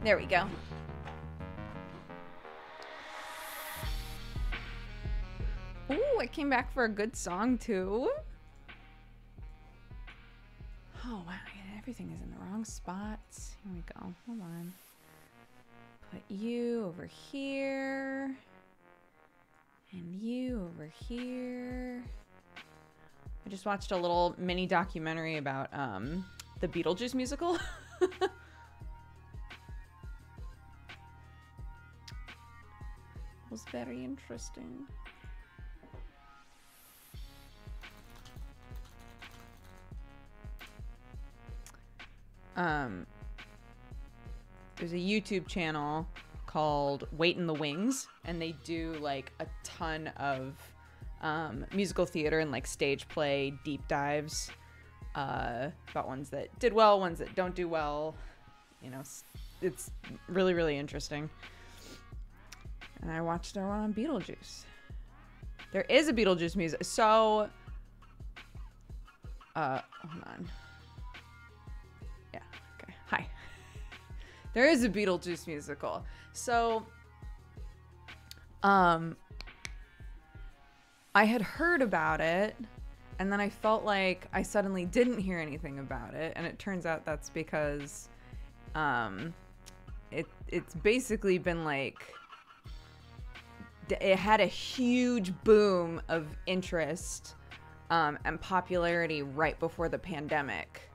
There we go. Ooh, I came back for a good song too. Oh wow, everything is in the wrong spots. Here we go. Hold on. Put you over here. And you over here. I just watched a little mini documentary about the Beetlejuice musical. It was very interesting. There's a YouTube channel called Wait in the Wings, and they do like a ton of musical theater and like stage play deep dives about ones that did well, ones that don't do well. You know, it's really, really interesting. And I watched their one on Beetlejuice. There is a Beetlejuice music. So, hold on. Yeah, okay. Hi. There is a Beetlejuice musical. So, I had heard about it, and then I felt like I suddenly didn't hear anything about it, and it turns out that's because it's basically been like, it had a huge boom of interest and popularity right before the pandemic,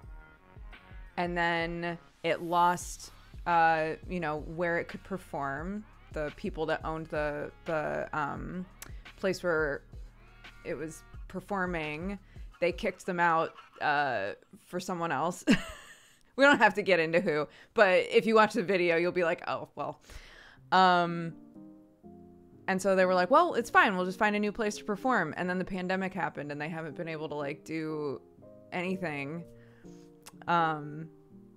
and then it lost where it could perform. The people that owned the place where it was performing, they kicked them out for someone else. We don't have to get into who, but if you watch the video, you'll be like, oh, well. And so they were like, well, it's fine. We'll just find a new place to perform. And then the pandemic happened, and they haven't been able to like do anything.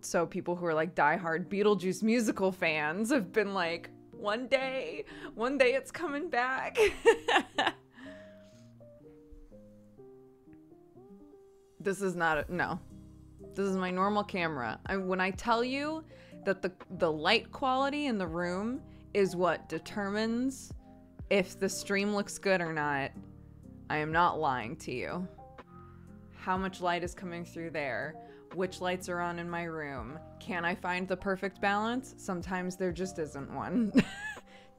So people who are like diehard Beetlejuice musical fans have been like, one day it's coming back. This is not no. This is my normal camera. When I tell you that the light quality in the room is what determines if the stream looks good or not, I am not lying to you. How much light is coming through there? Which lights are on in my room? Can I find the perfect balance? Sometimes there just isn't one.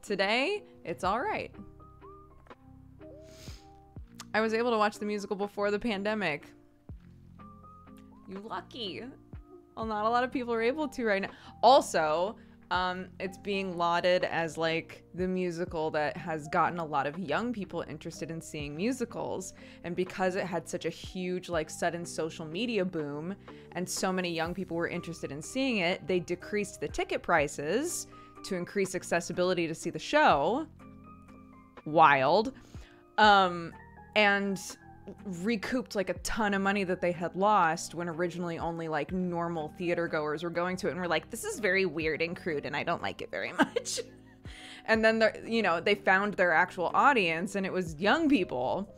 Today, it's all right. I was able to watch the musical before the pandemic. You lucky. Well, not a lot of people are able to right now. Also, it's being lauded as like the musical that has gotten a lot of young people interested in seeing musicals. And because it had such a huge like sudden social media boom and so many young people were interested in seeing it, they decreased the ticket prices to increase accessibility to see the show. Wild. And recouped like a ton of money that they had lost when originally only like normal theater goers were going to it, and were like, this is very weird and crude and I don't like it very much. And then they found their actual audience, and it was young people,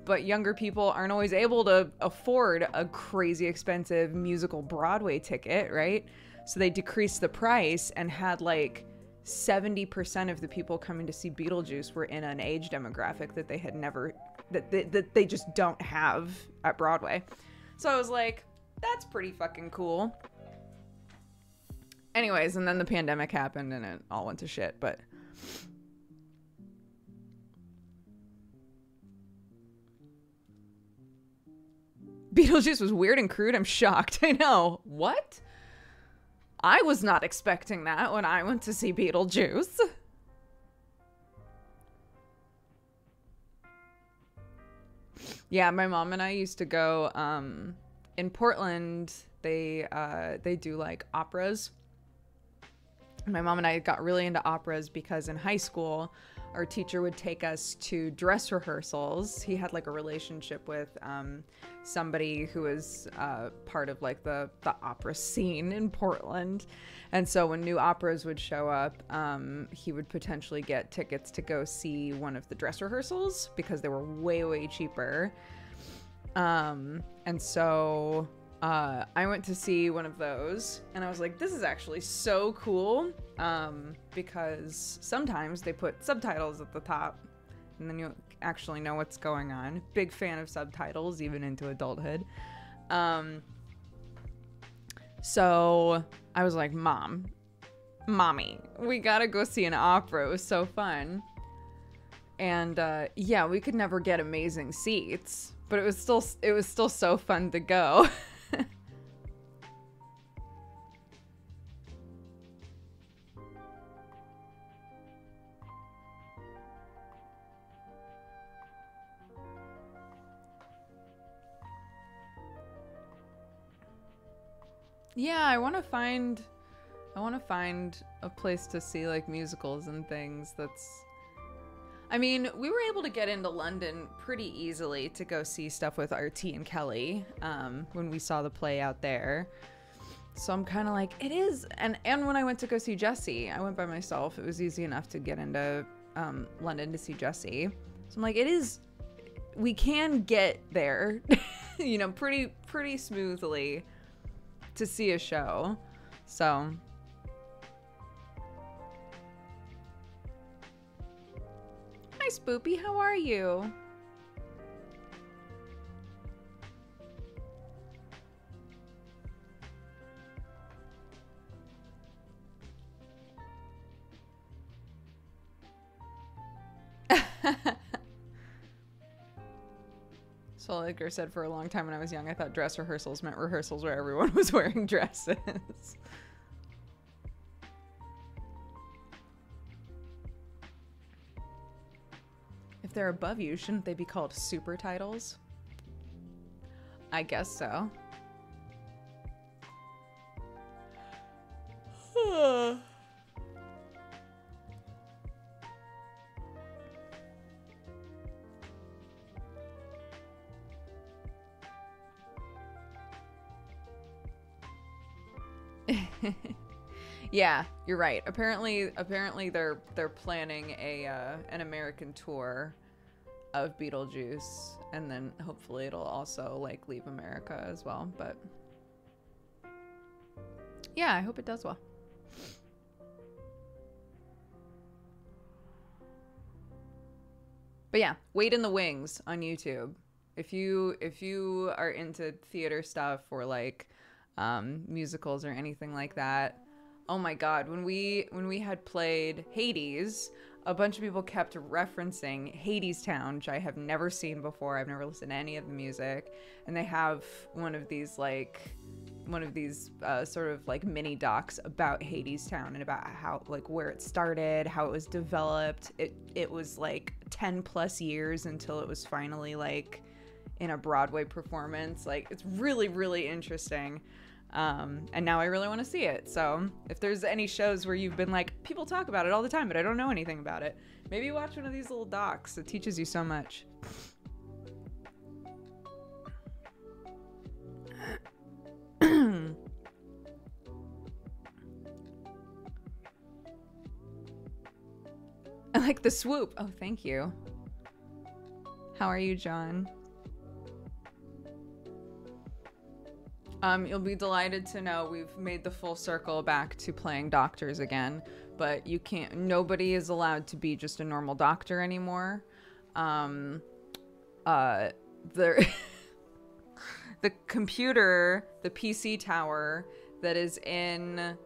but younger people aren't always able to afford a crazy expensive musical Broadway ticket, right? So they decreased the price and had like 70% of the people coming to see Beetlejuice were in an age demographic that they had never, that they just don't have at Broadway. So I was like, that's pretty fucking cool. Anyways, and then the pandemic happened and it all went to shit, but Beetlejuice was weird and crude. I'm shocked. I know. What? I was not expecting that when I went to see Beetlejuice. Yeah, my mom and I used to go in Portland. They do like operas. My mom and I got really into operas because in high school, our teacher would take us to dress rehearsals. He had like a relationship with somebody who was part of like the opera scene in Portland. And so when new operas would show up, he would potentially get tickets to go see one of the dress rehearsals because they were way, way cheaper. And so I went to see one of those, and I was like, this is actually so cool, because sometimes they put subtitles at the top, and then you actually know what's going on. Big fan of subtitles, even into adulthood. So I was like, Mommy, we gotta go see an opera. It was so fun. And yeah, we could never get amazing seats, but it was still so fun to go. Yeah, I want to find a place to see like musicals and things I mean, we were able to get into London pretty easily to go see stuff with RT and Kelly when we saw the play out there. So I'm kind of like, it is. And when I went to go see Jessie, I went by myself. It was easy enough to get into London to see Jessie. So I'm like, it is, we can get there, you know, pretty smoothly to see a show. So hi Spoopy, how are you? So Edgar said, for a long time when I was young, I thought dress rehearsals meant rehearsals where everyone was wearing dresses. If they're above you, shouldn't they be called super titles? I guess so. Yeah, you're right. Apparently they're planning an American tour of Beetlejuice, and then hopefully it'll also like leave America as well. But yeah, I hope it does well. But yeah, Wait in the Wings on YouTube. If you are into theater stuff or like musicals or anything like that, oh my god, when we had played Hades, a bunch of people kept referencing Hadestown, which I have never seen before. I've never listened to any of the music, and they have one of these sort of like mini docs about Hadestown and about how like where it started, how it was developed. It was like 10 plus years until it was finally like in a Broadway performance. Like, it's really, really interesting. And now I really want to see it. So if there's any shows where you've been like, people talk about it all the time, but I don't know anything about it, maybe watch one of these little docs. It teaches you so much. I like the swoop. Oh, thank you. How are you, John? You'll be delighted to know we've made the full circle back to playing doctors again, but nobody is allowed to be just a normal doctor anymore. The computer, the PC tower that is in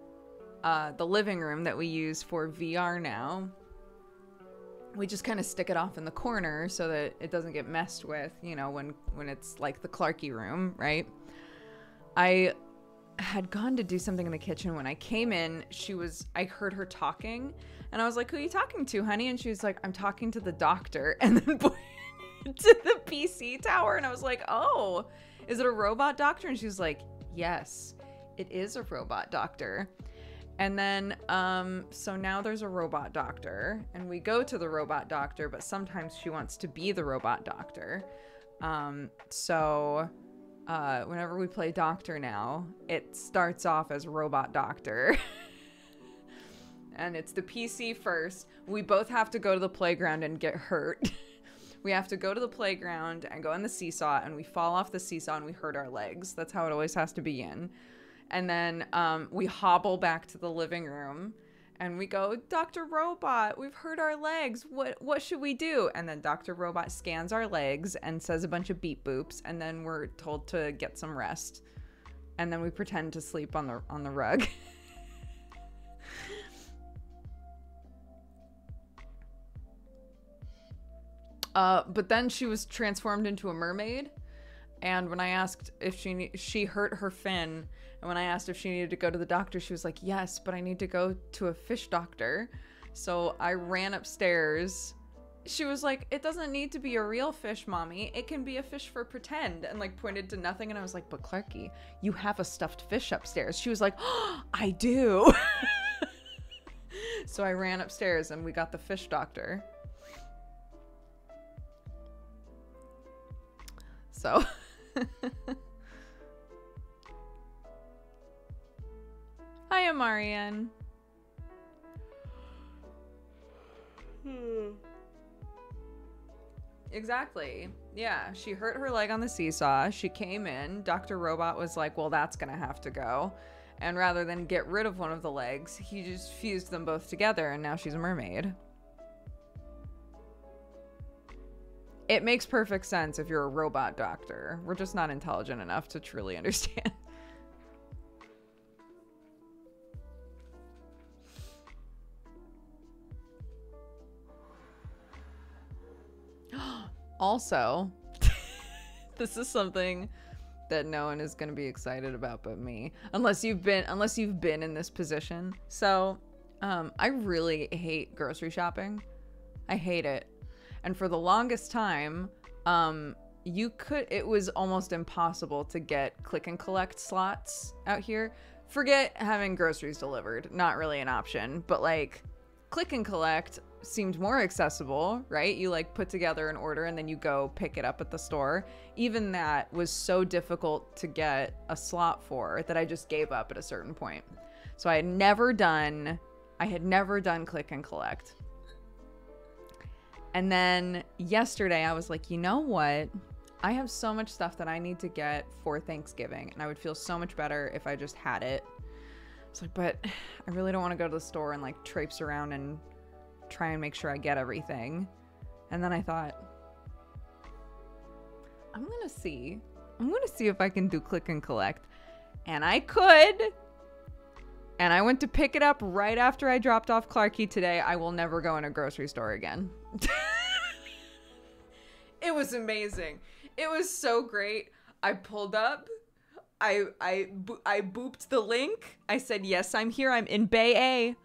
the living room that we use for VR now, we just kind of stick it off in the corner so that it doesn't get messed with, you know, when it's like the Clarky room, right? I had gone to do something in the kitchen. When I came in, I heard her talking, and I was like, who are you talking to, honey? And she was like, I'm talking to the doctor, and then pointed to the PC tower, and I was like, oh, is it a robot doctor? And she was like, yes, it is a robot doctor. And then, so now there's a robot doctor, and we go to the robot doctor, but sometimes she wants to be the robot doctor. Whenever we play doctor now, it starts off as robot doctor. And it's the PC first. We both have to go to the playground and get hurt. We have to go to the playground and go on the seesaw, and we fall off the seesaw and we hurt our legs. That's how it always has to begin. And then we hobble back to the living room and we go, Dr. Robot, we've hurt our legs. What should we do? And then Dr. Robot scans our legs and says a bunch of beep boops, and then we're told to get some rest. And then we pretend to sleep on the rug. But then she was transformed into a mermaid, and when I asked if she hurt her fin, and when I asked if she needed to go to the doctor, she was like, yes, but I need to go to a fish doctor. So I ran upstairs. She was like, it doesn't need to be a real fish, mommy. It can be a fish for pretend, and like pointed to nothing. And I was like, but Clarky, you have a stuffed fish upstairs. She was like, oh, I do. So I ran upstairs and we got the fish doctor. So hi, Amarian. Exactly. Yeah, she hurt her leg on the seesaw. She came in. Dr. Robot was like, well, that's gonna have to go. And rather than get rid of one of the legs, he just fused them both together, and now she's a mermaid. It makes perfect sense if you're a robot doctor. We're just not intelligent enough to truly understand. Also, this is something that no one is going to be excited about but me, unless you've been in this position. So, I really hate grocery shopping. I hate it. And for the longest time, it was almost impossible to get click and collect slots out here. Forget having groceries delivered, not really an option, but like click and collect seemed more accessible, right? You like put together an order and then you go pick it up at the store. Even that was so difficult to get a slot for that I just gave up at a certain point. So I had never done click and collect. And then yesterday I was like, you know what? I have so much stuff that I need to get for Thanksgiving, and I would feel so much better if I just had it. It's like, but I really don't want to go to the store and like traipse around and try and make sure I get everything. And then I thought, I'm gonna see if I can do click and collect. And I could. And I went to pick it up right after I dropped off Clarky today. I will never go in a grocery store again. It was amazing. It was so great. I pulled up. I booped the link. I said, yes, I'm here. I'm in Bay A.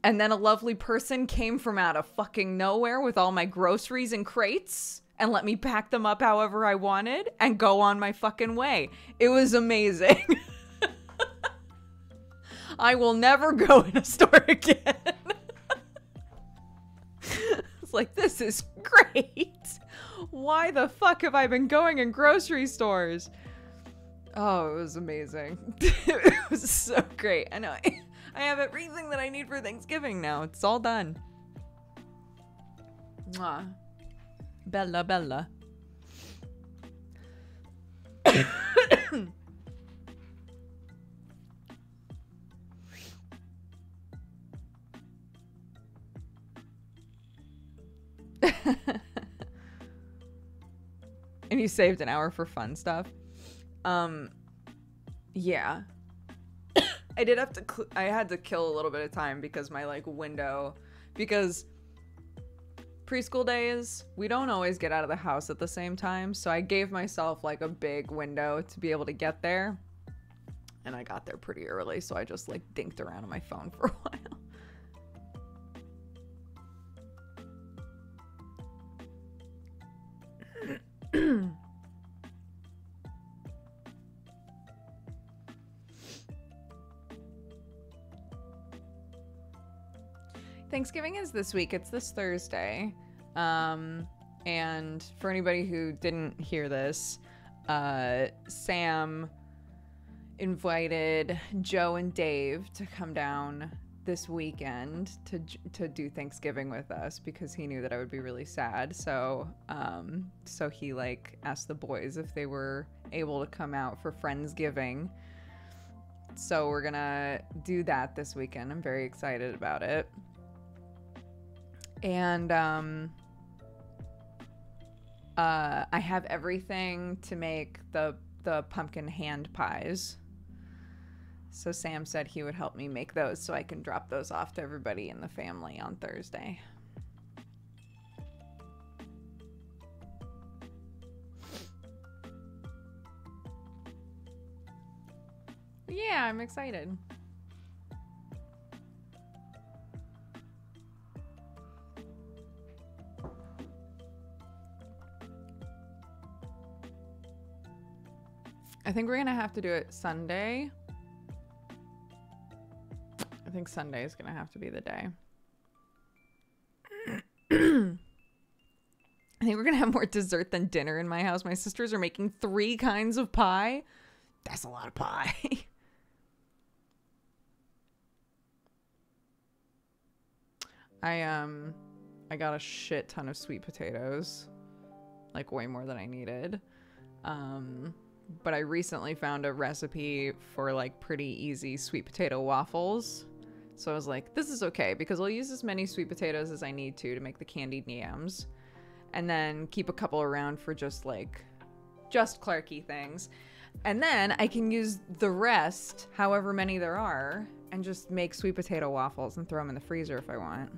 And then a lovely person came from out of fucking nowhere with all my groceries in crates and let me pack them up however I wanted and go on my fucking way. It was amazing. I will never go in a store again. It's like, this is great. Why the fuck have I been going in grocery stores? Oh, it was amazing. It was so great. I know. I have everything that I need for Thanksgiving now. It's all done. Mwah. Bella, Bella. And you saved an hour for fun stuff. Yeah. I did have to, I had to kill a little bit of time because my like window, because preschool days, we don't always get out of the house at the same time. So I gave myself like a big window to be able to get there. And I got there pretty early. So I just like dinked around on my phone for a while. Thanksgiving is this week. It's this Thursday. And for anybody who didn't hear this, Sam invited Joe and Dave to come down this weekend to do Thanksgiving with us because he knew that I would be really sad. So so he like asked the boys if they were able to come out for Friendsgiving. So we're gonna do that this weekend. I'm very excited about it. And I have everything to make the pumpkin hand pies. So Sam said he would help me make those so I can drop those off to everybody in the family on Thursday. Yeah, I'm excited. I think we're gonna have to do it Sunday. I think Sunday is gonna have to be the day. I think we're gonna have more dessert than dinner in my house. My sisters are making 3 kinds of pie. That's a lot of pie. I got a shit ton of sweet potatoes, like way more than I needed. But I recently found a recipe for like pretty easy sweet potato waffles. So I was like, this is okay because I'll use as many sweet potatoes as I need to make the candied yams, and then keep a couple around for just Clarky things. And then I can use the rest, however many there are, and just make sweet potato waffles and throw them in the freezer if I want.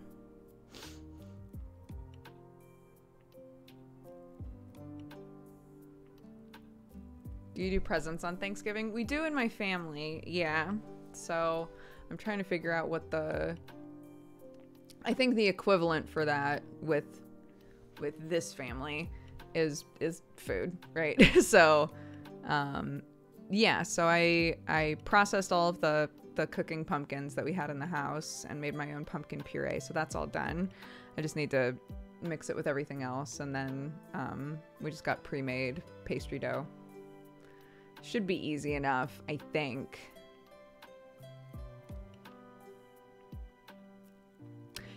Do you do presents on Thanksgiving? We do in my family, yeah. So I'm trying to figure out what I think the equivalent for that with this family is food, right? So yeah, so I processed all of the cooking pumpkins that we had in the house and made my own pumpkin puree, so that's all done. I just need to mix it with everything else, and then we just got pre-made pastry dough. Should be easy enough, I think.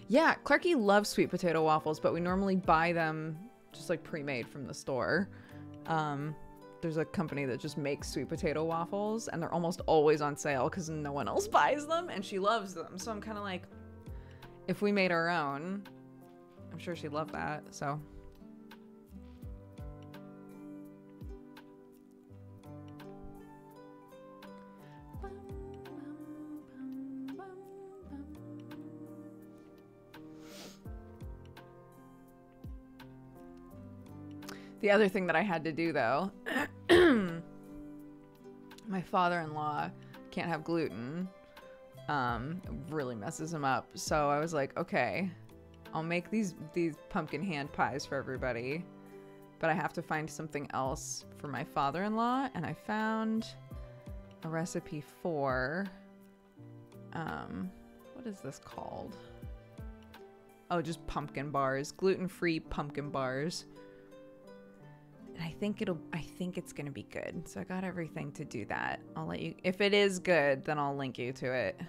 Yeah, Clarky loves sweet potato waffles, but we normally buy them just like pre-made from the store. There's a company that just makes sweet potato waffles, and they're almost always on sale because no one else buys them, and she loves them. So I'm kind of like, if we made our own, I'm sure she'd love that, so. The other thing that I had to do, though, my father-in-law can't have gluten. It really messes him up. So I was like, okay, I'll make these pumpkin hand pies for everybody, but I have to find something else for my father-in-law. And I found a recipe for, what is this called? Oh, just pumpkin bars, gluten-free pumpkin bars. And I think it's gonna be good. So I got everything to do that. I'll let you, if it is good, then I'll link you to it.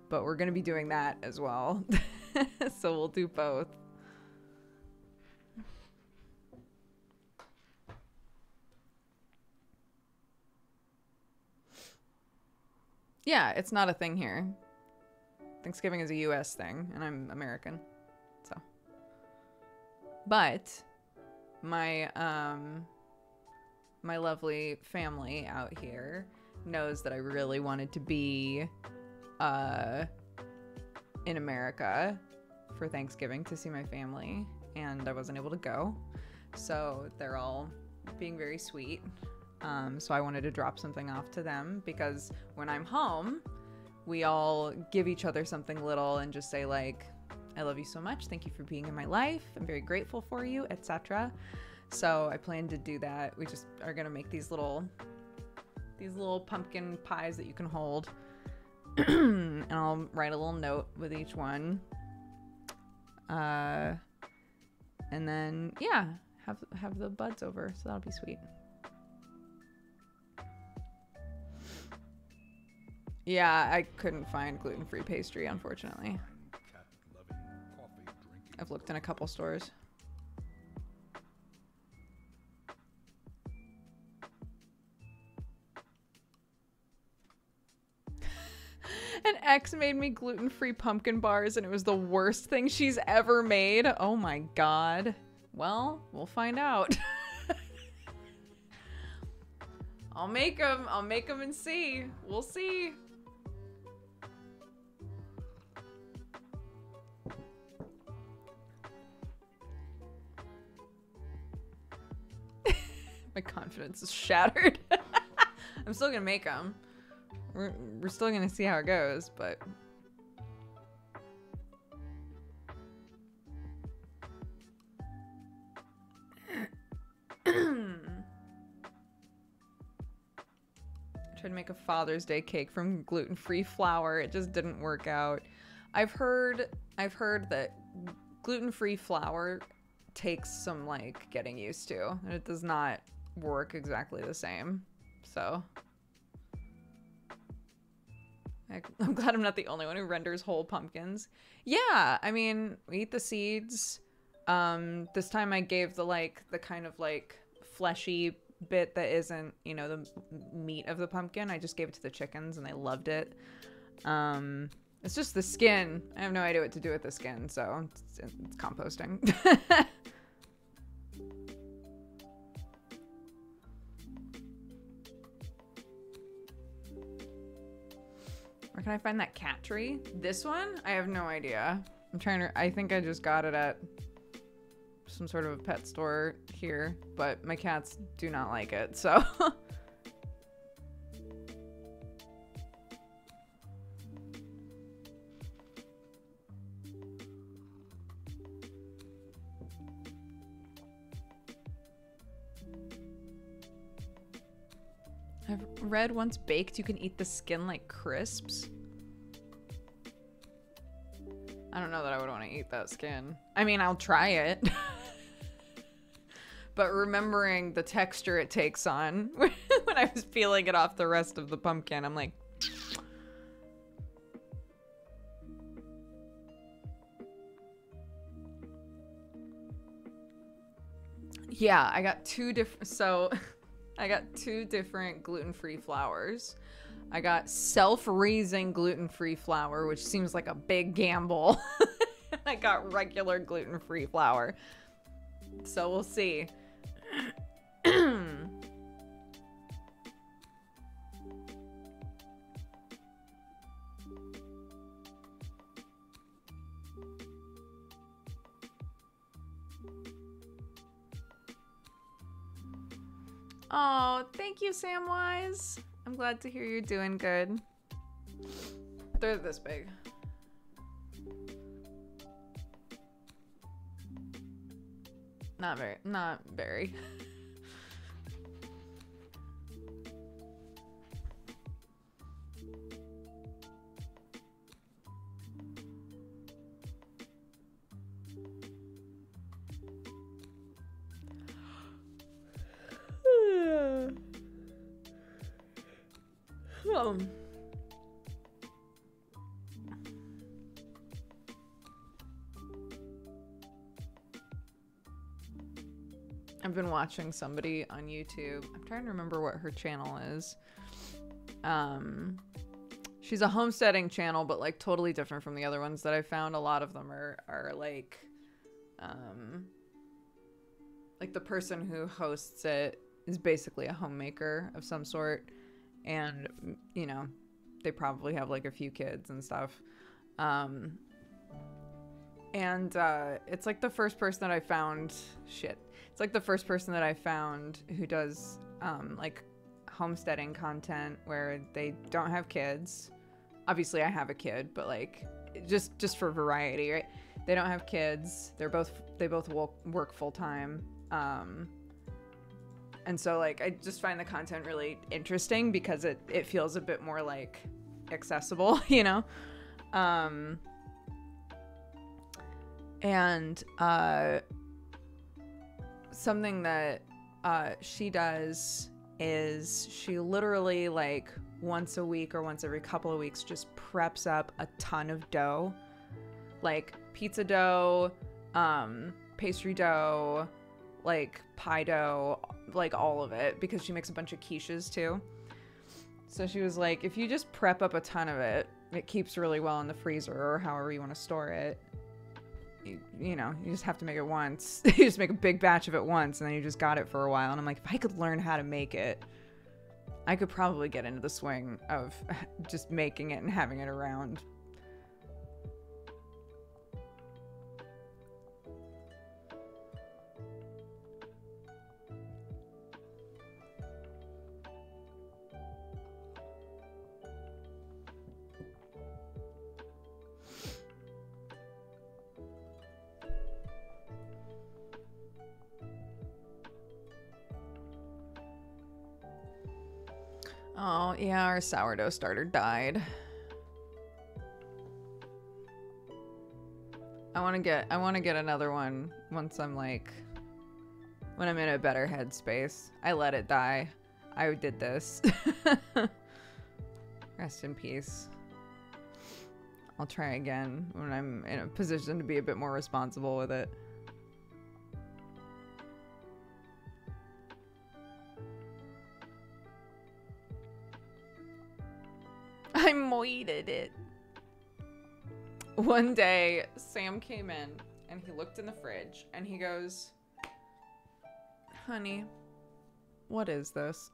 But we're gonna be doing that as well. So we'll do both. Yeah, it's not a thing here. Thanksgiving is a US thing, and I'm American. So. But my my lovely family out here knows that I really wanted to be in America for Thanksgiving to see my family, and I wasn't able to go, so they're all being very sweet. So I wanted to drop something off to them, because when I'm home, we all give each other something little and just say like, I love you so much. Thank you for being in my life. I'm very grateful for you, etc. So I plan to do that. We just are gonna make these little pumpkin pies that you can hold, and I'll write a little note with each one. And then yeah, have the buds over. So that'll be sweet. Yeah, I couldn't find gluten-free pastry, unfortunately. I've looked in a couple stores. An ex made me gluten-free pumpkin bars and it was the worst thing she's ever made. Oh my god. Well, we'll find out. I'll make them and see. We'll see. My confidence is shattered. I'm still gonna make them. We're still gonna see how it goes, but I tried to make a Father's Day cake from gluten-free flour. It just didn't work out. I've heard that gluten-free flour takes some like getting used to, and it does not work exactly the same. So I'm glad I'm not the only one who renders whole pumpkins. Yeah, I mean, we eat the seeds. This time I gave the kind of like fleshy bit that isn't, you know, the meat of the pumpkin. I just gave it to the chickens and they loved it. It's just the skin. I have no idea what to do with the skin, so it's composting. Where can I find that cat tree? This one? I have no idea. I think I just got it at some sort of a pet store here, but my cats do not like it, so. I've read once baked you can eat the skin like crisps. I don't know that I would want to eat that skin. I mean, I'll try it. But remembering the texture it takes on when I was peeling it off the rest of the pumpkin, I'm like... Yeah, I got two different gluten-free flours. I got self-raising gluten-free flour, which seems like a big gamble. I got regular gluten-free flour. So we'll see. Oh, thank you, Samwise. I'm glad to hear you're doing good. They're this big. Not very. I've been watching somebody on YouTube. I'm trying to remember what her channel is. She's a homesteading channel, but like totally different from the other ones that I found. A lot of them are like the person who hosts it is basically a homemaker of some sort, and you know, they probably have like a few kids and stuff. It's like the first person that I found. It's like the first person that I found who does like homesteading content where they don't have kids. Obviously, I have a kid, but like just for variety, right? They don't have kids. They both work full time. And so like I just find the content really interesting because it feels a bit more like accessible, you know? Something that she does is she literally like once a week or once every couple of weeks just preps up a ton of dough, like pizza dough, pastry dough, like pie dough, like all of it, because she makes a bunch of quiches too. So she was like, if you just prep up a ton of it, it keeps really well in the freezer or however you want to store it. You know, you just have to make it once. You just make a big batch of it once, and then you just got it for a while. And I'm like, if I could learn how to make it, I could probably get into the swing of just making it and having it around. Oh, yeah, our sourdough starter died. I want to get another one once I'm like, when I'm in a better headspace. I let it die. I did this. Rest in peace. I'll try again when I'm in a position to be a bit more responsible with it. I moited it. One day, Sam came in and he looked in the fridge and he goes, "Honey, what is this?"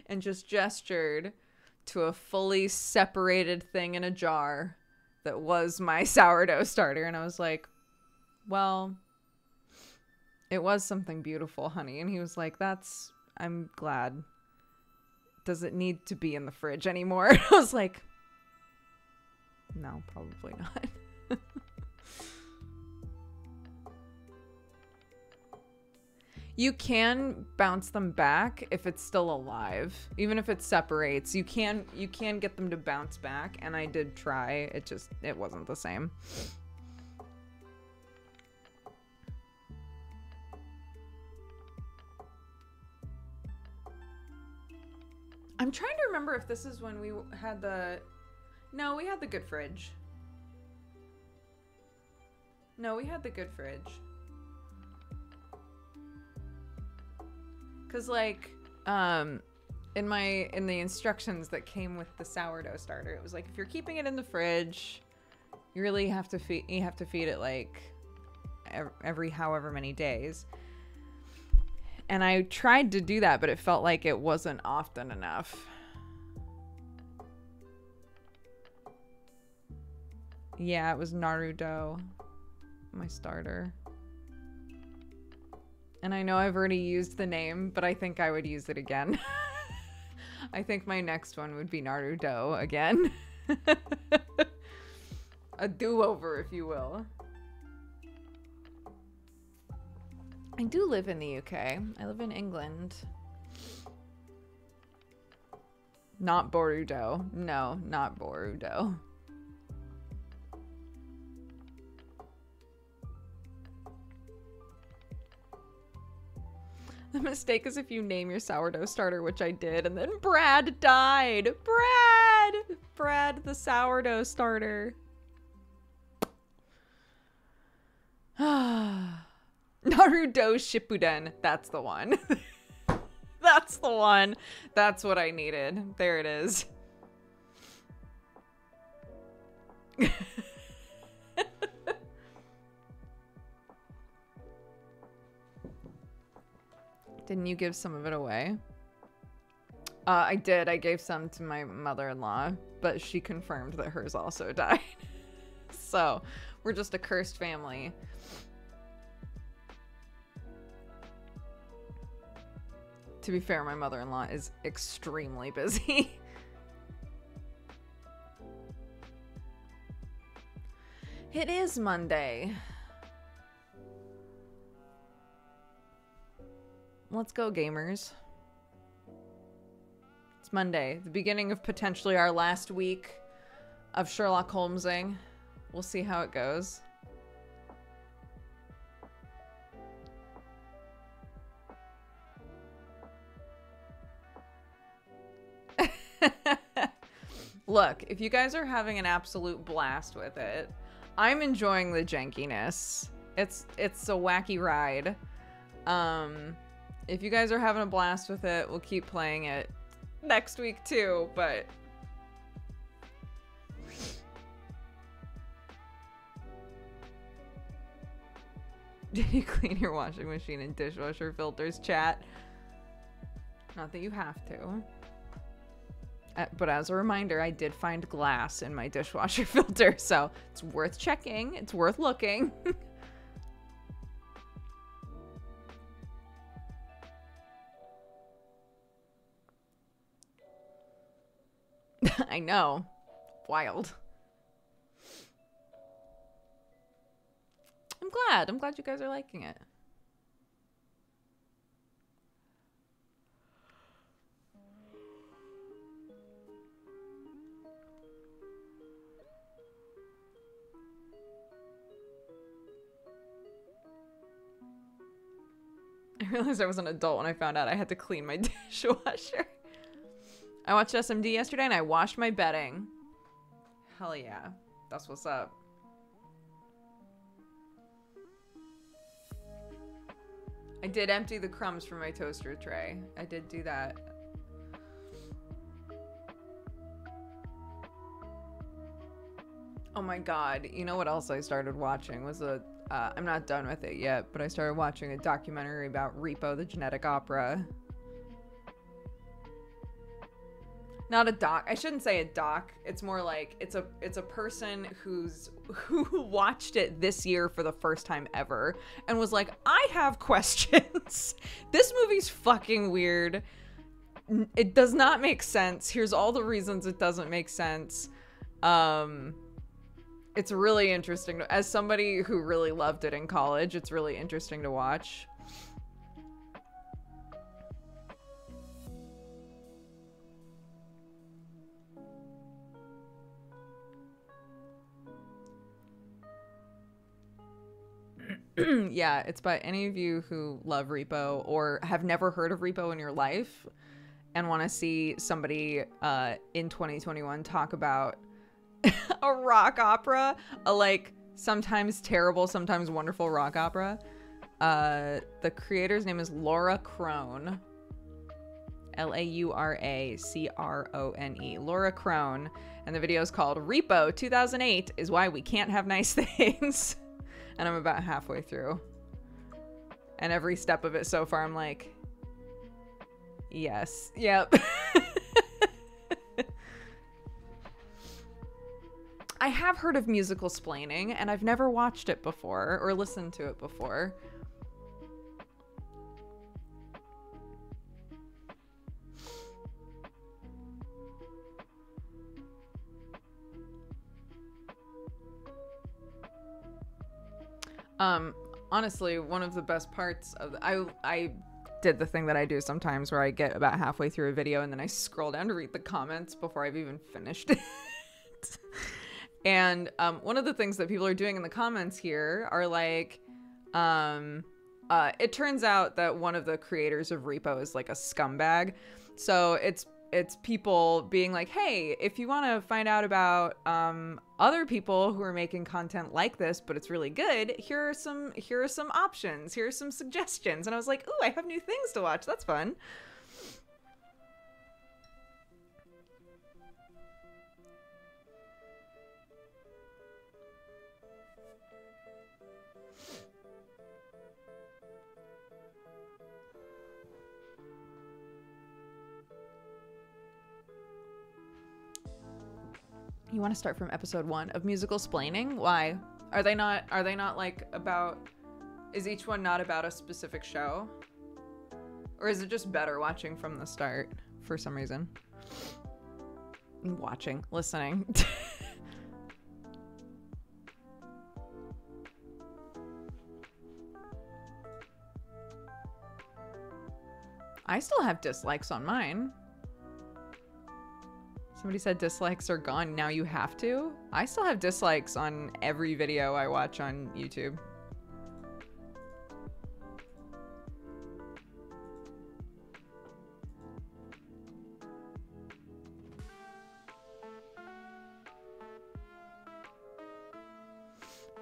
And just gestured to a fully separated thing in a jar that was my sourdough starter. And I was like, well, it was something beautiful, honey. And he was like, I'm glad. Does it need to be in the fridge anymore? I was like, no, probably not. You can bounce them back if it's still alive. Even if it separates, you can get them to bounce back, and I did try. It wasn't the same. I'm trying to remember if this is when we had No, we had the good fridge. No, we had the good fridge. Cause like, in the instructions that came with the sourdough starter, it was like, if you're keeping it in the fridge, you really have to feed it like every however many days. And I tried to do that, but it felt like it wasn't often enough. Yeah, it was Naruto, my starter. And I know I've already used the name, but I think I would use it again. I think my next one would be Naruto again. A do-over, if you will. I do live in the UK. I live in England. Not Boruto. No, not Boruto. The mistake is if you name your sourdough starter, which I did, and then Brad died. Brad, the sourdough starter. Naruto Shippuden. That's the one. That's the one. That's what I needed. There it is. Didn't you give some of it away? I did. I gave some to my mother-in-law, but she confirmed that hers also died. So, we're just a cursed family. To be fair, my mother-in-law is extremely busy. It is Monday. Let's go, gamers. It's Monday, the beginning of potentially our last week of Sherlock Holmesing. We'll see how it goes. Look, if you guys are having an absolute blast with it, I'm enjoying the jankiness. It's a wacky ride. If you guys are having a blast with it, we'll keep playing it next week too, but did you clean your washing machine and dishwasher filters, chat? Not that you have to. But as a reminder, I did find glass in my dishwasher filter, so it's worth checking. It's worth looking. I know. Wild. I'm glad. I'm glad you guys are liking it. I realized I was an adult when I found out I had to clean my dishwasher. I watched SMD yesterday and I washed my bedding. Hell yeah. That's what's up. I did empty the crumbs from my toaster tray. I did do that. Oh my god. You know what else I started watching was I'm not done with it yet, but I started watching a documentary about Repo the Genetic Opera. Not a doc. I shouldn't say a doc. It's more like it's a person who watched it this year for the first time ever and was like, I have questions. This movie's fucking weird. It does not make sense. Here's all the reasons it doesn't make sense. It's really interesting. As somebody who really loved it in college, it's really interesting to watch. Yeah, it's by any of you who love Repo or have never heard of Repo in your life and want to see somebody in 2021 talk about a rock opera, a like sometimes terrible, sometimes wonderful rock opera. The creator's name is Laura Crone. Lauracrone. Laura Crone. And the video is called Repo 2008 is Why We Can't Have Nice Things. And I'm about halfway through. And every step of it so far, I'm like, yes, yep. I have heard of musical splaining, and I've never watched it before or listened to it before. Honestly, one of the best parts of I did the thing that I do sometimes where I get about halfway through a video and then I scroll down to read the comments before I've even finished it. And one of the things that people are doing in the comments here are like, it turns out that one of the creators of Repo is like a scumbag. So it's people being like, hey, if you want to find out about other people who are making content like this, but it's really good, here are some options, here are some suggestions. And I was like, ooh, I have new things to watch. That's fun. You want to start from episode 1 of musical splaining? Why? Are they not like about, is each one not about a specific show? Or is it just better watching from the start for some reason? Listening. I still have dislikes on mine. Somebody said dislikes are gone. Now you have to? I still have dislikes on every video I watch on YouTube.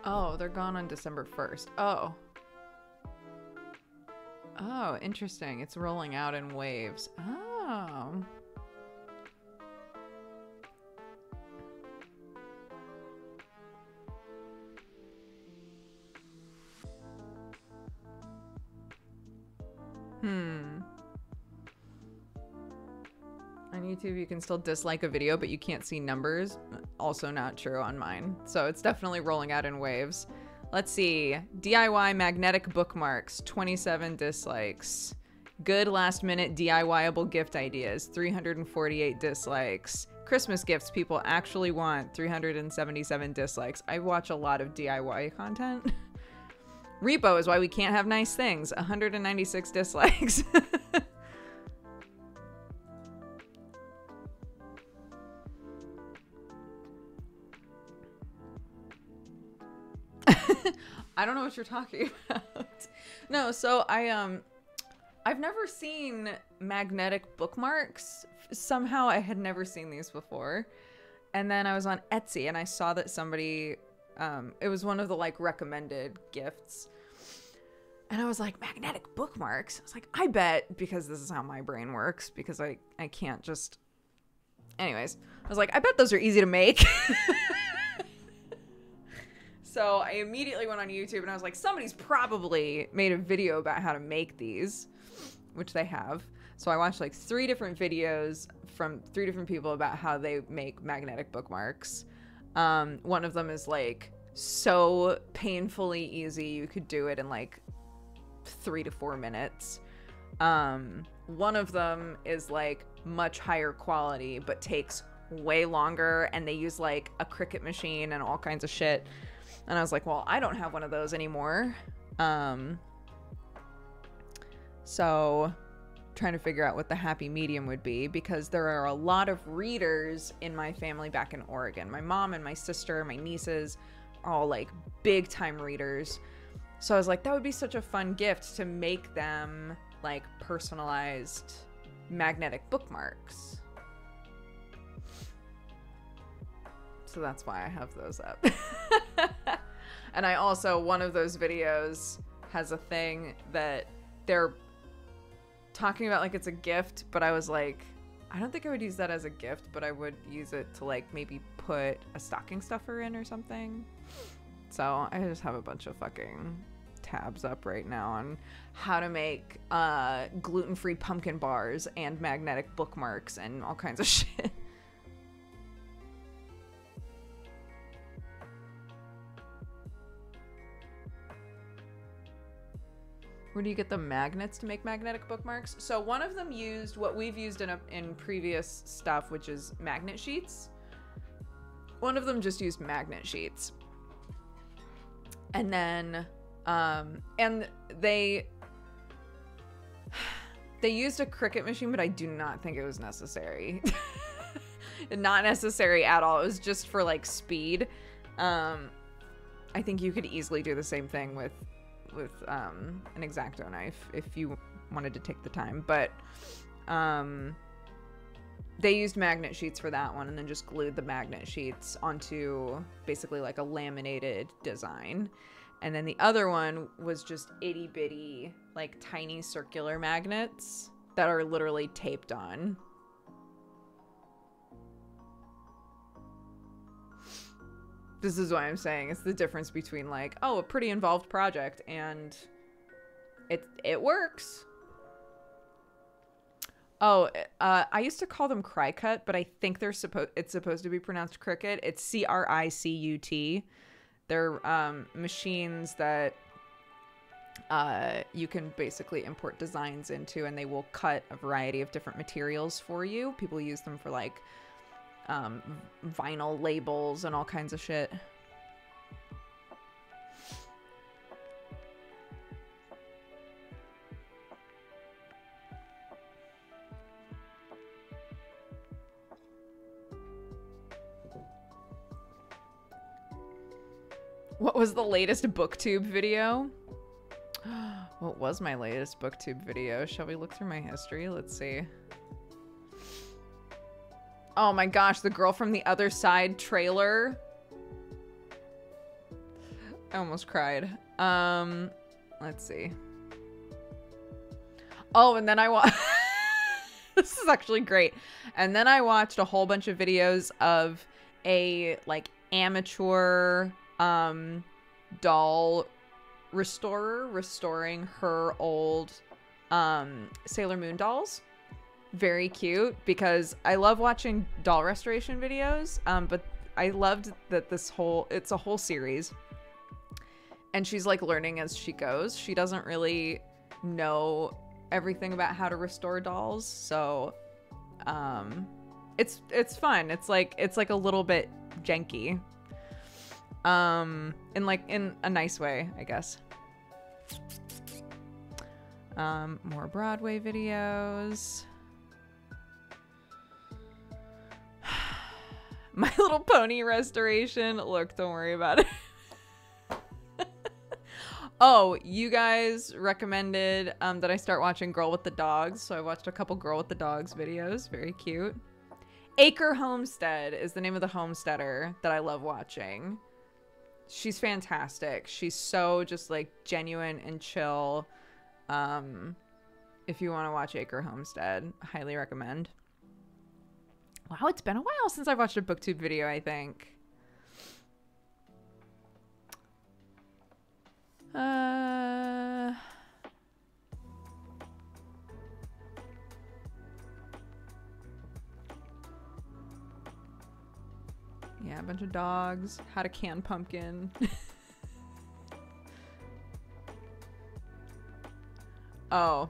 Oh, they're gone on December 1st. Oh. Oh, interesting. It's rolling out in waves. Oh. On YouTube, you can still dislike a video, but you can't see numbers. Also not true on mine. So it's definitely rolling out in waves. Let's see. DIY magnetic bookmarks, 27 dislikes. Good last minute DIY-able gift ideas, 348 dislikes. Christmas gifts people actually want, 377 dislikes. I watch a lot of DIY content. Repo is why we can't have nice things, 196 dislikes. I don't know what you're talking about. No, so I've never seen magnetic bookmarks. Somehow I had never seen these before. And then I was on Etsy and I saw that somebody, it was one of the like recommended gifts. And I was like, magnetic bookmarks? I was like, I bet, because this is how my brain works, because I can't just, anyways, I was like, I bet those are easy to make. So I immediately went on YouTube and I was like, somebody's probably made a video about how to make these, which they have. So I watched like 3 different videos from 3 different people about how they make magnetic bookmarks. One of them is like so painfully easy. You could do it in like 3 to 4 minutes. One of them is like much higher quality, but takes way longer. And they use like a Cricut machine and all kinds of shit. And I was like, well, I don't have one of those anymore. So trying to figure out what the happy medium would be, because there are a lot of readers in my family back in Oregon. My mom and my sister, my nieces are all like big time readers. So I was like, that would be such a fun gift to make them like personalized magnetic bookmarks. So that's why I have those up. And I also, one of those videos has a thing that they're talking about like it's a gift, but I was like, I don't think I would use that as a gift, but I would use it to like maybe put a stocking stuffer in or something. So I just have a bunch of fucking tabs up right now on how to make gluten-free pumpkin bars and magnetic bookmarks and all kinds of shit. Where do you get the magnets to make magnetic bookmarks? So one of them used what we've used in previous stuff, which is magnet sheets. One of them just used magnet sheets. And then, and they used a Cricut machine, but I do not think it was necessary. Not necessary at all. It was just for like speed. I think you could easily do the same thing with an X-Acto knife if you wanted to take the time, but they used magnet sheets for that one and then just glued the magnet sheets onto basically like a laminated design. And then the other one was just itty bitty like tiny circular magnets that are literally taped on. This is what I'm saying. It's the difference between like, oh, a pretty involved project and it works. Oh, I used to call them Cricut, but I think it's supposed to be pronounced Cricut. It's Cricut. They're machines that you can basically import designs into, and they will cut a variety of different materials for you. People use them for like vinyl labels and all kinds of shit. What was the latest BookTube video? What was my latest BookTube video? Shall we look through my history? Let's see. Oh my gosh, the Girl from the Other Side trailer. I almost cried. Let's see. Oh, and then I watched... This is actually great. And then I watched a whole bunch of videos of a, like, amateur doll restorer restoring her old Sailor Moon dolls. Very cute, because I love watching doll restoration videos, but I loved that it's a whole series, and she's like learning as she goes. She doesn't really know everything about how to restore dolls, so it's fun. It's like a little bit janky, in a nice way, I guess. More Broadway videos. My Little Pony restoration. Look, don't worry about it. Oh, you guys recommended that I start watching Girl with the Dogs, so I watched a couple Girl with the Dogs videos. Very cute. Acre Homestead is the name of the homesteader that I love watching. She's fantastic. She's so just like genuine and chill. If you want to watch Acre Homestead, I highly recommend. Wow, it's been a while since I've watched a BookTube video, I think. Yeah, a bunch of dogs. How to can pumpkin. Oh.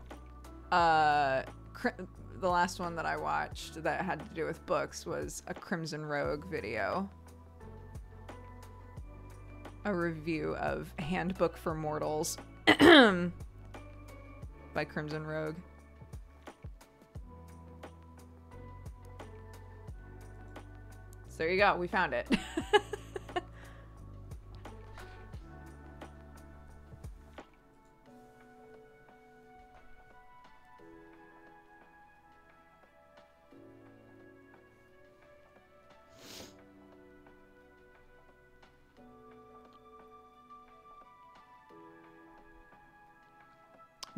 The last one that I watched that had to do with books was a Crimson Rogue video. A review of Handbook for Mortals by Crimson Rogue. So there you go. We found it.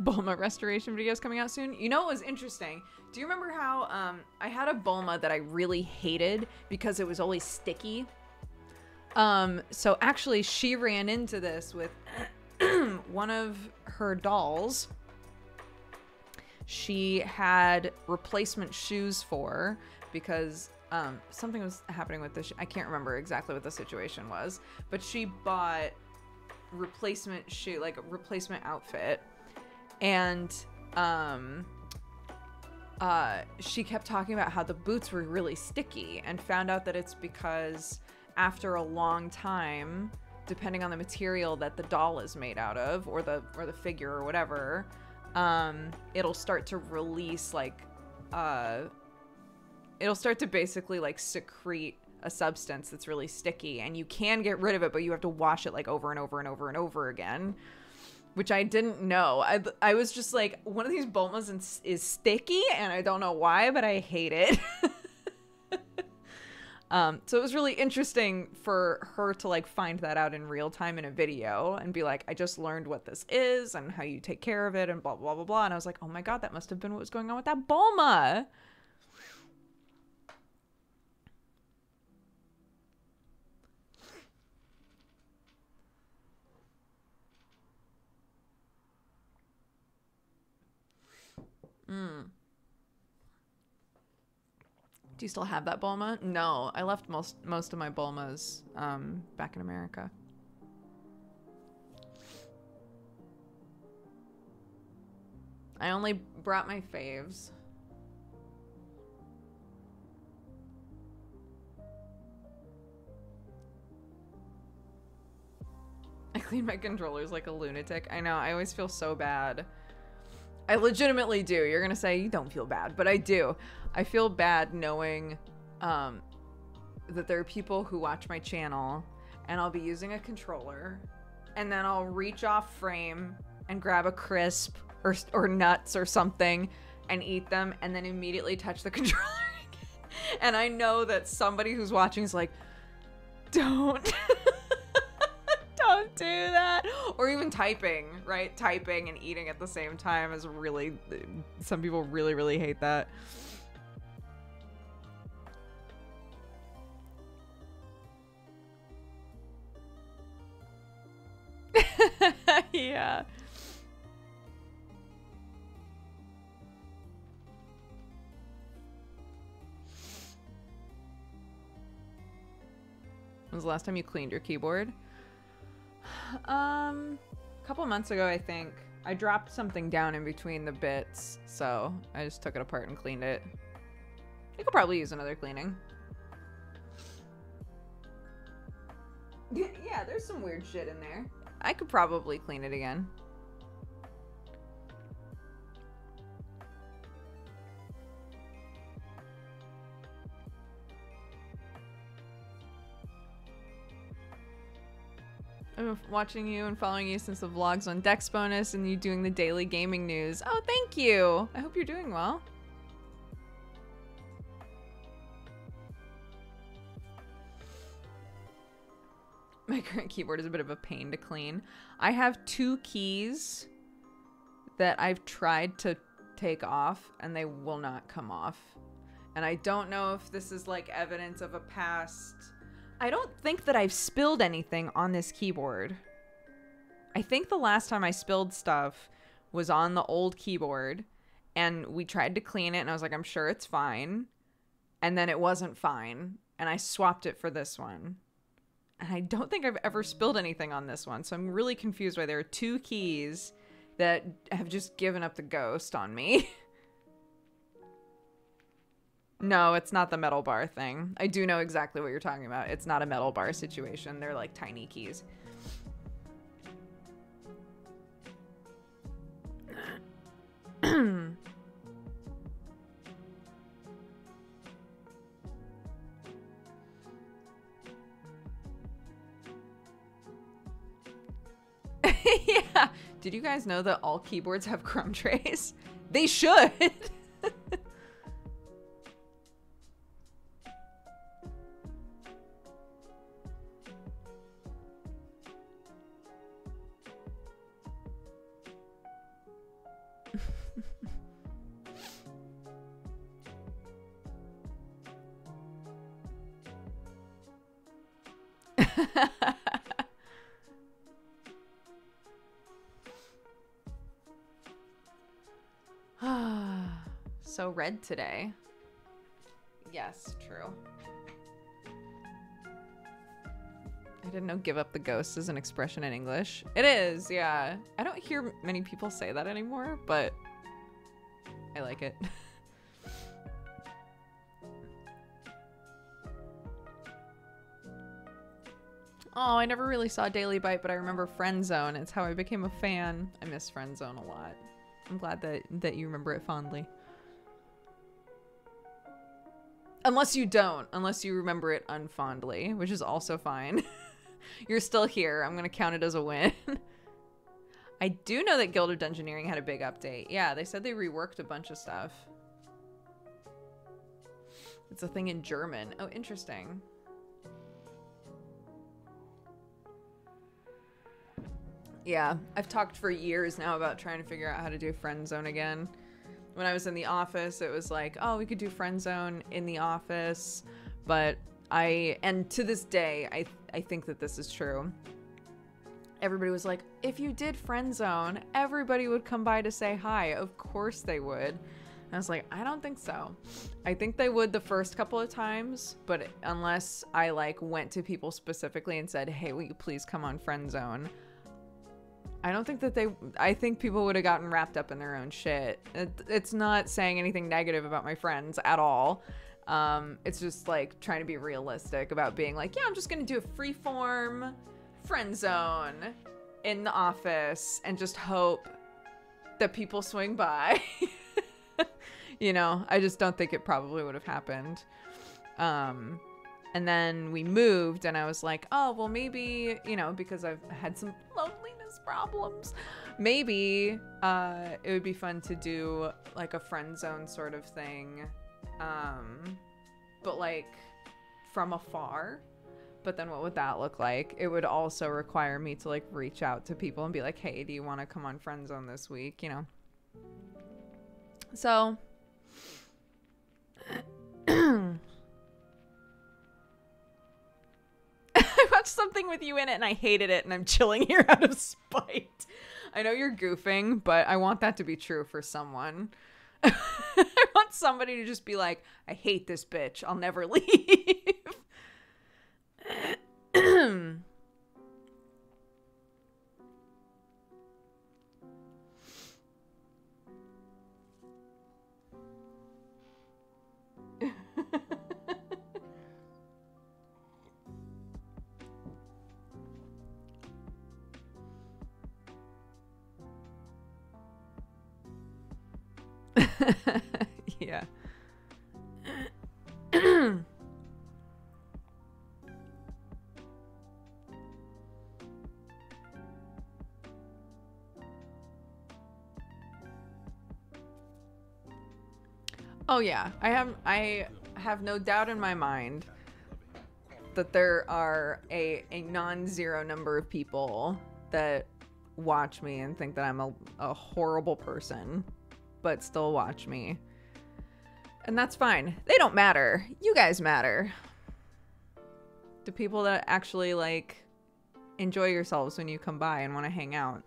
Bulma restoration videos coming out soon. You know what was interesting? Do you remember how I had a Bulma that I really hated because it was always sticky? So actually she ran into this with one of her dolls. She had replacement shoes for because something was happening with this. I can't remember exactly what the situation was, but she bought replacement shoe, like a replacement outfit. And she kept talking about how the boots were really sticky, and found out that it's because after a long time, depending on the material that the doll is made out of, or the figure or whatever, it'll start to release like it'll start to basically like secrete a substance that's really sticky, and you can get rid of it, but you have to wash it like over and over and over and over again. Which I didn't know. I was just like, one of these Bulmas is sticky, and I don't know why, but I hate it. So it was really interesting for her to like find that out in real time in a video and be like, I just learned what this is and how you take care of it and blah, blah, blah, blah. And I was like, oh my God, that must have been what was going on with that Bulma. Do you still have that Bulma? No, I left most of my Bulmas back in America. I only brought my faves. I clean my controllers like a lunatic. I know, I always feel so bad. I legitimately do. You're gonna say you don't feel bad, but I do. I feel bad knowing that there are people who watch my channel and I'll be using a controller and then I'll reach off frame and grab a crisp or nuts or something and eat them and then immediately touch the controller again. And I know that somebody who's watching is like, don't. Don't do that. Or even typing, right? Typing and eating at the same time is really, some people really, really hate that. Yeah. When was the last time you cleaned your keyboard? A couple months ago, I think. I dropped something down in between the bits, so I just took it apart and cleaned it. I could probably use another cleaning. Yeah, there's some weird shit in there. I could probably clean it again. I've been watching you and following you since the vlogs on Dex Bonus and you doing the daily gaming news. Oh, thank you. I hope you're doing well. My current keyboard is a bit of a pain to clean. I have 2 keys that I've tried to take off and they will not come off. And I don't know if this is like evidence of a past... I don't think that I've spilled anything on this keyboard. I think the last time I spilled stuff was on the old keyboard and we tried to clean it and I was like, I'm sure it's fine. And then it wasn't fine. And I swapped it for this one. And I don't think I've ever spilled anything on this one. So I'm really confused why there are 2 keys that have just given up the ghost on me. No, it's not the metal bar thing. I do know exactly what you're talking about. It's not a metal bar situation. They're like tiny keys. Yeah. Did you guys know that all keyboards have crumb trays? They should. So red today. Yes, true. I didn't know give up the ghost is an expression in English. It is, yeah. I don't hear many people say that anymore, but I like it. Oh, I never really saw Daily Bite, but I remember Friendzone. It's how I became a fan. I miss Friendzone a lot. I'm glad that you remember it fondly. Unless you don't. Unless you remember it unfondly, which is also fine. You're still here. I'm going to count it as a win. I do know that Guild of Dungeoneering had a big update. Yeah, they said they reworked a bunch of stuff. It's a thing in German. Oh, interesting. Yeah, I've talked for years now about trying to figure out how to do Friendzone again. When I was in the office, it was like, oh, we could do Friendzone in the office. But and to this day, I think that this is true. Everybody was like, if you did Friendzone, everybody would come by to say hi. Of course they would. And I was like, I don't think so. I think they would the first couple of times, but unless I like went to people specifically and said, hey, will you please come on Friendzone? I don't think that I think people would have gotten wrapped up in their own shit. It's not saying anything negative about my friends at all. It's just like trying to be realistic about being like, yeah, I'm just going to do a freeform Friendzone in the office and just hope that people swing by. You know, I just don't think it probably would have happened. And then we moved and I was like, oh, well, maybe, you know, because I've had some loneliness problems, maybe it would be fun to do like a Friendzone sort of thing, but like from afar. But then what would that look like? It would also require me to like reach out to people and be like, hey, do you want to come on Friend Zone this week? You know? So I watched something with you in it and I hated it and I'm chilling here out of spite. I know you're goofing, but I want that to be true for someone. I want somebody to just be like, I hate this bitch. I'll never leave. Yeah. Oh yeah, I have no doubt in my mind that there are a non-zero number of people that watch me and think that I'm a horrible person, but still watch me. And that's fine. They don't matter. You guys matter. The people that actually like enjoy yourselves when you come by and want to hang out.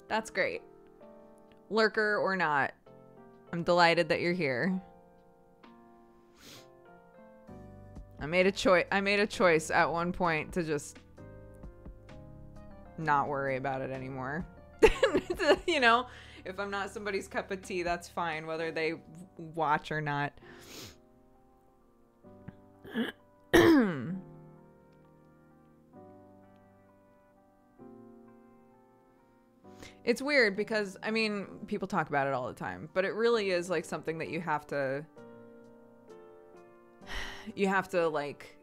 That's great. Lurker or not, I'm delighted that you're here. I made a choice at one point to just not worry about it anymore. You know, if I'm not somebody's cup of tea, that's fine, whether they watch or not. It's weird because, I mean, people talk about it all the time, but it really is like something that you have to like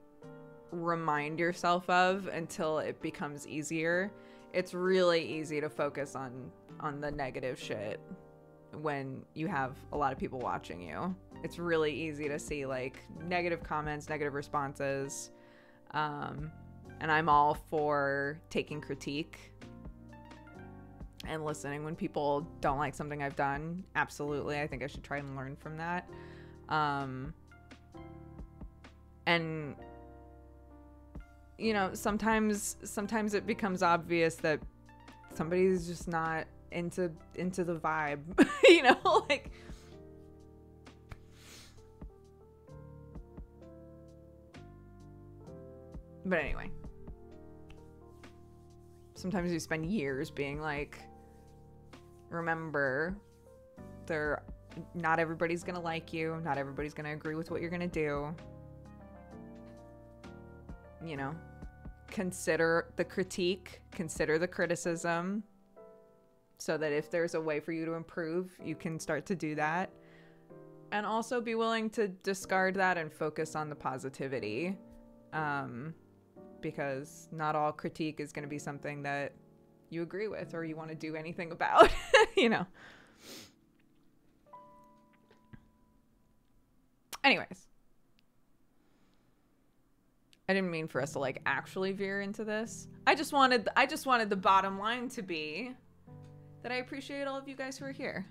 remind yourself of until it becomes easier. It's really easy to focus on the negative shit when you have a lot of people watching you. It's really easy to see like negative comments, negative responses. And I'm all for taking critique and listening when people don't like something I've done. Absolutely. I think I should try and learn from that. And you know, sometimes it becomes obvious that somebody's just not into the vibe, you know, like but anyway, sometimes you spend years being like, remember, not everybody's gonna like you, not everybody's gonna agree with what you're gonna do, you know. Consider the critique, consider the criticism, so that if there's a way for you to improve, you can start to do that. And also be willing to discard that and focus on the positivity. Because not all critique is going to be something that you agree with or you want to do anything about, you know. Anyways. I didn't mean for us to like actually veer into this. I just wanted the bottom line to be that I appreciate all of you guys who are here.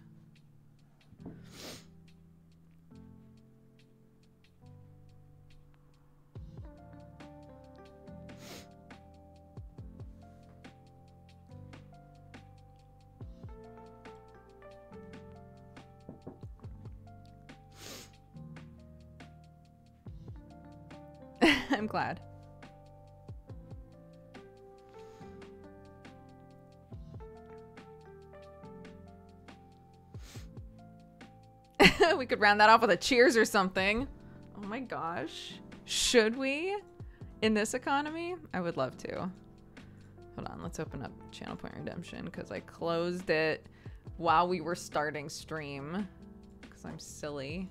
I'm glad. We could round that off with a cheers or something. Oh my gosh. Should we? In this economy? I would love to. Hold on, let's open up Channel Point Redemption because I closed it while we were starting stream because I'm silly.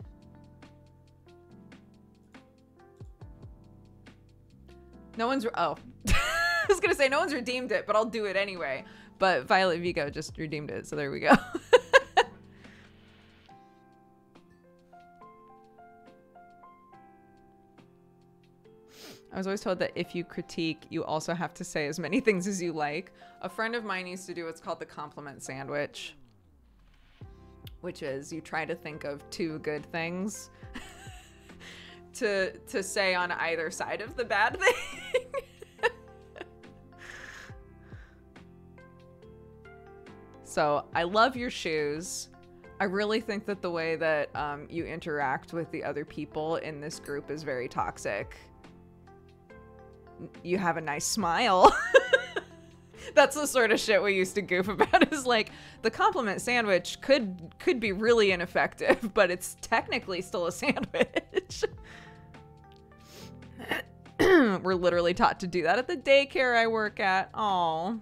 No one's, oh, I was gonna say no one's redeemed it, but I'll do it anyway. But Violet Vigo just redeemed it, so there we go. I was always told that if you critique, you also have to say as many things as you like. A friend of mine used to do what's called the compliment sandwich, which is you try to think of 2 good things to say on either side of the bad thing. So I love your shoes. I really think that the way that you interact with the other people in this group is very toxic. You have a nice smile. That's the sort of shit we used to goof about, is like the compliment sandwich could be really ineffective, but it's technically still a sandwich. We're literally taught to do that at the daycare I work at. Aww.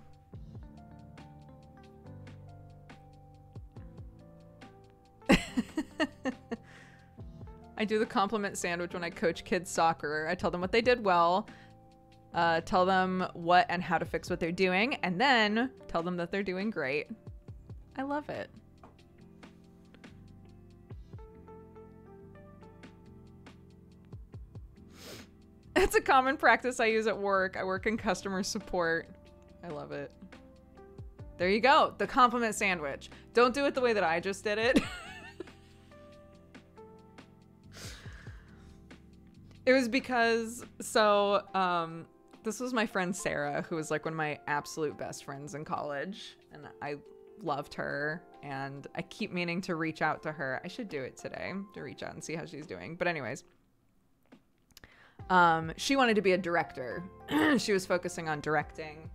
I do the compliment sandwich when I coach kids soccer. I tell them what they did well, tell them what and how to fix what they're doing, and then tell them that they're doing great. I love it. It's a common practice I use at work. I work in customer support. I love it. There you go. The compliment sandwich. Don't do it the way that I just did it. It was because, this was my friend Sarah, who was like one of my absolute best friends in college, and I loved her, and I keep meaning to reach out to her. I should do it today, to reach out and see how she's doing. But anyways, she wanted to be a director. She was focusing on directing.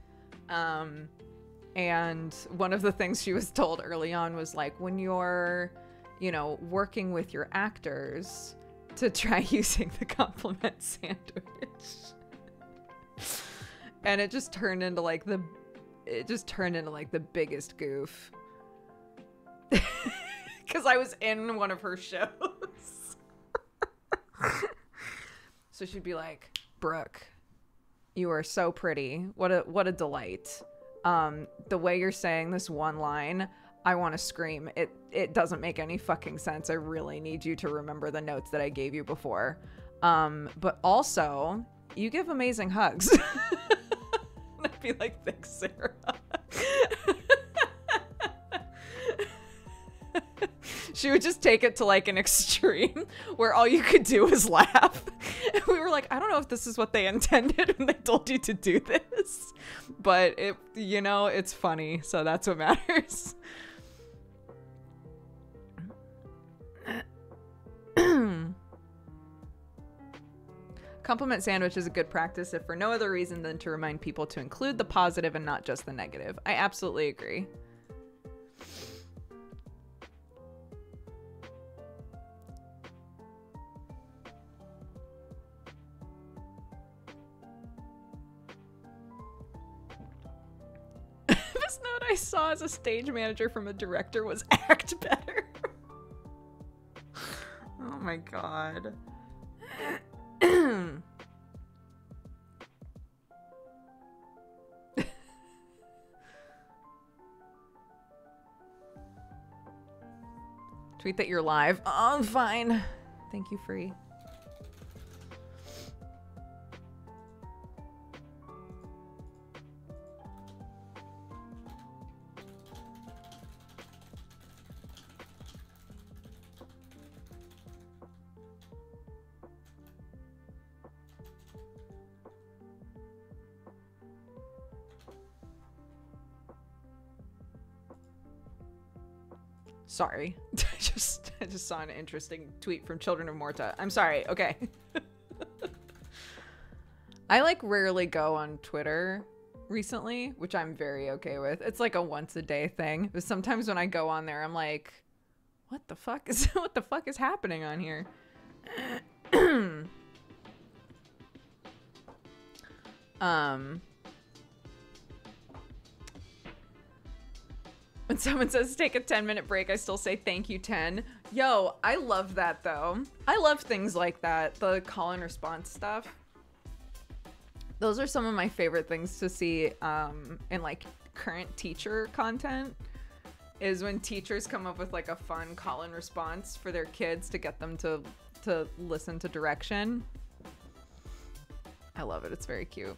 And one of the things she was told early on was like, when you're, working with your actors, to try using the compliment sandwich. And it just turned into like the biggest goof. Cause I was in one of her shows. So she'd be like, Brooke, you are so pretty. What a delight. The way you're saying this one line, I want to scream. It doesn't make any fucking sense. I really need you to remember the notes that I gave you before. But also, you give amazing hugs. And I'd be like, thanks, Sarah. She would just take it to like an extreme where all you could do was laugh. And we were like, I don't know if this is what they intended when they told you to do this, but it's funny. So that's what matters. Compliment sandwich is a good practice if for no other reason than to remind people to include the positive and not just the negative. I absolutely agree. This note I saw as a stage manager from a director was act better. Oh my god. Tweet that you're live. Oh, I'm fine. Thank you, Free. Sorry. I just saw an interesting tweet from Children of Morta. I'm sorry. Okay. I like rarely go on Twitter recently, which I'm very okay with. It's like a once a day thing. But sometimes when I go on there, I'm like, what the fuck is happening on here? When someone says take a 10-minute break, I still say thank you 10. Yo, I love that though. I love things like that. The call and response stuff. Those are some of my favorite things to see in like current teacher content, is when teachers come up with like a fun call and response for their kids to get them to listen to direction. I love it. It's very cute.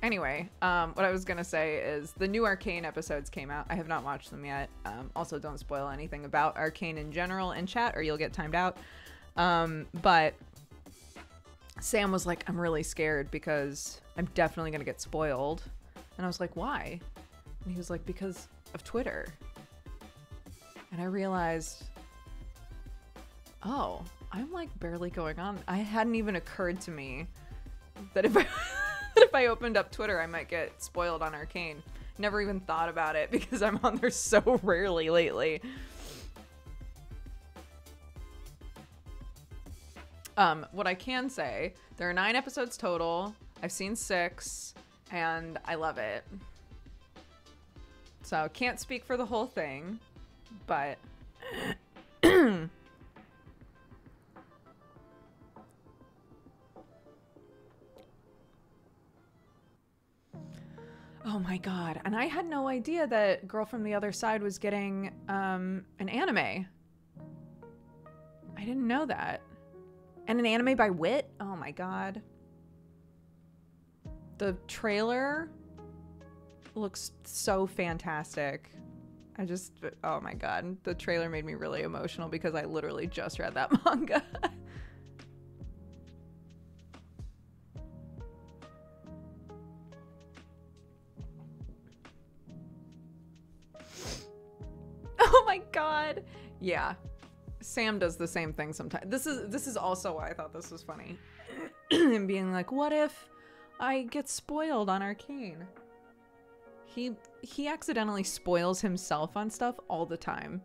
Anyway, what I was gonna say is the new Arcane episodes came out. I have not watched them yet. Also, don't spoil anything about Arcane in general in chat or you'll get timed out. But Sam was like, I'm really scared because I'm definitely gonna get spoiled. And I was like, why? And he was like, because of Twitter. And I realized, oh, I'm like barely going on. It hadn't even occurred to me that if I opened up Twitter, I might get spoiled on Arcane. Never even thought about it because I'm on there so rarely lately. What I can say, there are 9 episodes total. I've seen 6 and I love it. So can't speak for the whole thing, but oh my god. And I had no idea that Girl from the Other Side was getting an anime. I didn't know that. And an anime by Wit? Oh my god. The trailer looks so fantastic. Oh my god. The trailer made me really emotional because I literally just read that manga. Oh my god. Yeah. Sam does the same thing sometimes. This is also why I thought this was funny. And being like, what if I get spoiled on Arcane? He accidentally spoils himself on stuff all the time.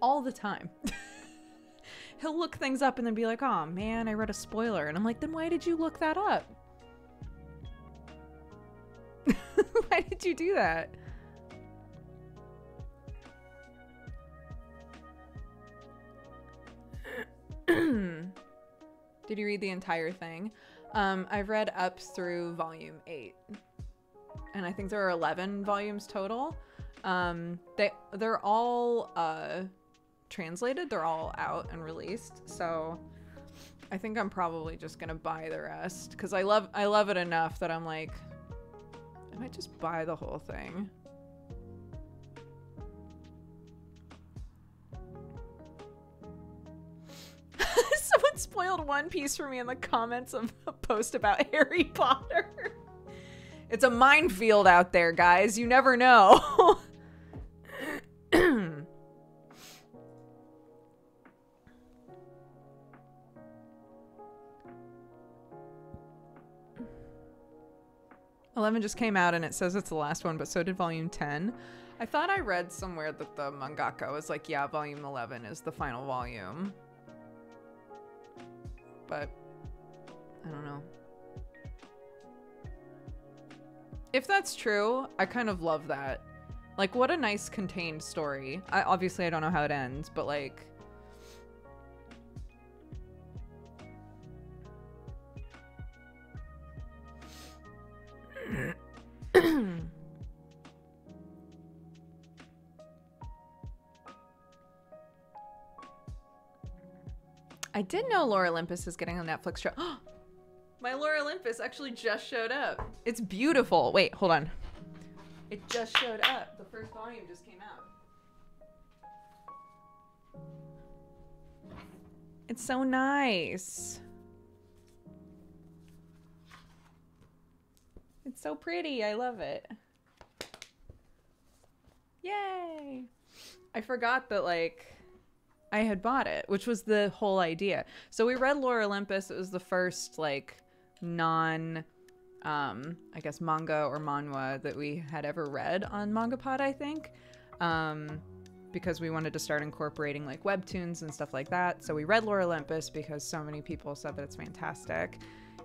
All the time. He'll look things up and then be like, oh man, I read a spoiler. And I'm like, then why did you look that up? Why did you do that? Did you read the entire thing? I've read up through volume 8. And I think there are 11 volumes total. They're all translated. They're all out and released. So I think I'm probably just gonna buy the rest because I love it enough that I'm like, I might just buy the whole thing. Someone spoiled One Piece for me in the comments of a post about Harry Potter. It's a minefield out there, guys. You never know. #11 just came out and it says it's the last one, but so did volume 10. I thought I read somewhere that the mangaka was like, yeah, volume 11 is the final volume. But I don't know. If that's true, I kind of love that. Like, what a nice contained story. Obviously I don't know how it ends, but like... I did know Lore Olympus is getting a Netflix show. My Lore Olympus actually just showed up. It's beautiful. Wait, hold on. It just showed up. The first volume just came out. It's so nice. It's so pretty. I love it. Yay. I forgot that, like, I had bought it, which was the whole idea. So we read Lore Olympus. It was the first, like, non, I guess, manga or manhwa that we had ever read on MangaPod, I think. Because we wanted to start incorporating, like, webtoons and stuff like that. So we read Lore Olympus because so many people said that it's fantastic.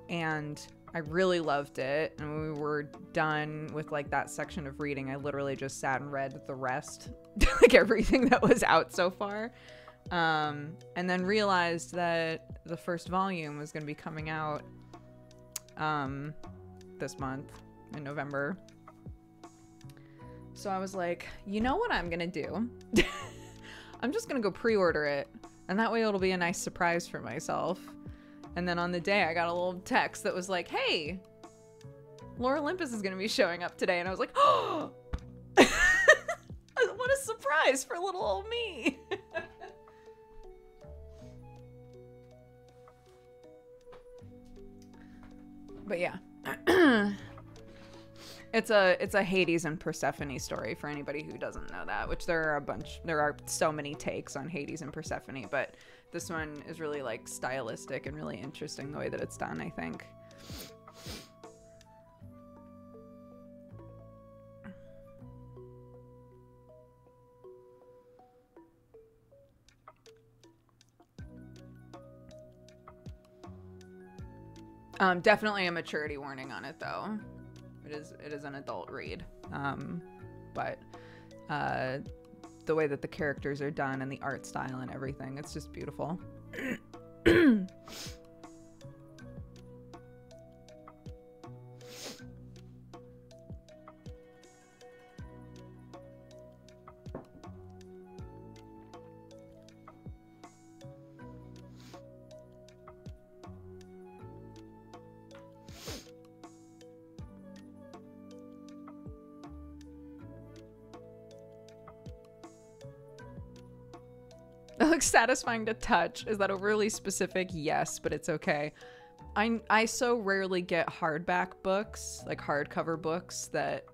And I really loved it. And when we were done with, like, that section of reading, I literally just sat and read the rest, like, everything that was out so far. And then realized that the first volume was going to be coming out this month in November. So I was like, you know what I'm going to do? I'm just going to go pre-order it. And that way it'll be a nice surprise for myself. And then on the day, I got a little text that was like, hey, Lore Olympus is going to be showing up today. And I was like, oh, what a surprise for little old me. But yeah. It's a Hades and Persephone story for anybody who doesn't know that, which there are so many takes on Hades and Persephone, but this one is really like stylistic and really interesting the way that it's done, I think. Definitely a maturity warning on it though. It is an adult read. But the way that the characters are done and the art style and everything, it's just beautiful. It looks satisfying to touch. Is that overly specific? Yes, but it's okay. I so rarely get hardback books, like hardcover books, that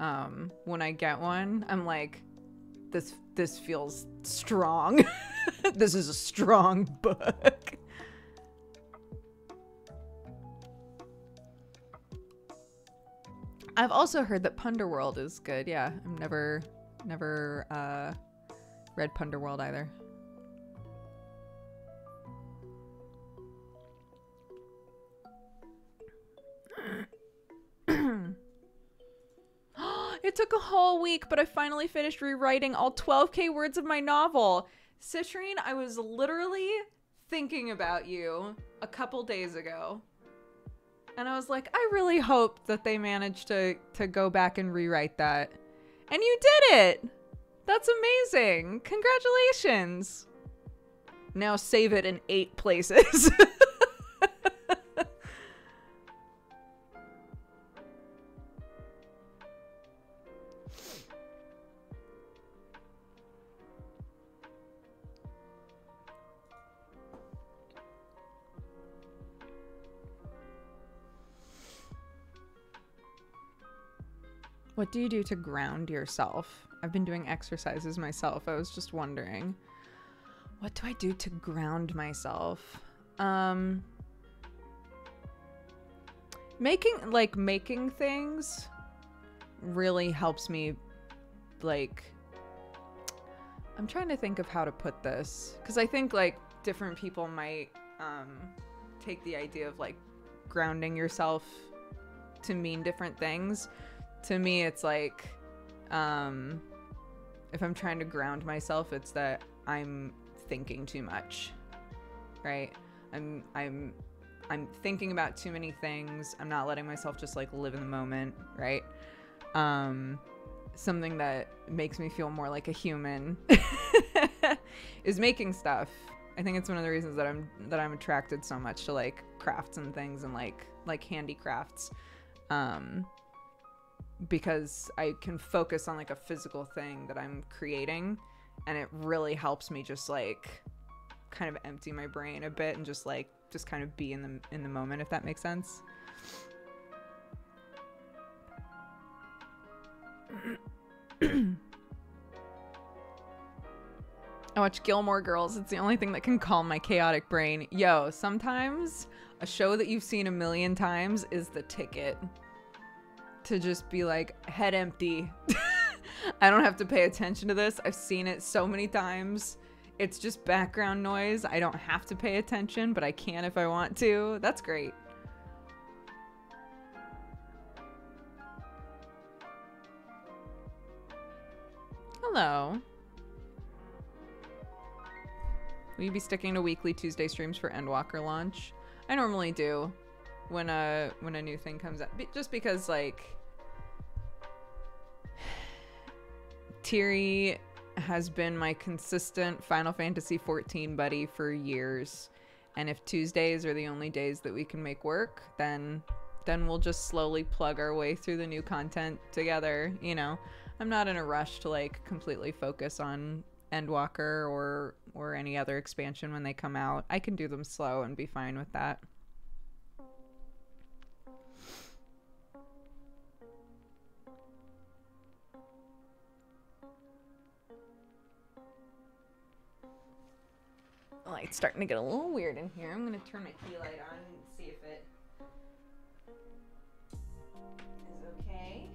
when I get one, I'm like, this feels strong. This is a strong book. I've also heard that Punderworld is good. Yeah, I've never read Punderworld either. It took a whole week, but I finally finished rewriting all 12K words of my novel. Citrine, I was literally thinking about you a couple days ago. And I was like, I really hope that they managed to go back and rewrite that. And you did it! That's amazing! Congratulations! Now save it in 8 places. What do you do to ground yourself? I've been doing exercises myself. I was just wondering. What do I do to ground myself? Making things really helps me, like, I'm trying to think of how to put this, because I think like different people might take the idea of like grounding yourself to mean different things. To me, it's like, if I'm trying to ground myself, it's that I'm thinking too much, right? I'm thinking about too many things. I'm not letting myself just like live in the moment, right? Something that makes me feel more like a human is making stuff. I think it's one of the reasons that I'm attracted so much to like crafts and things and like handicrafts. Because I can focus on like a physical thing that I'm creating, and it really helps me just like kind of empty my brain a bit and just kind of be in the moment, if that makes sense. I watch Gilmore Girls. It's the only thing that can calm my chaotic brain. Yo, sometimes a show that you've seen a million times is the ticket to just be like, head empty. I don't have to pay attention to this. I've seen it so many times. It's just background noise. I don't have to pay attention, but I can if I want to. That's great. Hello. Will you be sticking to weekly Tuesday streams for Endwalker launch? I normally do. When a new thing comes out, just because like Tiri has been my consistent Final Fantasy XIV buddy for years, And if Tuesdays are the only days that we can make work, then we'll just slowly plug our way through the new content together, you know. I'm not in a rush to like completely focus on Endwalker or any other expansion when they come out. I can do them slow and be fine with that. The light's starting to get a little weird in here. I'm gonna turn my key light on and see if it is okay.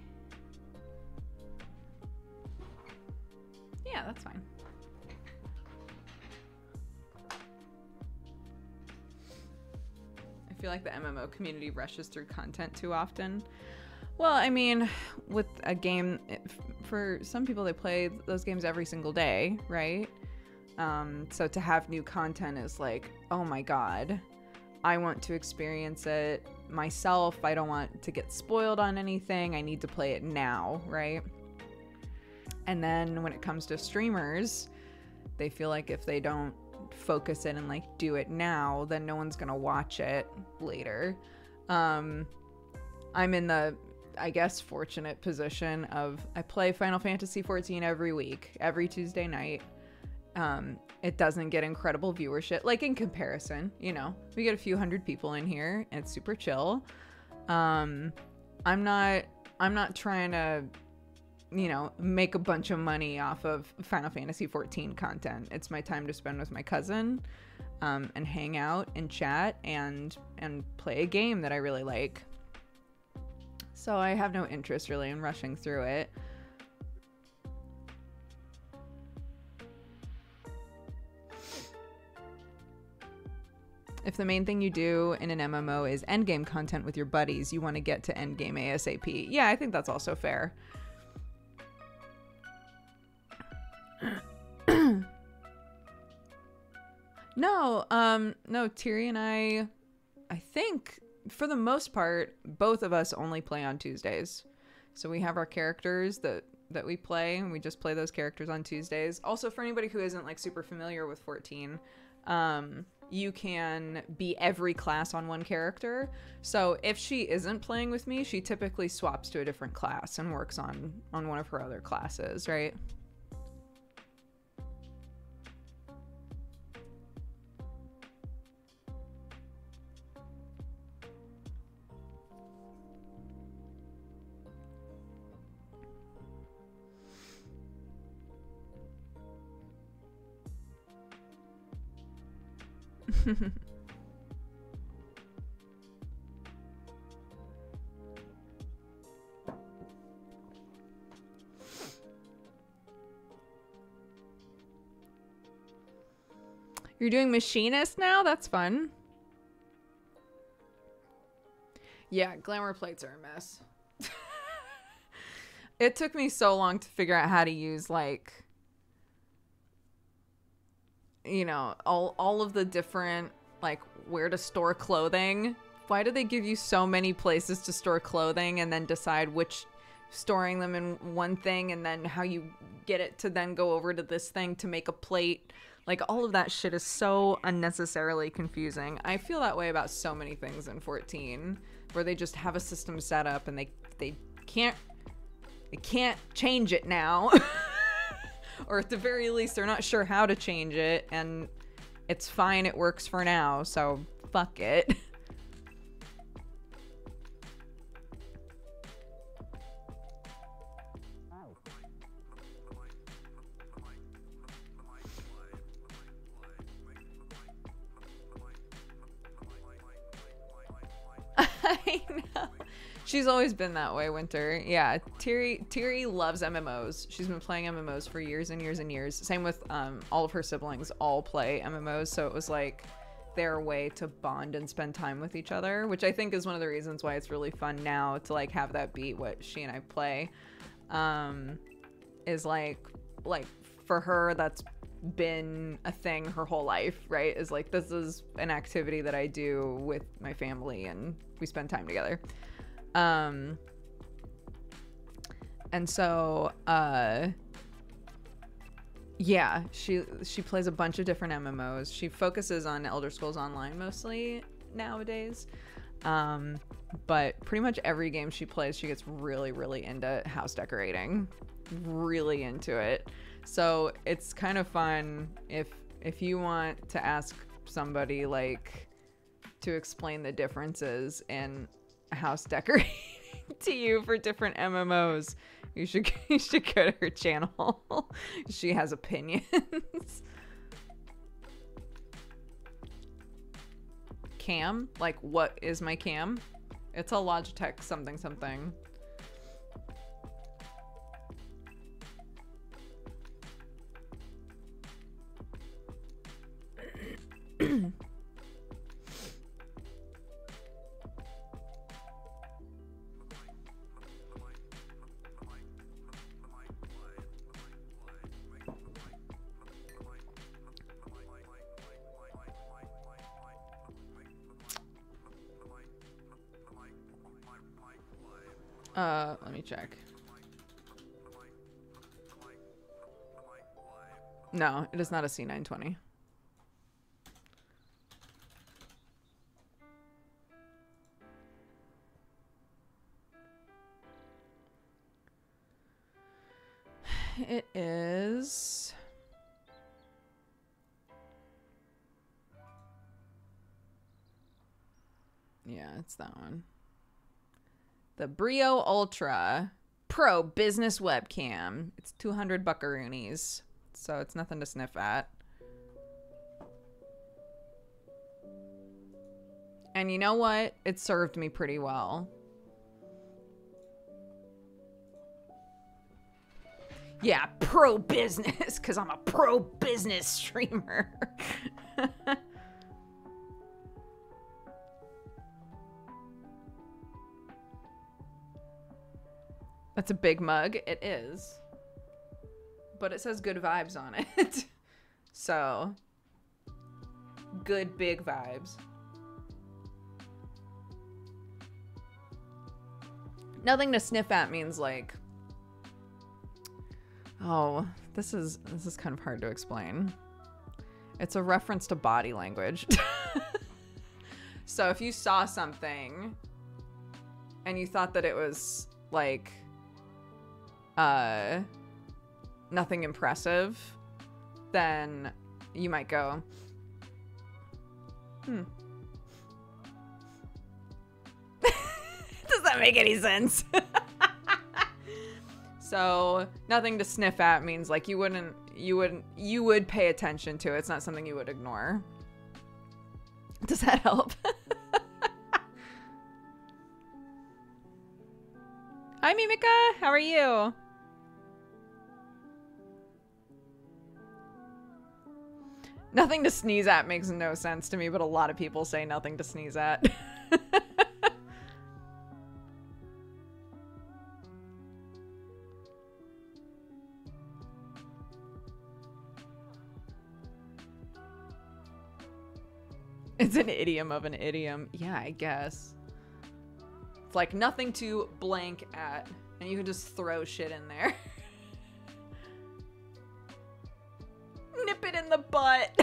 Yeah, that's fine. I feel like the MMO community rushes through content too often. Well, I mean, with a game, for some people, they play those games every single day, right? So to have new content is like, oh my god, I want to experience it myself. I don't want to get spoiled on anything. I need to play it now, right? And then when it comes to streamers, they feel like if they don't focus in and like do it now, then no one's gonna watch it later. I'm in the, I guess, fortunate position of I play Final Fantasy XIV every week, every Tuesday night. It doesn't get incredible viewership, like in comparison, you know, we get a few hundred people in here and it's super chill. I'm not trying to, you know, make a bunch of money off of Final Fantasy XIV content. It's my time to spend with my cousin, and hang out and chat and play a game that I really like. So I have no interest really in rushing through it. If the main thing you do in an MMO is endgame content with your buddies, you want to get to endgame ASAP. Yeah, I think that's also fair. No, Tiri and I think for the most part, both of us only play on Tuesdays. So we have our characters that we play, and we just play those characters on Tuesdays. Also, for anybody who isn't like super familiar with 14, you can be every class on one character. So if she isn't playing with me, she typically swaps to a different class and works on one of her other classes, right? You're doing machinist now? That's fun. Yeah, glamour plates are a mess. It took me so long to figure out how to use, like, you know, all of the different, like, where to store clothing. Why do they give you so many places to store clothing and then decide which storing them in one thing and then how you get it to then go over to this thing to make a plate? Like, all of that shit is so unnecessarily confusing. I feel that way about so many things in 14, where they just have a system set up and they can't change it now. Or at the very least, they're not sure how to change it, and it's fine, it works for now, so fuck it. I know. She's always been that way, Winter. Yeah, Tiri loves MMOs. She's been playing MMOs for years and years and years. Same with all of her siblings all play MMOs, so it was like their way to bond and spend time with each other, which I think is one of the reasons why it's really fun now to like have that beat what she and I play. Is like for her, that's been a thing her whole life, right? Is like, this is an activity that I do with my family and we spend time together. And so Yeah, she plays a bunch of different MMOs. She focuses on Elder Scrolls Online mostly nowadays. But pretty much every game she plays, she gets really, really into house decorating. Really into it. So it's kind of fun if you want to ask somebody like to explain the differences in house decorating to you for different MMOs. You should go to her channel. She has opinions. Cam? Like, what is my cam? It's a Logitech something something. Let me check. No, it is not a C920. It is... Yeah, it's that one. The Brio Ultra Pro Business Webcam. It's 200 buckaroonies, so it's nothing to sniff at. And you know what? It served me pretty well. Yeah, pro business, because I'm a pro business streamer. That's a big mug. It is. But it says good vibes on it. So, good big vibes. Nothing to sniff at means like... Oh, this is kind of hard to explain. It's a reference to body language. So if you saw something and you thought that it was like nothing impressive, then you might go, does that make any sense? So nothing to sniff at means like you would pay attention to. It's not something you would ignore. Does that help? Hi Mimika, how are you? Nothing to sneeze at makes no sense to me, but a lot of people say nothing to sneeze at. It's an idiom of an idiom. Yeah, I guess. It's like nothing to blank at, and you can just throw shit in there. Nip it in the butt.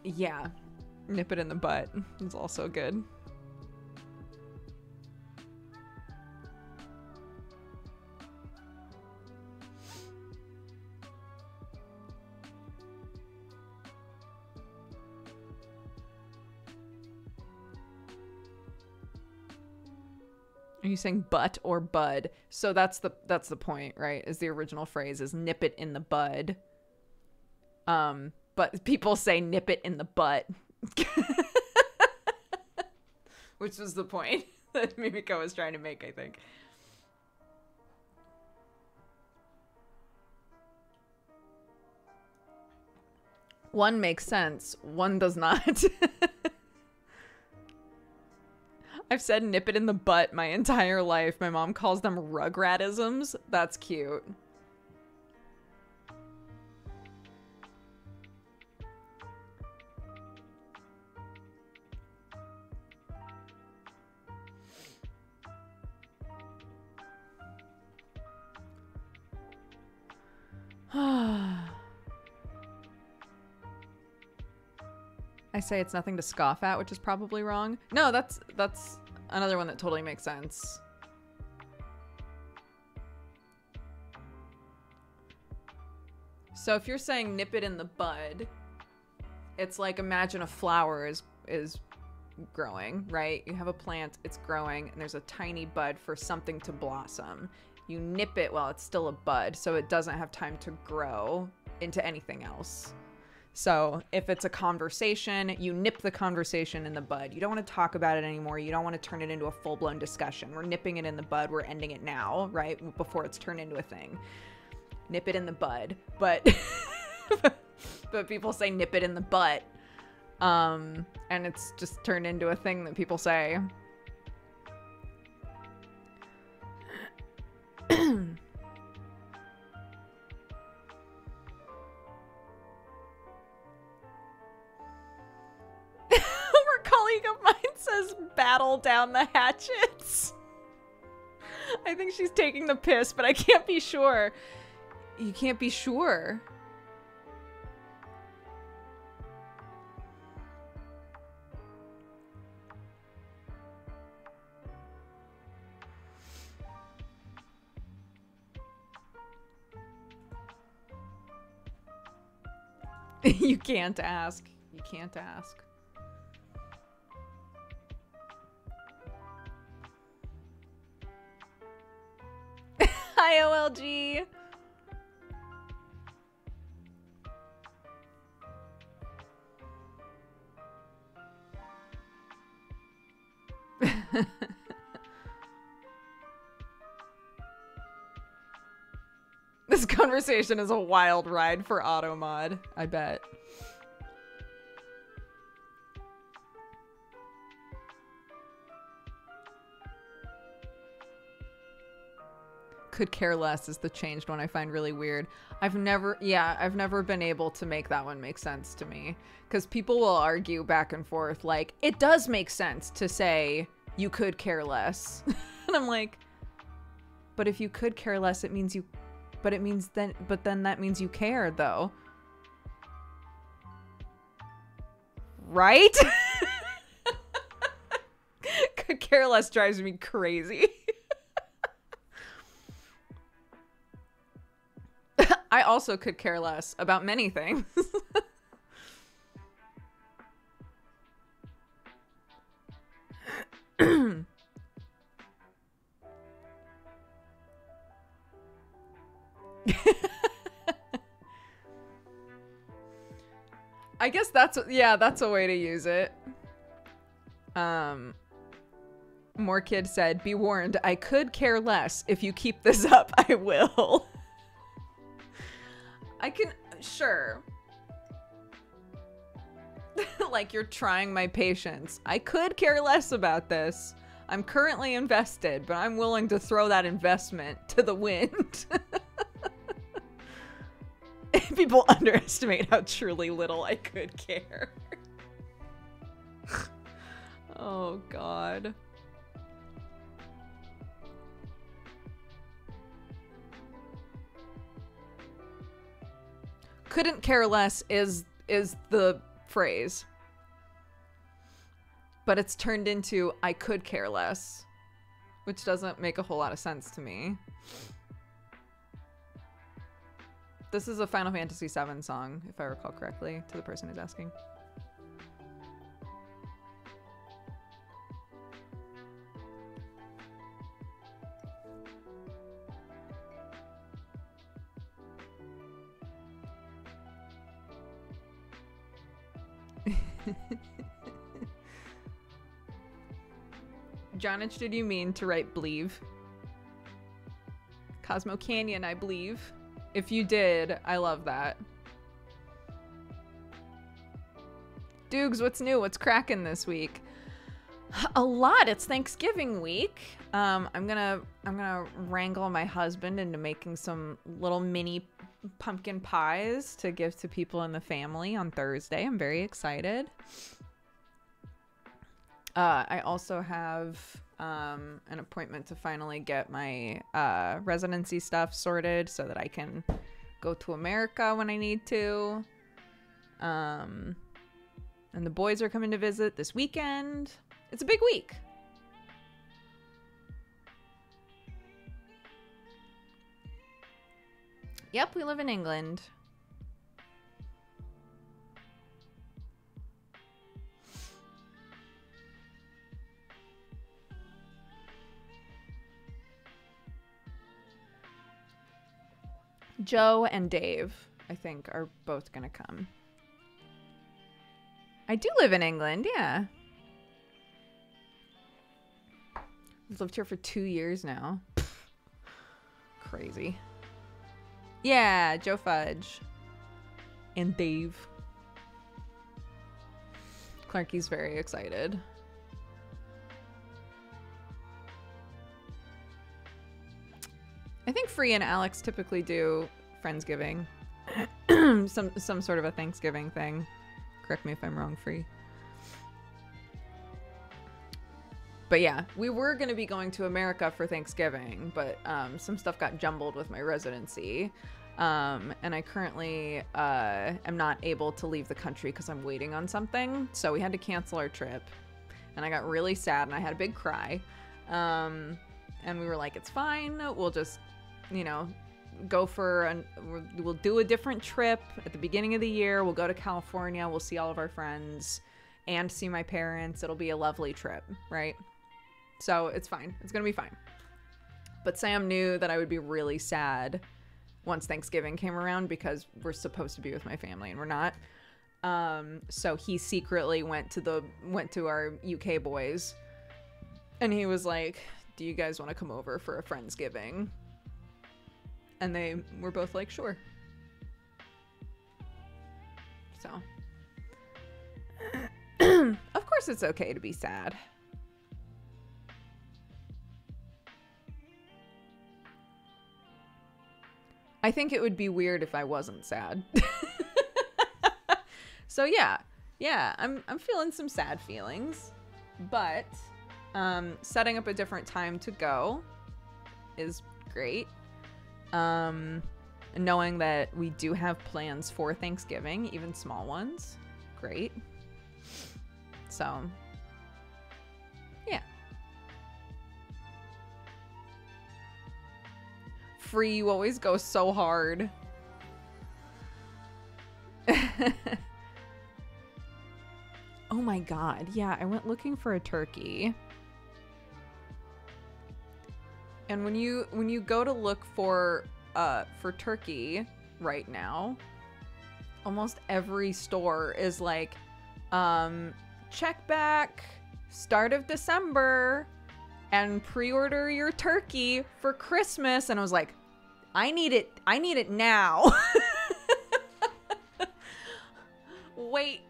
Yeah. Nip it in the butt. It's also good. Are you saying butt or bud? So that's the point, right? Is the original phrase is nip it in the bud. But people say nip it in the butt. Which was the point that Mimiko was trying to make, I think. One makes sense, one does not. I've said nip it in the butt my entire life. My mom calls them rugratisms. That's cute. I say it's nothing to scoff at, which is probably wrong. No, that's another one that totally makes sense. So if you're saying nip it in the bud, it's like imagine a flower is growing, right? You have a plant, it's growing, and there's a tiny bud for something to blossom. You nip it while it's still a bud, so it doesn't have time to grow into anything else. So if it's a conversation, you nip the conversation in the bud. You don't want to talk about it anymore. You don't want to turn it into a full-blown discussion. We're nipping it in the bud. We're ending it now, right? Before it's turned into a thing. Nip it in the bud. But but people say nip it in the butt. And it's just turned into a thing that people say. Colleague of mine says battle down the hatchets. I think she's taking the piss, but I can't be sure. You can't be sure. You can't ask. You can't ask. Hi, OLG. This conversation is a wild ride for Automod, I bet. Could care less is the changed one I find really weird. I've never been able to make that one make sense to me. Because people will argue back and forth like, it does make sense to say you could care less. And I'm like, but if you could care less, it means you, but then that means you care though. Right? Could care less drives me crazy. I also could care less about many things. I guess that's a way to use it. More Kid said, "Be warned, I could care less. If you keep this up, I will." I can, sure. Like you're trying my patience. I could care less about this. I'm currently invested, but I'm willing to throw that investment to the wind. People underestimate how truly little I could care. Oh, God. Couldn't care less is the phrase. But it's turned into I could care less, which doesn't make a whole lot of sense to me. This is a Final Fantasy VII song, if I recall correctly, to the person who's asking. Jonich, did you mean to write believe? Cosmo Canyon, I believe. If you did, I love that. Doogs, what's new? What's cracking this week? A lot. It's Thanksgiving week. I'm gonna wrangle my husband into making some little mini pumpkin pies to give to people in the family on Thursday. I'm very excited. I also have an appointment to finally get my residency stuff sorted so that I can go to America when I need to. And And the boys are coming to visit this weekend. It's a big week. Yep, we live in England. Joe and Dave, I think, are both gonna come. I do live in England, yeah. I've lived here for 2 years now. Crazy. Yeah, Joe Fudge. And Dave. Clarky's very excited. I think Free and Alex typically do Friendsgiving. some sort of a Thanksgiving thing. Correct me if I'm wrong, Free. But yeah, we were going to be going to America for Thanksgiving, but some stuff got jumbled with my residency. And I currently am not able to leave the country because I'm waiting on something. So we had to cancel our trip. And I got really sad and I had a big cry. And we were like, it's fine. We'll just, you know, go for we'll do a different trip at the beginning of the year. We'll go to California. We'll see all of our friends and see my parents. It'll be a lovely trip, right? So it's fine. It's gonna be fine. But Sam knew that I would be really sad once Thanksgiving came around because we're supposed to be with my family and we're not. So he secretly went to our UK boys and he was like, do you guys want to come over for a Friendsgiving? And they were both like, sure. So, of course it's okay to be sad. I think it would be weird if I wasn't sad. So yeah, I'm feeling some sad feelings, but setting up a different time to go is great. Knowing that we do have plans for Thanksgiving, even small ones, great. So, yeah. Free, you always go so hard. Oh my god, yeah, I went looking for a turkey. And when you go to look for turkey right now, almost every store is like, check back, start of December, and pre-order your turkey for Christmas. And I was like, I need it now. Wait.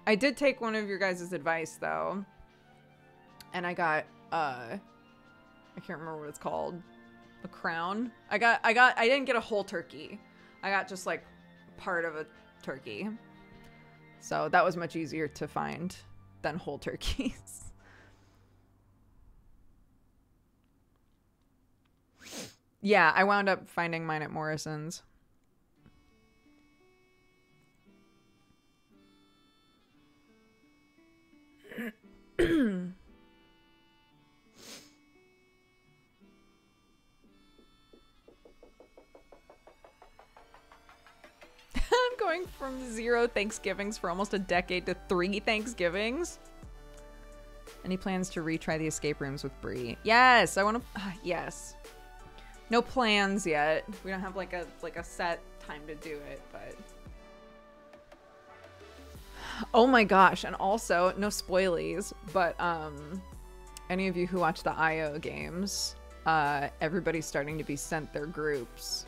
I did take one of your guys' advice though, and I got I can't remember what it's called. A crown. I didn't get a whole turkey. I got just like part of a turkey. So that was much easier to find than whole turkeys. Yeah, I wound up finding mine at Morrison's. I'm going from 0 Thanksgivings for almost a decade to 3 Thanksgivings. Any plans to retry the escape rooms with Bree? Yes, I want to. Yes. No plans yet. We don't have like a set time to do it, but. Oh my gosh! And also, no spoilies, but any of you who watch the IO games, everybody's starting to be sent their groups.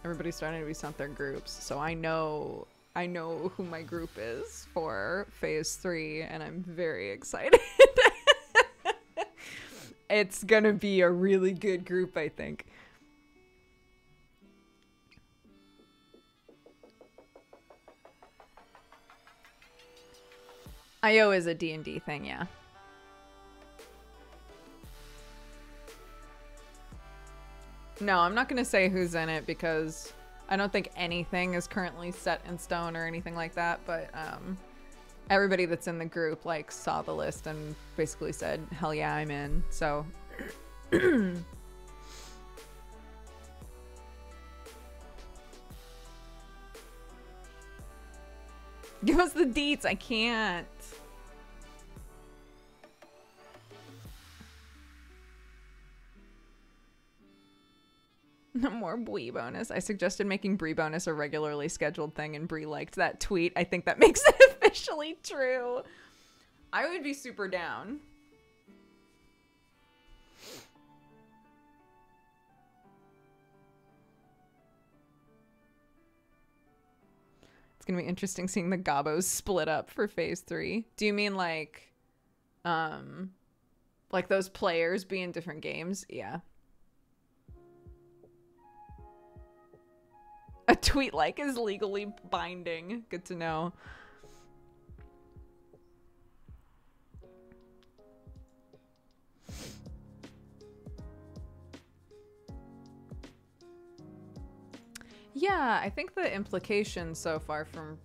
Everybody's starting to be sent their groups, so I know who my group is for phase 3, and I'm very excited. It's gonna be a really good group, I think. IO is a D&D thing, yeah. No, I'm not gonna say who's in it because I don't think anything is currently set in stone or anything like that, but everybody that's in the group like saw the list and basically said, hell yeah, I'm in. So give us the deets. I can't. No more Brie bonus. I suggested making Brie bonus a regularly scheduled thing, and Brie liked that tweet. I think that makes it officially true. I would be super down. It's gonna be interesting seeing the Gobos split up for phase 3. Do you mean like those players be in different games? Yeah. A tweet like is legally binding. Good to know. Yeah, I think the implication so far from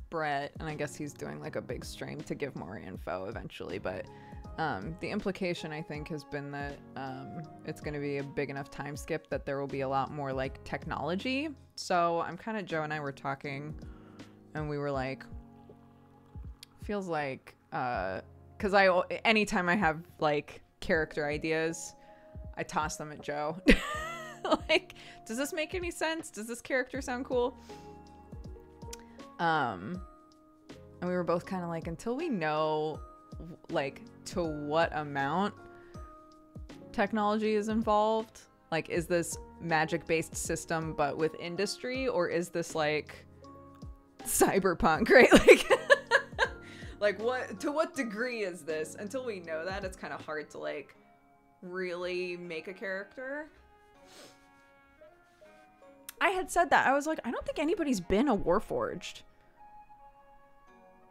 Brett, and I guess he's doing like a big stream to give more info eventually, but the implication I think has been that it's going to be a big enough time skip that there will be a lot more like technology. So I'm kind of, Joe and I were talking and we were like, feels like, cause anytime I have like character ideas, I toss them at Joe. Like, does this make any sense? Does this character sound cool? And we were both kind of like, until we know like to what amount technology is involved, like is this magic based system but with industry, or is this like cyberpunk, right? Like like what degree is this? Until we know that, it's kind of hard to like really make a character. I had said that. I was like, I don't think anybody's been a Warforged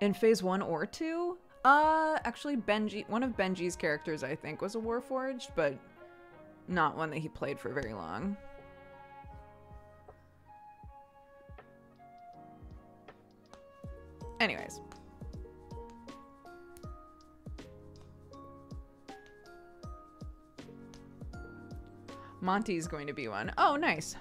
in phase 1 or 2. Actually Benji, one of Benji's characters I think was a Warforged, but not one that he played for very long. Anyways. Monty's going to be one. Oh, nice.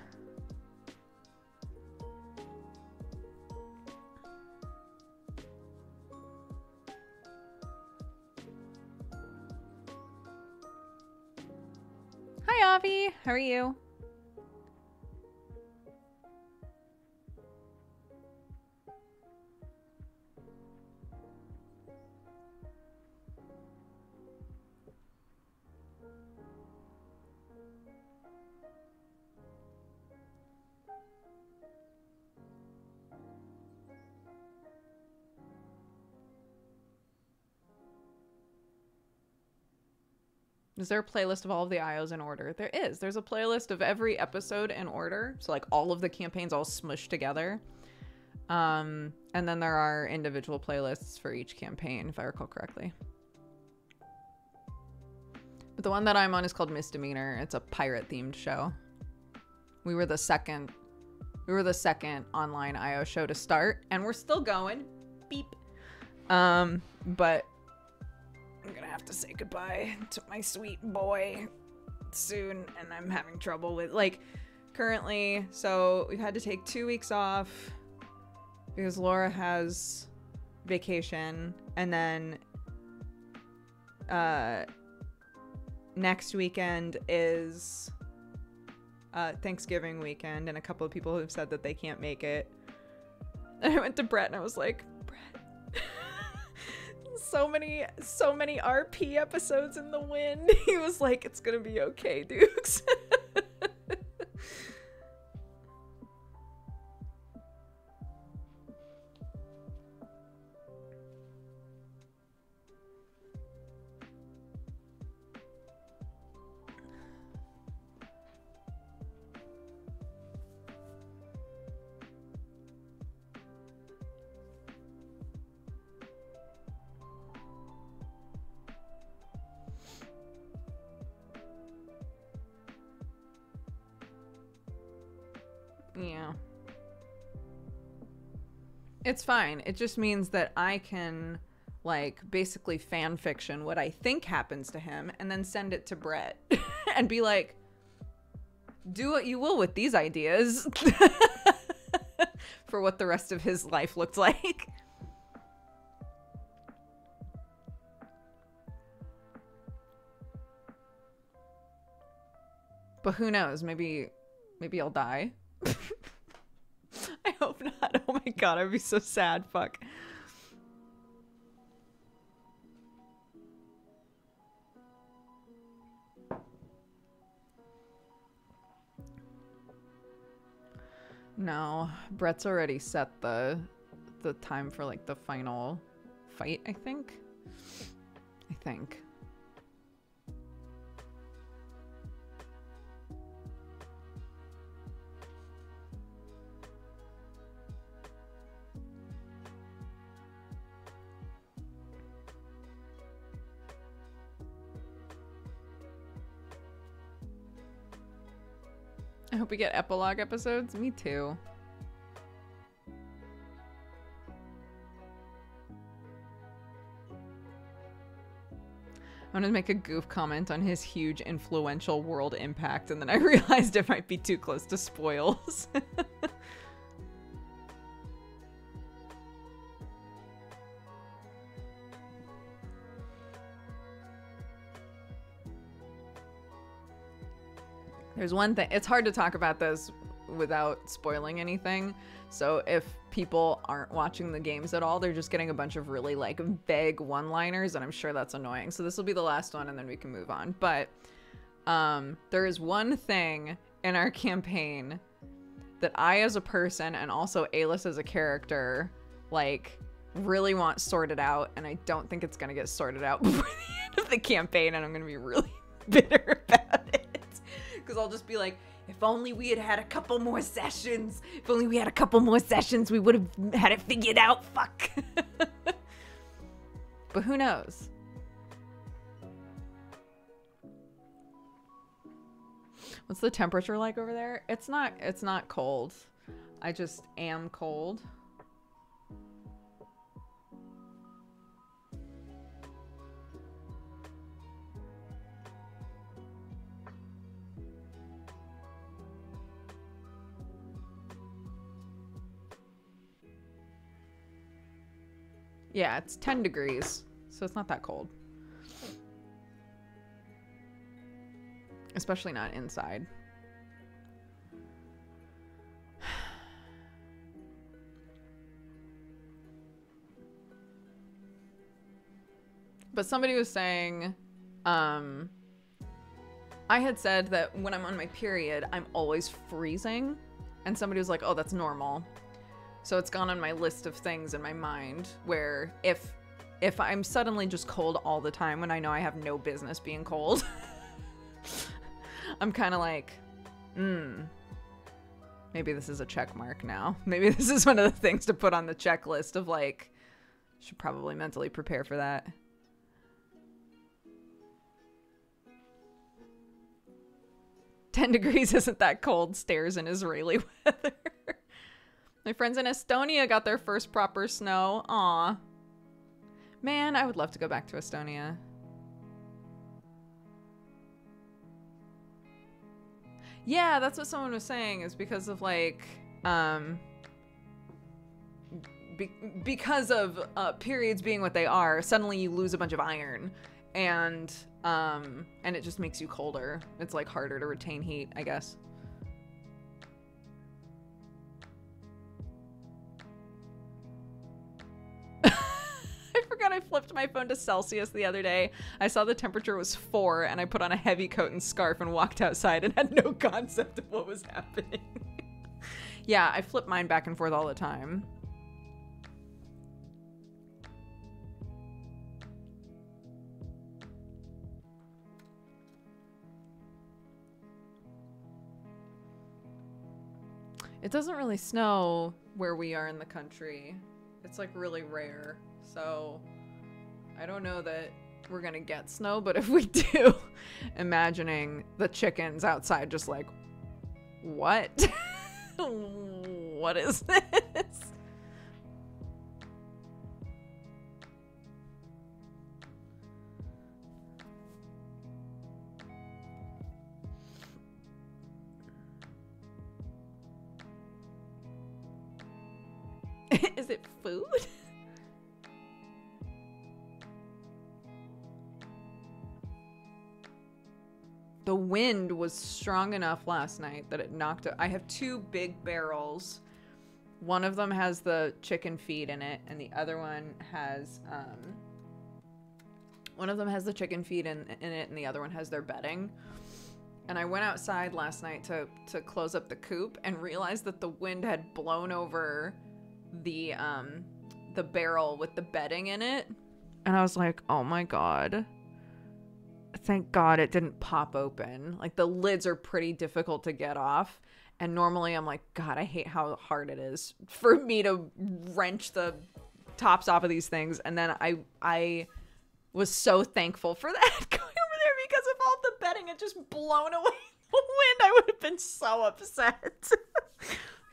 Hi, Avi. How are you? Is there a playlist of all of the IOs in order? There is. There's a playlist of every episode in order. So like all of the campaigns all smushed together. And then there are individual playlists for each campaign, if I recall correctly. But the one that I'm on is called Misdemeanor. It's a pirate themed show. We were the second online IO show to start, and we're still going. Beep. But I'm gonna have to say goodbye to my sweet boy soon, and I'm having trouble with like currently. So we've had to take 2 weeks off because Laura has vacation, and then next weekend is Thanksgiving weekend, and a couple of people have said that they can't make it. And I went to Brett and I was like, Brett, so many RP episodes in the wind. He was like, it's gonna be okay, Dukes. It's fine. It just means that I can, like, basically fan fiction what I think happens to him and then send it to Brett and be like, do what you will with these ideas for what the rest of his life looked like. But who knows? Maybe I'll die. I hope not. Oh my god, I'd be so sad. Fuck. No, Brett's already set the time for like the final fight, I think. I hope we get epilogue episodes. Me too. I'm gonna make a goof comment on his huge influential world impact, and then I realized it might be too close to spoils. There's one thing, it's hard to talk about this without spoiling anything. So if people aren't watching the games at all, they're just getting a bunch of really like vague one-liners, and I'm sure that's annoying. So this will be the last one and then we can move on. But there is one thing in our campaign that I as a person and also Alis as a character like really want sorted out, and I don't think it's gonna get sorted out before the end of the campaign, and I'm gonna be really bitter about it. Because I'll just be like, if only we had a couple more sessions. If only we had a couple more sessions, we would have had it figured out. Fuck. But who knows? What's the temperature like over there? It's not cold. I just am cold. Yeah, it's 10 degrees, so it's not that cold. Especially not inside. But somebody was saying, I had said that when I'm on my period, I'm always freezing. And somebody was like, oh, that's normal. So it's gone on my list of things in my mind where if I'm suddenly just cold all the time when I know I have no business being cold, I'm kind of like, maybe this is a check mark now. Maybe this is one of the things to put on the checklist of like, should probably mentally prepare for that. "10 degrees isn't that cold," stares in Israeli weather. My friends in Estonia got their first proper snow. Aw. Man, I would love to go back to Estonia. Yeah, that's what someone was saying, is because of like, because of periods being what they are, suddenly you lose a bunch of iron, and it just makes you colder. It's like harder to retain heat, I guess. I flipped my phone to Celsius the other day. I saw the temperature was 4 and I put on a heavy coat and scarf and walked outside and had no concept of what was happening. Yeah, I flip mine back and forth all the time. It doesn't really snow where we are in the country. It's like really rare. So I don't know that we're gonna get snow, but if we do, imagining the chickens outside just like, what? What is this? Is it food? The wind was strong enough last night that it knocked it. I have 2 big barrels. One of them has the chicken feed in it, and the other one has the chicken feed in it, and the other one has their bedding. And I went outside last night to close up the coop and realized that the wind had blown over the barrel with the bedding in it. And I was like, oh my God. Thank God it didn't pop open. Like, the lids are pretty difficult to get off. And normally I'm like, God, I hate how hard it is for me to wrench the tops off of these things. And then I was so thankful for that going over there, because if all the bedding had just blown away the wind, I would have been so upset.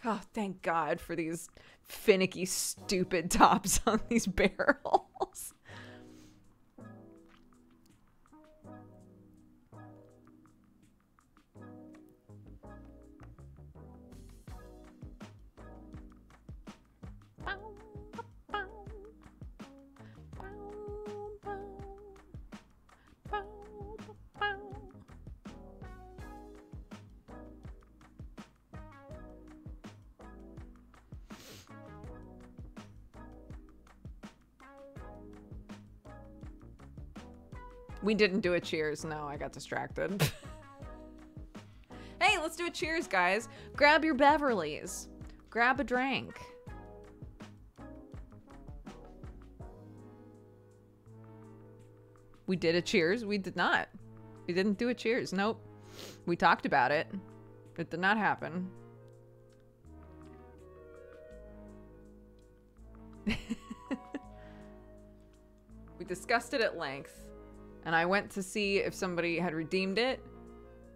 Oh, thank God for these finicky, stupid tops on these barrels. We didn't do a cheers. No, I got distracted. Hey, let's do a cheers, guys. Grab your Beverleys. Grab a drink. We did a cheers. We did not. We didn't do a cheers. Nope. We talked about it. It did not happen. We discussed it at length. And I went to see if somebody had redeemed it.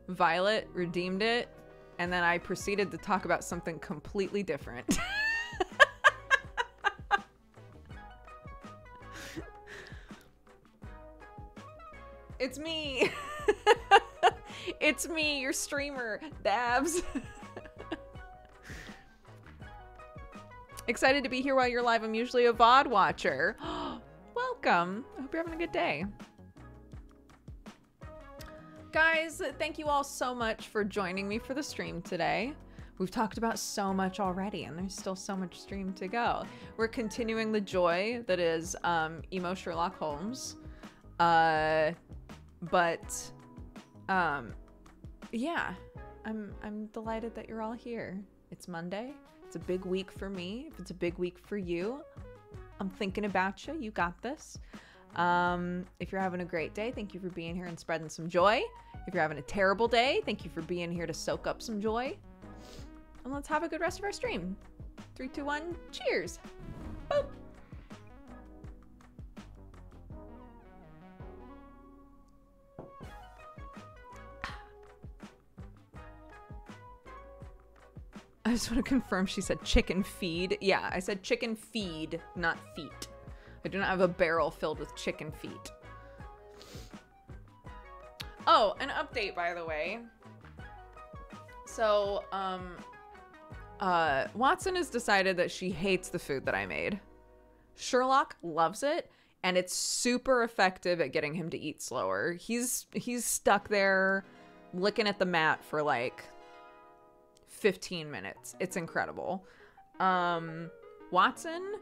Violet redeemed it. And then I proceeded to talk about something completely different. It's me. It's me, your streamer, Dabs. Excited to be here while you're live. I'm usually a VOD watcher. Welcome. I hope you're having a good day. Guys, thank you all so much for joining me for the stream today. We've talked about so much already, and there's still so much stream to go. We're continuing the joy that is emo Sherlock Holmes. Yeah, I'm delighted that you're all here. It's Monday. It's a big week for me. If it's a big week for you, I'm thinking about you. You got this. If you're having a great day, thank you for being here and spreading some joy. If you're having a terrible day, thank you for being here to soak up some joy. And let's have a good rest of our stream. 3, 2, 1, cheers. Boop. I just want to confirm she said chicken feed. Yeah, I said chicken feed, not feet. I do not have a barrel filled with chicken feet. Oh, an update, by the way. So, Watson has decided that she hates the food that I made. Sherlock loves it, and it's super effective at getting him to eat slower. He's stuck there looking at the mat for like 15 minutes. It's incredible. Watson,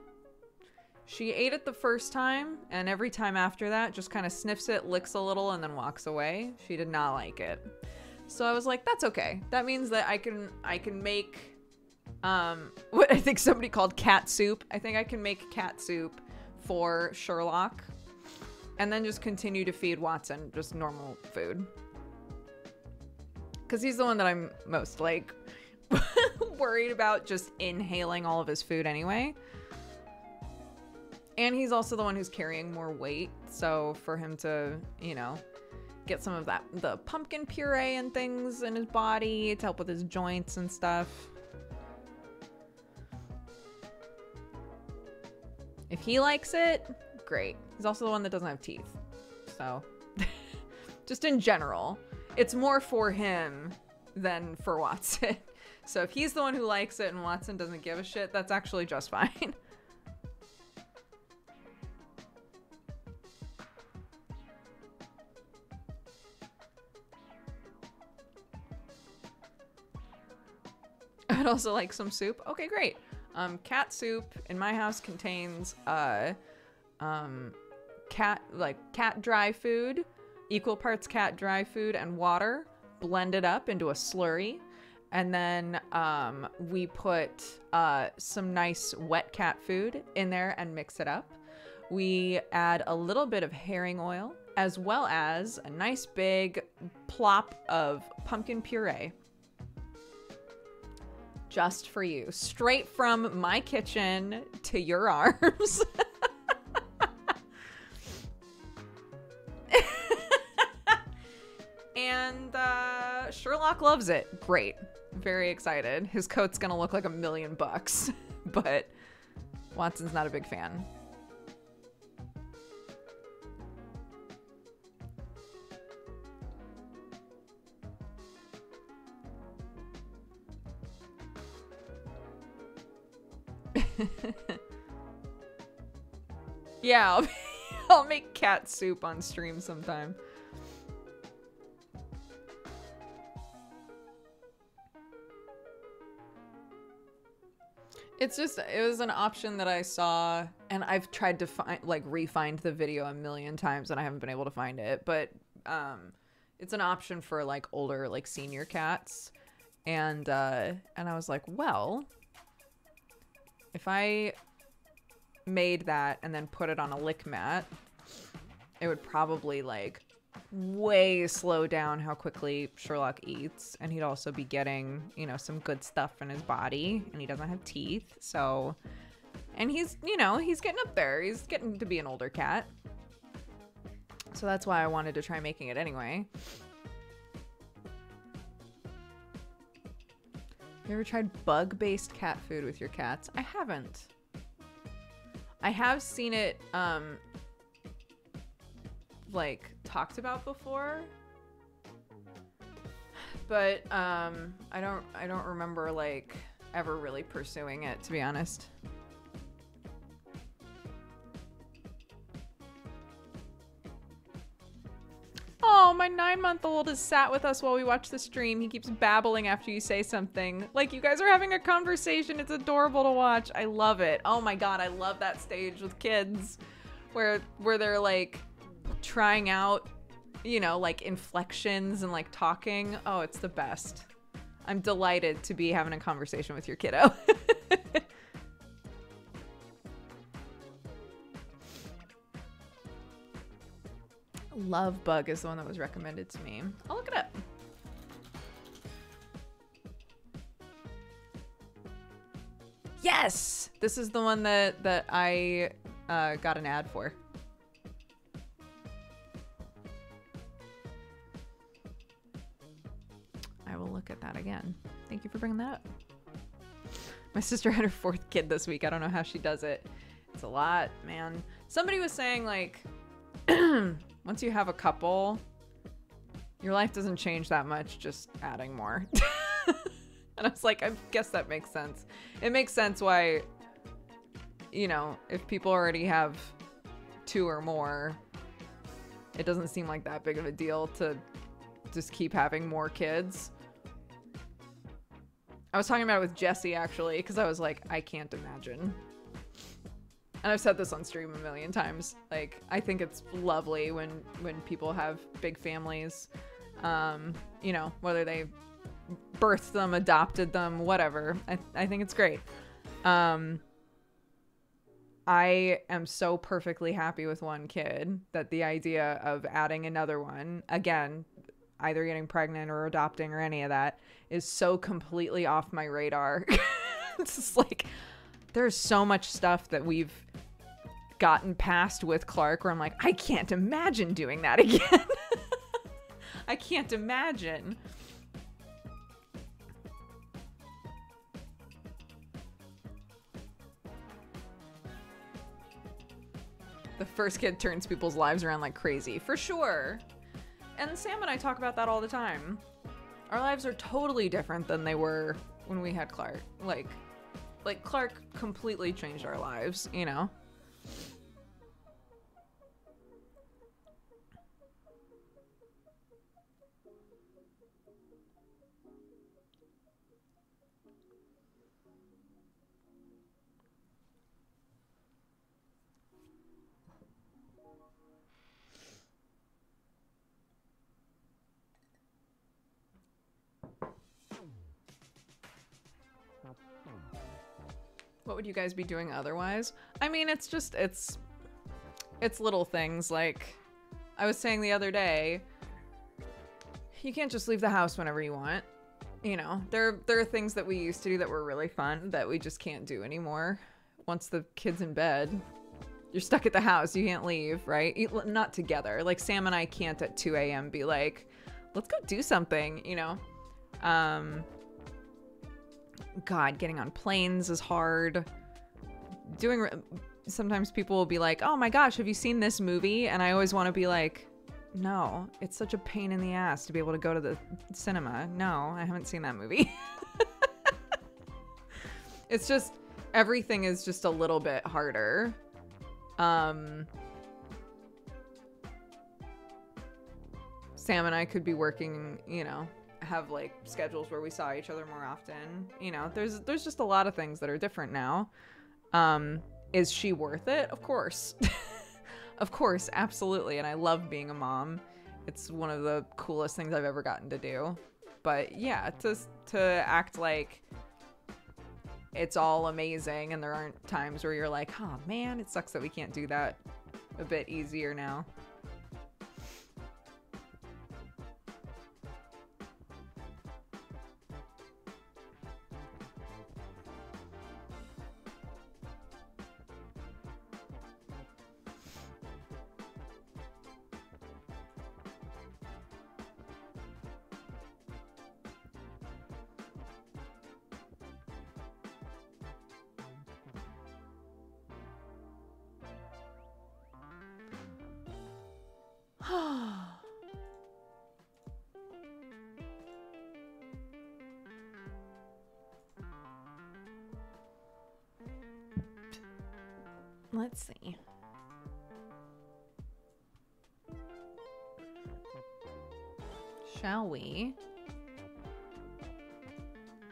she ate it the first time, and every time after that just kind of sniffs it, licks a little, and then walks away. She did not like it. So I was like, that's okay. That means that I can make what I think somebody called cat soup. I think I can make cat soup for Sherlock, and then just continue to feed Watson just normal food. Because he's the one that I'm most like worried about just inhaling all of his food anyway. And he's also the one who's carrying more weight. So for him to, you know, get some of that, the pumpkin puree and things in his body to help with his joints and stuff. If he likes it, great. He's also the one that doesn't have teeth. So just in general, it's more for him than for Watson. So if he's the one who likes it and Watson doesn't give a shit, that's actually just fine. I'd also like some soup. Okay, great. Cat soup in my house contains cat dry food, equal parts cat dry food and water blended up into a slurry. And then we put some nice wet cat food in there and mix it up. We add a little bit of herring oil as well as a nice big plop of pumpkin puree. Just for you. Straight from my kitchen to your arms. And Sherlock loves it. Great. Very excited. His coat's gonna look like $1,000,000, but Watson's not a big fan. Yeah, I'll make cat soup on stream sometime. It's just, it was an option that I saw, and I've tried to find, like, re-find the video 1,000,000 times, and I haven't been able to find it. But it's an option for, like, older, like, senior cats, and I was like, well, if I made that and then put it on a lick mat, it would probably, like, way slow down how quickly Sherlock eats, and he'd also be getting, you know, some good stuff in his body, and he doesn't have teeth, so, and he's, you know, he's getting up there, he's getting to be an older cat, so that's why I wanted to try making it anyway. You ever tried bug-based cat food with your cats? I haven't. I have seen it, like, talked about before, but I don't remember, like, ever really pursuing it, to be honest. Oh, my 9-month-old has sat with us while we watch the stream. He keeps babbling after you say something. Like, you guys are having a conversation. It's adorable to watch. I love it. Oh my god, I love that stage with kids where they're, like, trying out, you know, like, inflections and, like, talking. Oh, it's the best. I'm delighted to be having a conversation with your kiddo. Love Bug is the one that was recommended to me. I'll look it up. Yes! This is the one that I got an ad for. I will look at that again. Thank you for bringing that up. My sister had her 4th kid this week. I don't know how she does it. It's a lot, man. Somebody was saying, like, once you have a couple, your life doesn't change that much, just adding more. And I was like, I guess that makes sense. It makes sense why, you know, if people already have 2 or more, it doesn't seem like that big of a deal to just keep having more kids. I was talking about it with Jesse, actually, because I was like, I can't imagine. And I've said this on stream 1,000,000 times. Like, I think it's lovely when people have big families. You know, whether they birthed them, adopted them, whatever. I think it's great. I am so perfectly happy with 1 kid that the idea of adding another one, again, either getting pregnant or adopting or any of that, is so completely off my radar. It's just like, there's so much stuff that we've gotten past with Clark where I'm like, I can't imagine doing that again. I can't imagine. The first kid turns people's lives around like crazy, for sure. And Sam and I talk about that all the time. Our lives are totally different than they were when we had Clark. Like Clark completely changed our lives, you know? What would you guys be doing otherwise? I mean, it's just, it's little things. Like I was saying the other day, you can't just leave the house whenever you want. You know, there are things that we used to do that were really fun that we just can't do anymore. Once the kid's in bed, you're stuck at the house. You can't leave, right? Not together. Like Sam and I can't at 2 a.m. be like, let's go do something, you know? God, getting on planes is hard. Sometimes people will be like, oh my gosh, have you seen this movie? And I always want to be like, no, it's such a pain in the ass to be able to go to the cinema. No, I haven't seen that movie. It's just, everything is just a little bit harder. Sam and I could be working, you know, have like schedules where we saw each other more often. You know, there's just a lot of things that are different now. Is she worth it? Of course. Of course, absolutely. And I love being a mom. It's one of the coolest things I've ever gotten to do. But yeah, to act like it's all amazing and there aren't times where you're like, oh man, it sucks that we can't do that a bit easier now. Let's see. Shall we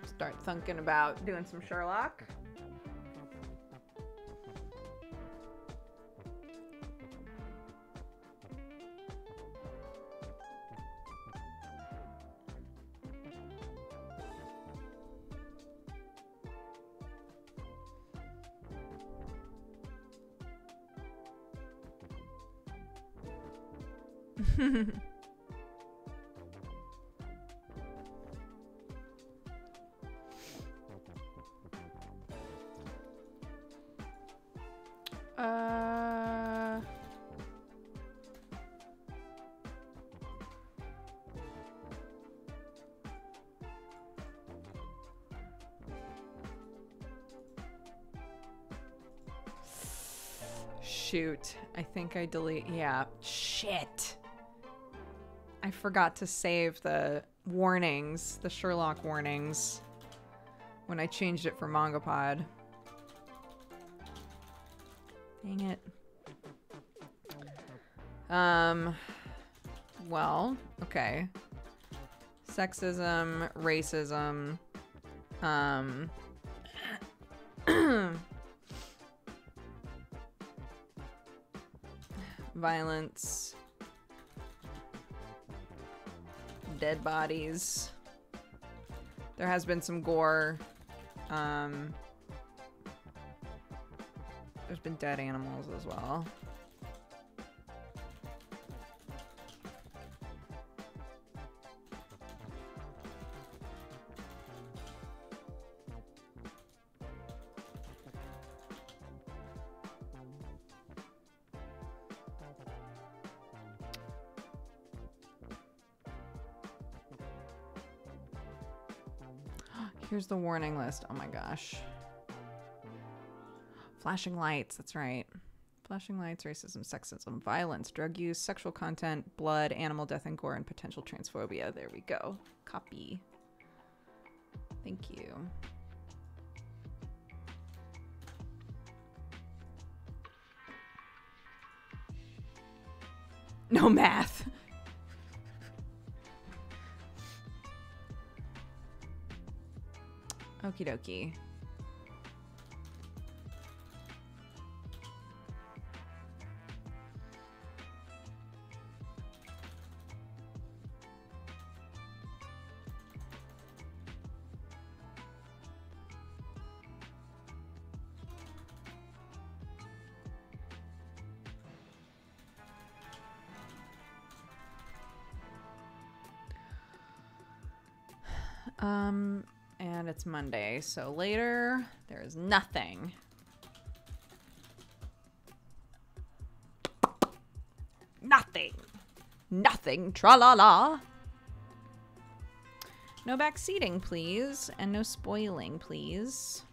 start thinking about doing some Sherlock? Shoot, I think I yeah, shit. I forgot to save the warnings, the Sherlock warnings, when I changed it for MangaPod. Dang it. Well, okay. Sexism, racism, violence, dead bodies. There has been some gore. There's been dead animals as well. Here's the warning list. Oh my gosh. Flashing lights, that's right. Flashing lights, racism, sexism, violence, drug use, sexual content, blood, animal death and gore, and potential transphobia. There we go. Copy. Thank you. No math. Okie dokie. And it's Monday, so later there is nothing. Nothing, tra-la-la. No backseating, please, and no spoiling, please.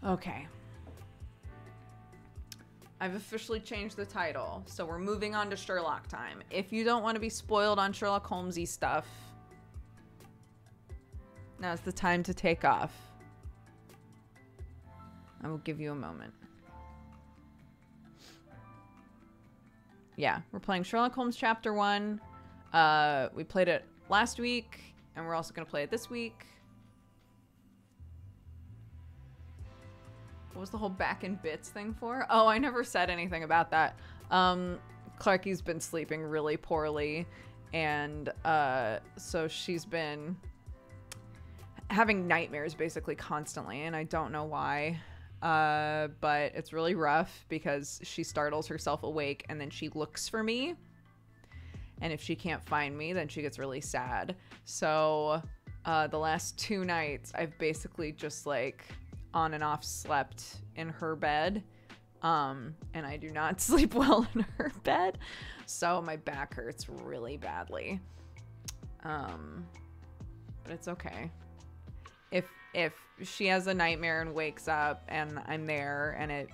Okay. I've officially changed the title, so we're moving on to Sherlock time. If you don't want to be spoiled on Sherlock Holmes-y stuff, now's the time to take off. I will give you a moment. Yeah, we're playing Sherlock Holmes Chapter 1. We played it last week, and we're also going to play it this week. What was the whole back in bits thing for? Oh, I never said anything about that. Clarky's been sleeping really poorly, and so she's been having nightmares basically constantly, and I don't know why. But it's really rough because she startles herself awake and then she looks for me. And if she can't find me, then she gets really sad. So the last 2 nights, I've basically just like on and off slept in her bed. And I do not sleep well in her bed. So my back hurts really badly. But it's okay. If she has a nightmare and wakes up and I'm there and it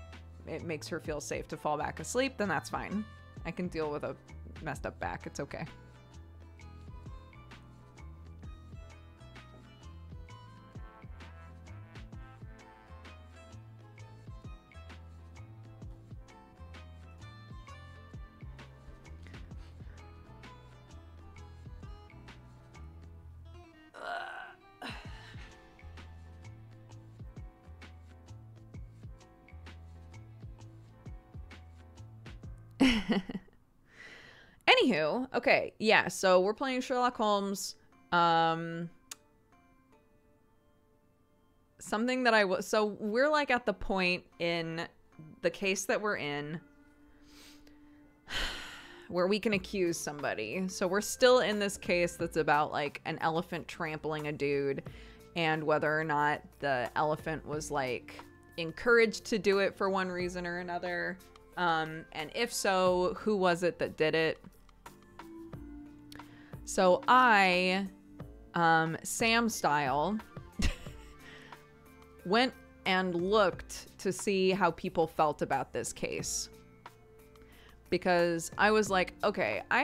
makes her feel safe to fall back asleep, then that's fine. I can deal with a messed up back. It's okay. Anywho, okay, yeah, so we're playing Sherlock Holmes. Something that so we're like at the point in the case that we're in where we can accuse somebody. So we're still in this case that's about like an elephant trampling a dude and whether or not the elephant was like encouraged to do it for one reason or another. And if so, who was it that did it? So I, Sam style, went and looked to see how people felt about this case. Because I was like, okay, I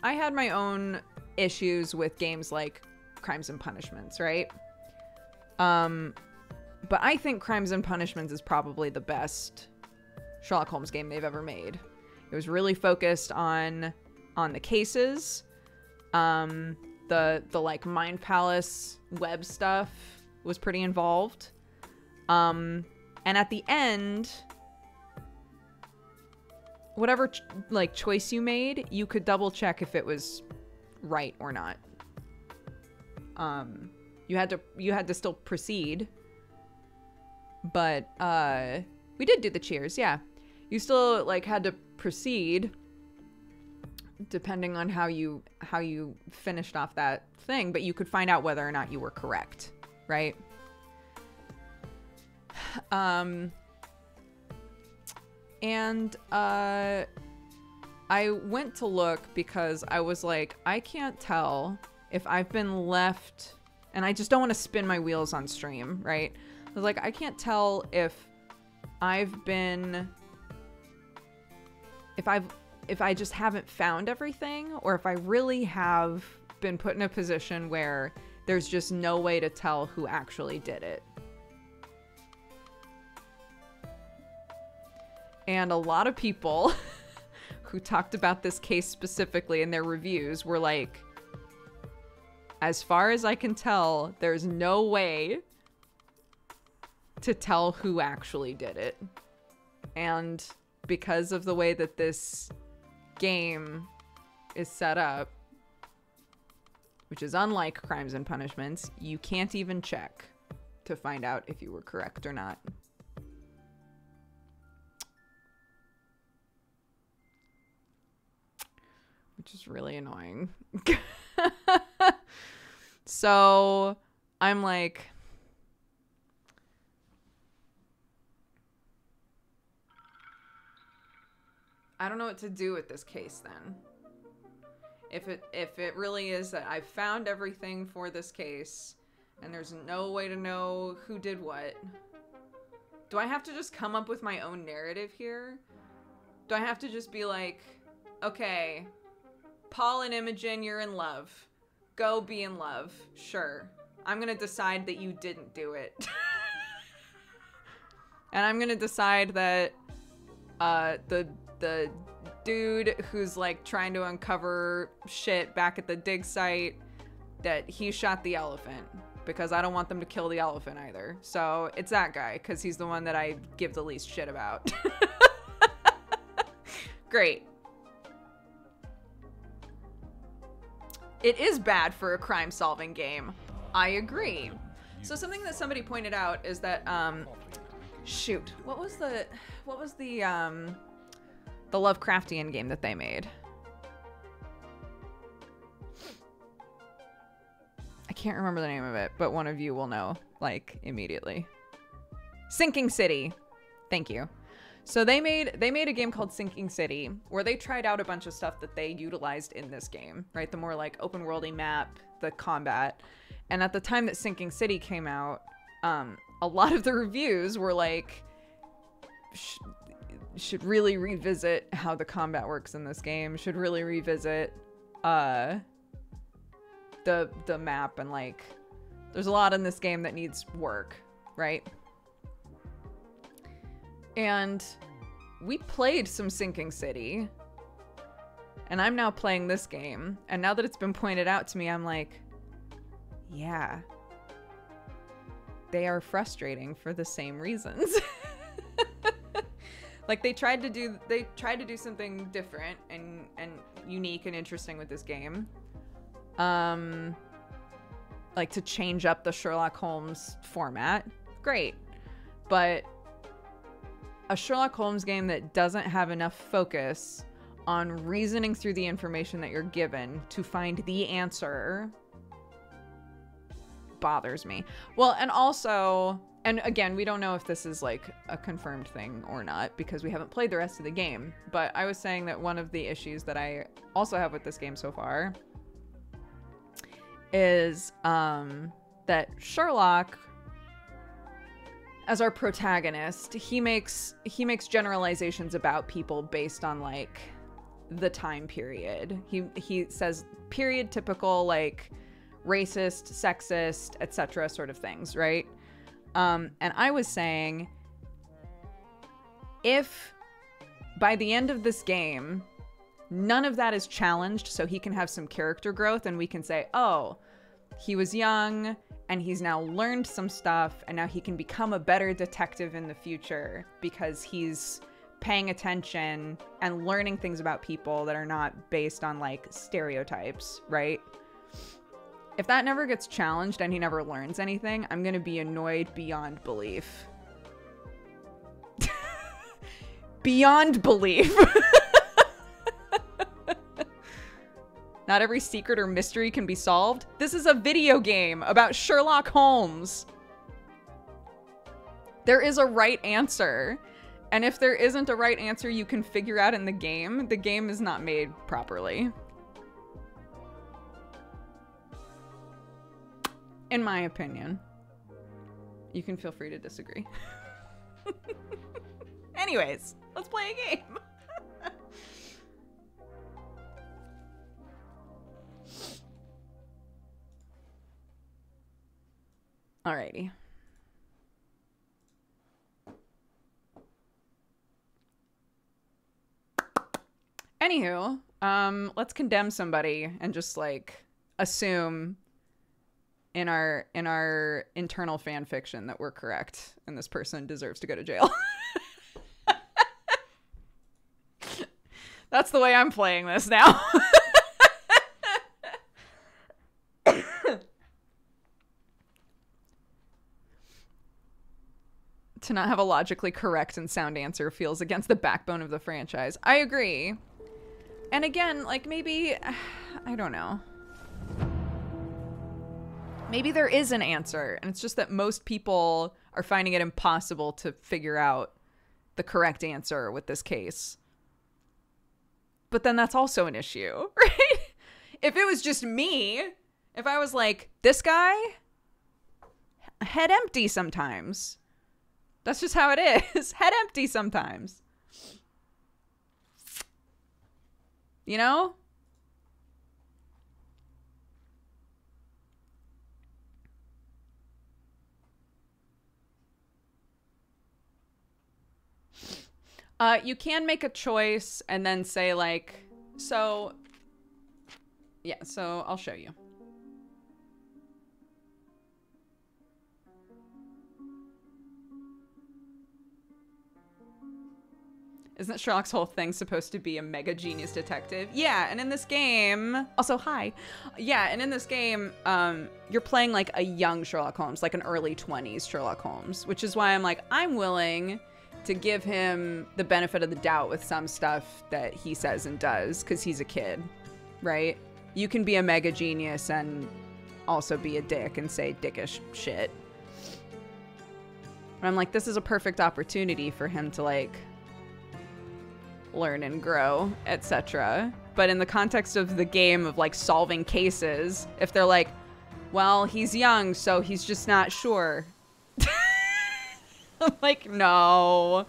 had my own issues with games like Crimes and Punishments, right? But I think Crimes and Punishments is probably the best Sherlock Holmes game they've ever made. It was really focused on the cases. The like Mind Palace web stuff was pretty involved. And at the end, whatever like choice you made, you could double check if it was right or not. You had to still proceed, but we did do the cheers, yeah. You still like had to proceed depending on how you finished off that thing, but you could find out whether or not you were correct, right? And I went to look because I was like, I can't tell if I've been left, and I just don't want to spin my wheels on stream, right? I was like, I can't tell if I've if I just haven't found everything, or if I really have been put in a position where there's just no way to tell who actually did it. And a lot of people who talked about this case specifically in their reviews were like, as far as I can tell, there's no way to tell who actually did it. And because of the way that this game is set up, which is unlike Crimes and Punishments, you can't even check to find out if you were correct or not. Which is really annoying. So I'm like, I don't know what to do with this case then. If it really is that I've found everything for this case and there's no way to know who did what, do I have to just come up with my own narrative here? Do I have to just be like, okay, Paul and Imogen, you're in love. Go be in love. Sure. I'm gonna decide that you didn't do it. And I'm gonna decide that the dude who's like trying to uncover shit back at the dig site, that he shot the elephant, because I don't want them to kill the elephant either. So it's that guy, because he's the one that I give the least shit about. Great. It is bad for a crime-solving game. I agree. So something that somebody pointed out is that, shoot, what was the Lovecraftian game that they made? I can't remember the name of it, but one of you will know, like, immediately. Sinking City. Thank you. So they made a game called Sinking City, where they tried out a bunch of stuff that they utilized in this game, right? The more like open worldy map, the combat. And at the time that Sinking City came out, a lot of the reviews were like, should really revisit how the combat works in this game, should really revisit the map, and like there's a lot in this game that needs work, right? And we played some Sinking City, and I'm now playing this game, and now that it's been pointed out to me, I'm like, yeah, they are frustrating for the same reasons. Like they tried to do something different and unique and interesting with this game. Like to change up the Sherlock Holmes format. Great. But a Sherlock Holmes game that doesn't have enough focus on reasoning through the information that you're given to find the answer bothers me. Well, and also, and again, we don't know if this is like a confirmed thing or not because we haven't played the rest of the game, but I was saying that one of the issues that I also have with this game so far is that Sherlock, as our protagonist, he makes generalizations about people based on like the time period. He says period typical, like racist, sexist, etc. sort of things, right? And I was saying, if by the end of this game none of that is challenged, so he can have some character growth and we can say, oh, he was young and he's now learned some stuff and now he can become a better detective in the future because he's paying attention and learning things about people that are not based on like stereotypes, right? If that never gets challenged and he never learns anything, I'm gonna be annoyed beyond belief. Beyond belief. Not every secret or mystery can be solved. This is a video game about Sherlock Holmes. There is a right answer. And if there isn't a right answer you can figure out in the game is not made properly. In my opinion. You can feel free to disagree. Anyways, let's play a game. Alrighty. Anywho, let's condemn somebody and just like assume in our internal fan fiction that we're correct and this person deserves to go to jail. That's the way I'm playing this now. To not have a logically correct and sound answer feels against the backbone of the franchise. I agree. And again, like maybe, I don't know. Maybe there is an answer, and it's just that most people are finding it impossible to figure out the correct answer with this case. But then that's also an issue, right? If it was just me, if I was like, this guy, head empty sometimes. That's just how it is. Head empty sometimes. You know? You can make a choice and then say like, so, yeah, so I'll show you. Isn't Sherlock's whole thing supposed to be a mega genius detective? Yeah, and in this game, also hi. Yeah, and in this game, you're playing like a young Sherlock Holmes, like an early 20s Sherlock Holmes, which is why I'm like, I'm willing to give him the benefit of the doubt with some stuff that he says and does, because he's a kid, right? You can be a mega genius and also be a dick and say dickish shit. And I'm like, this is a perfect opportunity for him to like learn and grow, etc. But in the context of the game of like solving cases, if they're like, well, he's young, so he's just not sure. I'm like, no,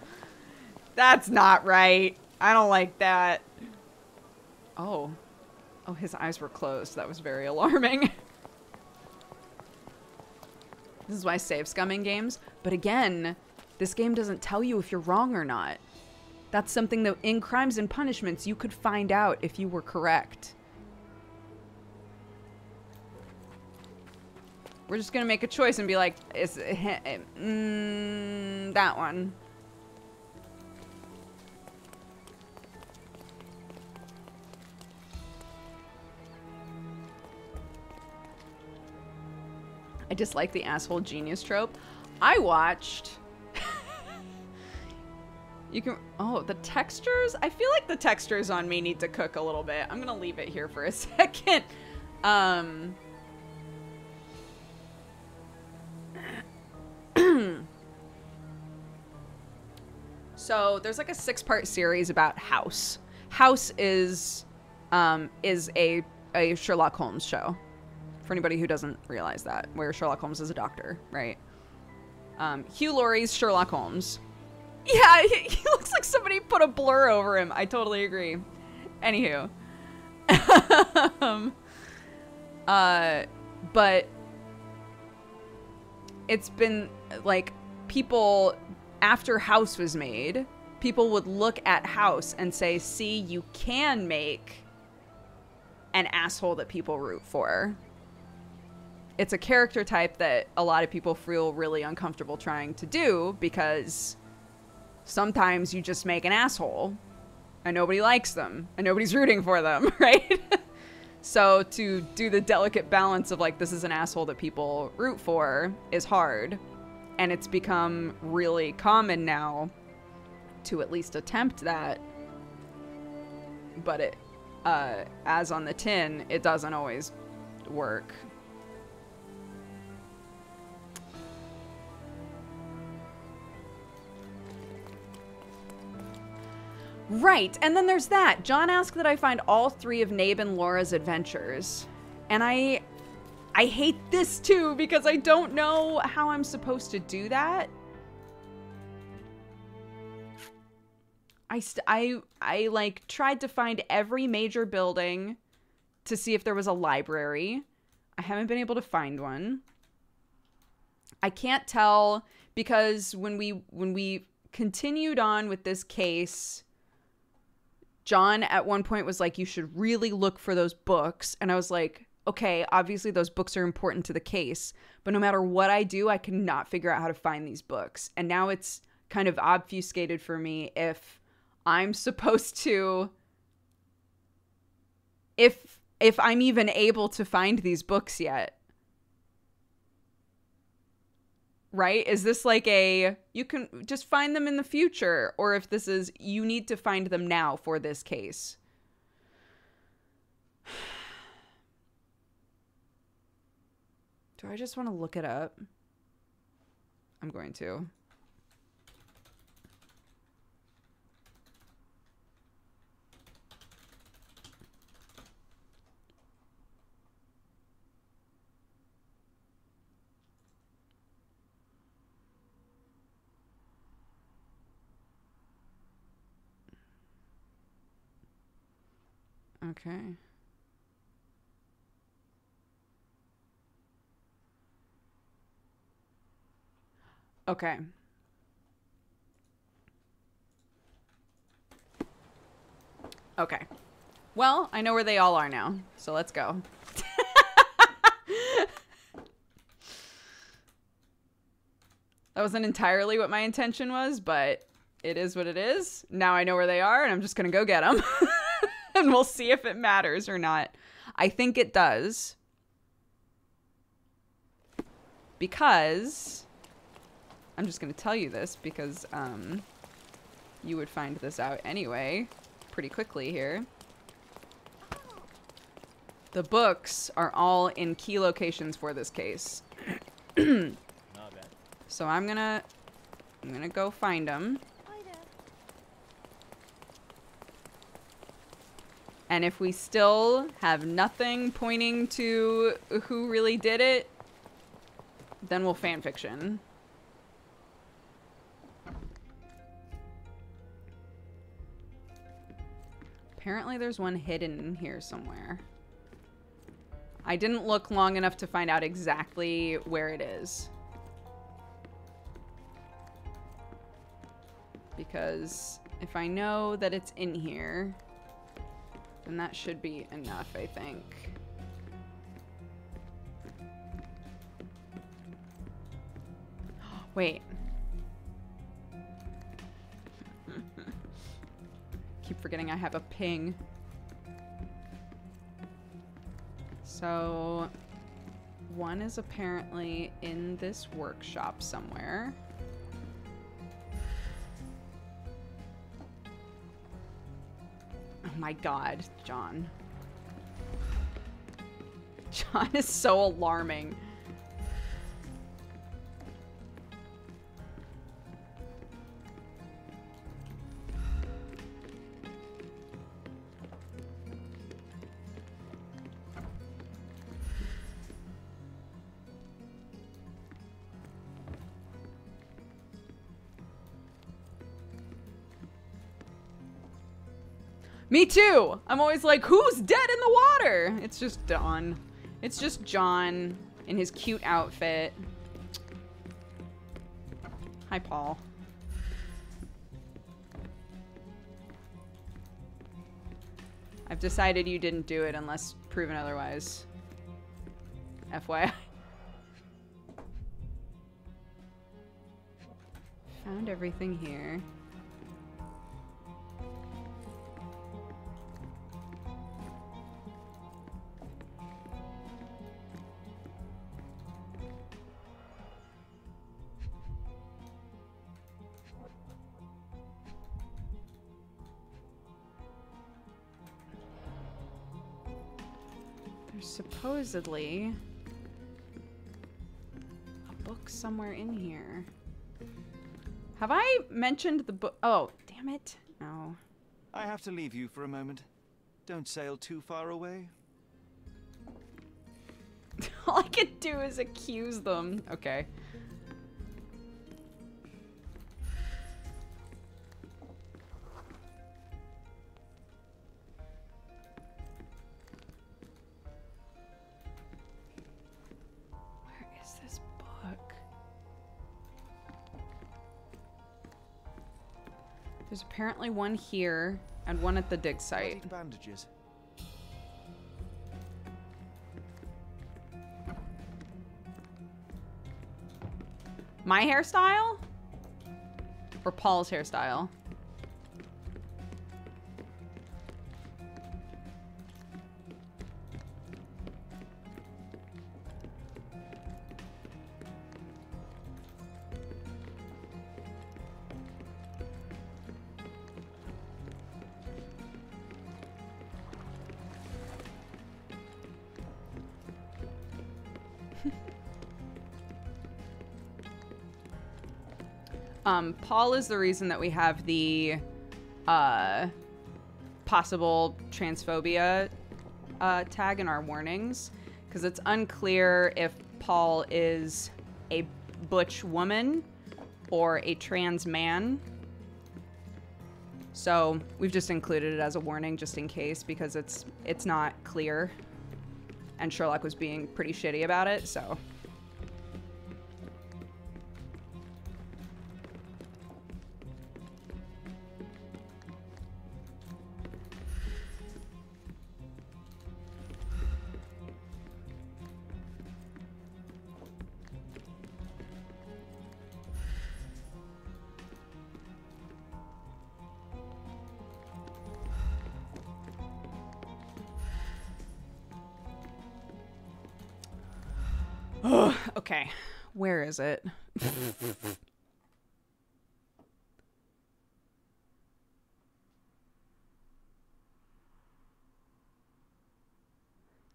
that's not right. I don't like that. Oh, his eyes were closed. That was very alarming. This is why I save scumming games. But again, this game doesn't tell you if you're wrong or not. That's something that in Crimes and Punishments you could find out if you were correct. We're just gonna make a choice and be like, it's that one. I dislike the asshole genius trope. I watched... You can, oh, the textures? I feel like the textures on me need to cook a little bit. I'm gonna leave it here for a second. So there's like a 6-part series about House. House is a Sherlock Holmes show. For anybody who doesn't realize that, where Sherlock Holmes is a doctor, right? Hugh Laurie's Sherlock Holmes. Yeah, he looks like somebody put a blur over him. I totally agree. Anywho. But it's been like people, after House was made, people would look at House and say, see, you can make an asshole that people root for. It's a character type that a lot of people feel really uncomfortable trying to do because sometimes you just make an asshole and nobody likes them and nobody's rooting for them, right? So to do the delicate balance of like, this is an asshole that people root for is hard. And it's become really common now to at least attempt that. But it, as on the tin, it doesn't always work. Right, and then there's that. John asked that I find all 3 of Nabe and Laura's adventures. And I hate this too because I don't know how I'm supposed to do that. I like tried to find every major building to see if there was a library. I haven't been able to find one. I can't tell because when we continued on with this case, John at one point was like, you should really look for those books. And I was like, okay, obviously those books are important to the case, but no matter what I do, I cannot figure out how to find these books. And now it's kind of obfuscated for me if I'm supposed to, if I'm even able to find these books yet. Right? Is this like a, you can just find them in the future? Or if this is, you need to find them now for this case? Do I just want to look it up? I'm going to. Okay. Okay. Okay. Well, I know where they all are now, so let's go. That wasn't entirely what my intention was, but it is what it is. Now I know where they are, and I'm just gonna go get them. And we'll see if it matters or not. I think it does. Because... I'm just gonna tell you this because, you would find this out anyway, pretty quickly here. The books are all in key locations for this case. So I'm gonna go find them. And if we still have nothing pointing to who really did it, then we'll fanfiction. Apparently there's one hidden in here somewhere. I didn't look long enough to find out exactly where it is. Because if I know that it's in here, then that should be enough, I think. Wait. Keep forgetting I have a ping. So, one is apparently in this workshop somewhere. Oh my god, John. John is so alarming. Me too! I'm always like, who's dead in the water? It's just Dawn. It's just John in his cute outfit. Hi, Paul. I've decided you didn't do it unless proven otherwise. FYI. Found everything here. There's supposedly a book somewhere in here. Have I mentioned the book? Oh, damn it. No. I have to leave you for a moment. Don't sail too far away. All I can do is accuse them. Okay. Where is this book? There's apparently one here and one at the dig site. Bloody bandages. My hairstyle? Or Paul's hairstyle? Paul is the reason that we have the possible transphobia tag in our warnings, because it's unclear if Paul is a butch woman or a trans man. So we've just included it as a warning just in case, because it's not clear, and Sherlock was being pretty shitty about it, so. Okay, where is it?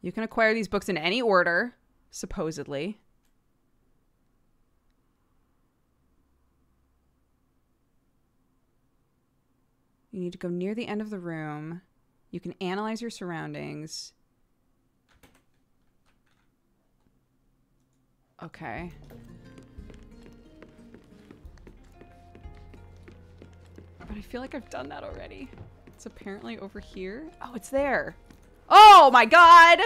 You can acquire these books in any order, supposedly. You need to go near the end of the room. You can analyze your surroundings. Okay. But I feel like I've done that already. It's apparently over here. Oh, it's there. Oh my god!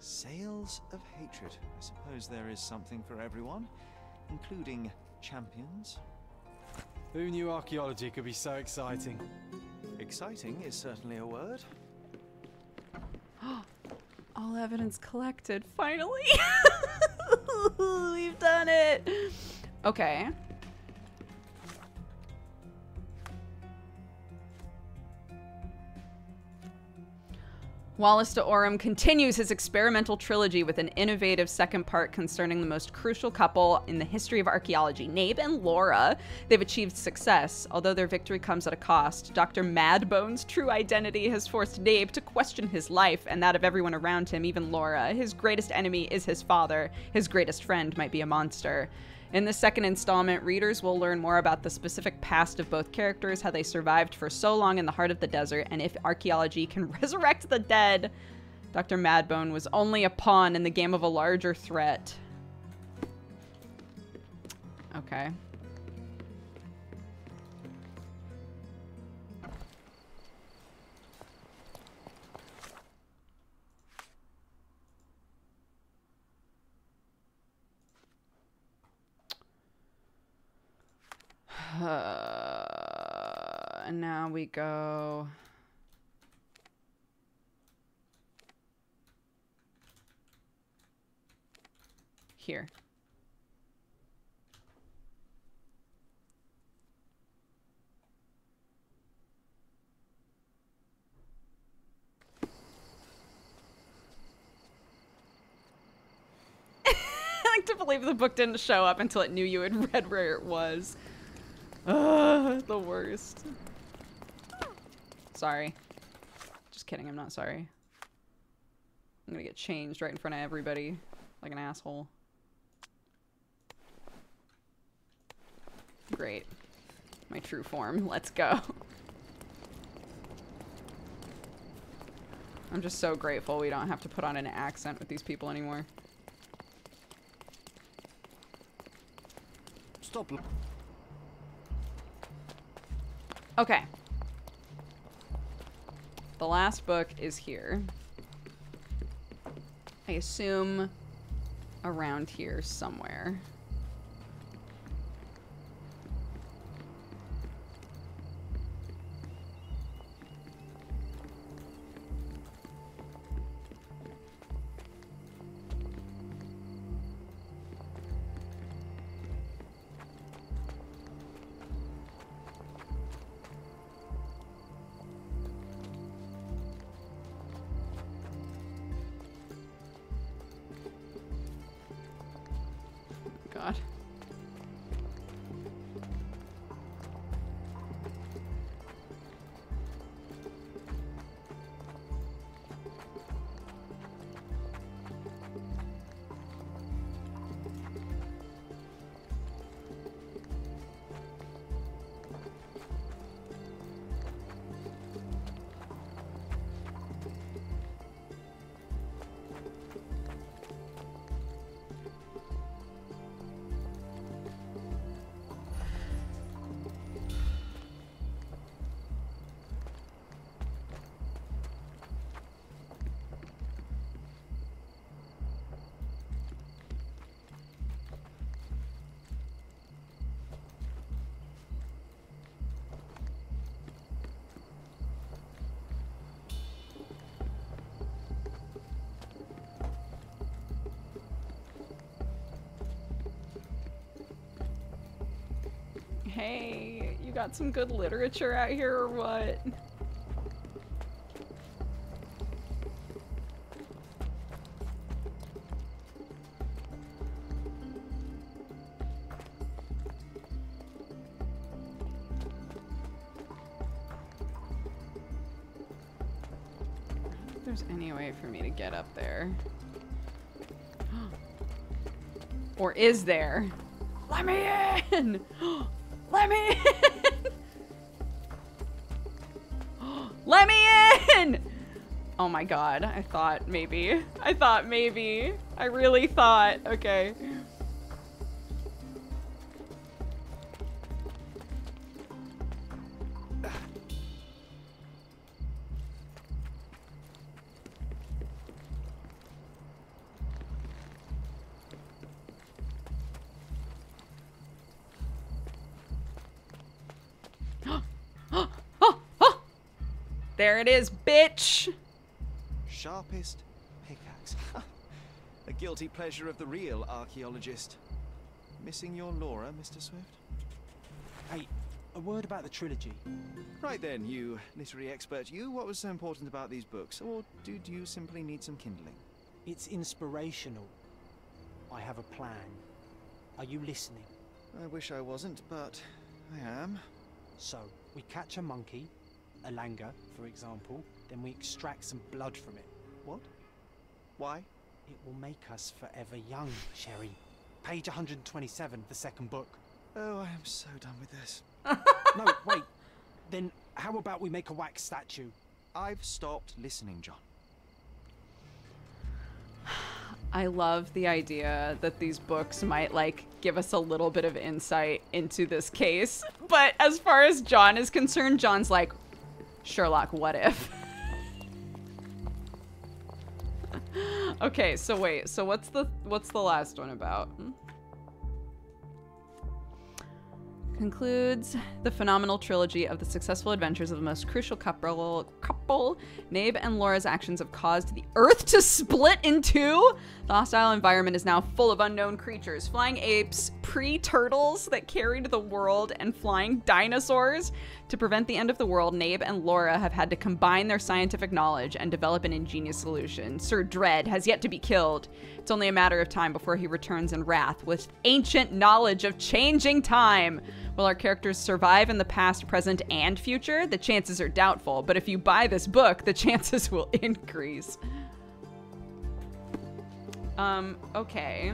Sales of hatred. I suppose there is something for everyone, including champions. Who knew archaeology could be so exciting? Exciting is certainly a word. All evidence collected, finally. We've done it. Okay. Wallace de Orem continues his experimental trilogy with an innovative second part concerning the most crucial couple in the history of archaeology, Nabe and Laura. They've achieved success, although their victory comes at a cost. Dr. Madbone's true identity has forced Nabe to question his life and that of everyone around him, even Laura. His greatest enemy is his father. His greatest friend might be a monster. In the second installment, readers will learn more about the specific past of both characters, how they survived for so long in the heart of the desert, and if archaeology can resurrect the dead. Dr. Madbone was only a pawn in the game of a larger threat. Okay. And now we go here. I like to believe the book didn't show up until it knew you had read where it was. The worst. Sorry. Just kidding, I'm not sorry. I'm gonna get changed right in front of everybody like an asshole. Great. My true form. Let's go. I'm just so grateful we don't have to put on an accent with these people anymore. Stop. Okay. The last book is here. I assume around here somewhere. God. Hey, you got some good literature out here or what? If there's any way for me to get up there. Or is there? Let me in! Let me in! Let me in! Oh my god, I thought maybe. I really thought. Okay. There it is, bitch! Sharpest pickaxe. A guilty pleasure of the real archaeologist. Missing your Laura, Mr. Swift? Hey, a word about the trilogy. Right then, you literary expert. What was so important about these books? Or did you simply need some kindling? It's inspirational. I have a plan. Are you listening? I wish I wasn't, but I am. So, we catch a monkey, a langur, for example, then we extract some blood from it. What? Why? It will make us forever young, Sherry. Page 127, the second book. Oh, I am so done with this. No, wait. Then how about we make a wax statue? I've stopped listening, John. I love the idea that these books might, like, give us a little bit of insight into this case. But as far as John is concerned, John's like, Sherlock, what if? Okay, so wait, so what's the last one about? Concludes the phenomenal trilogy of the successful adventures of the most crucial couple. Nabe and Laura's actions have caused the Earth to split in two. The hostile environment is now full of unknown creatures, flying apes, pre-turtles that carried the world, and flying dinosaurs. To prevent the end of the world, Nabe and Laura have had to combine their scientific knowledge and develop an ingenious solution. Sir Dredd has yet to be killed. It's only a matter of time before he returns in wrath with ancient knowledge of changing time. Will our characters survive in the past, present, and future? The chances are doubtful, but if you buy this book, the chances will increase. Okay.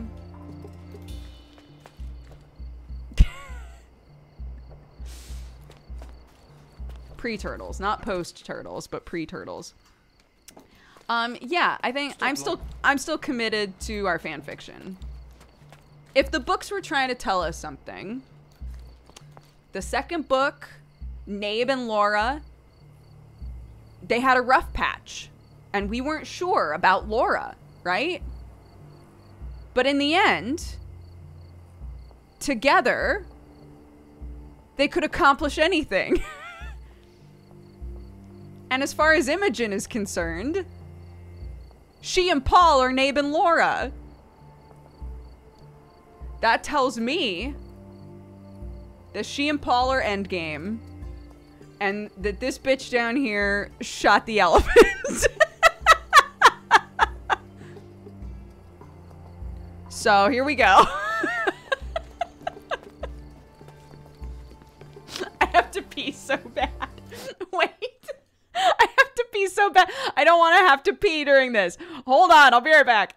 Pre-turtles, not post-turtles, but pre-turtles. Yeah, I think I'm still committed to our fan fiction. If the books were trying to tell us something, the second book, Nabe and Laura, they had a rough patch, and we weren't sure about Laura, right? But in the end, together, they could accomplish anything. And as far as Imogen is concerned, she and Paul are Nabe and Laura. That tells me that she and Paul are endgame, and that this bitch down here shot the elephant. So here we go. don't want to have to pee during this. Hold on, I'll be right back.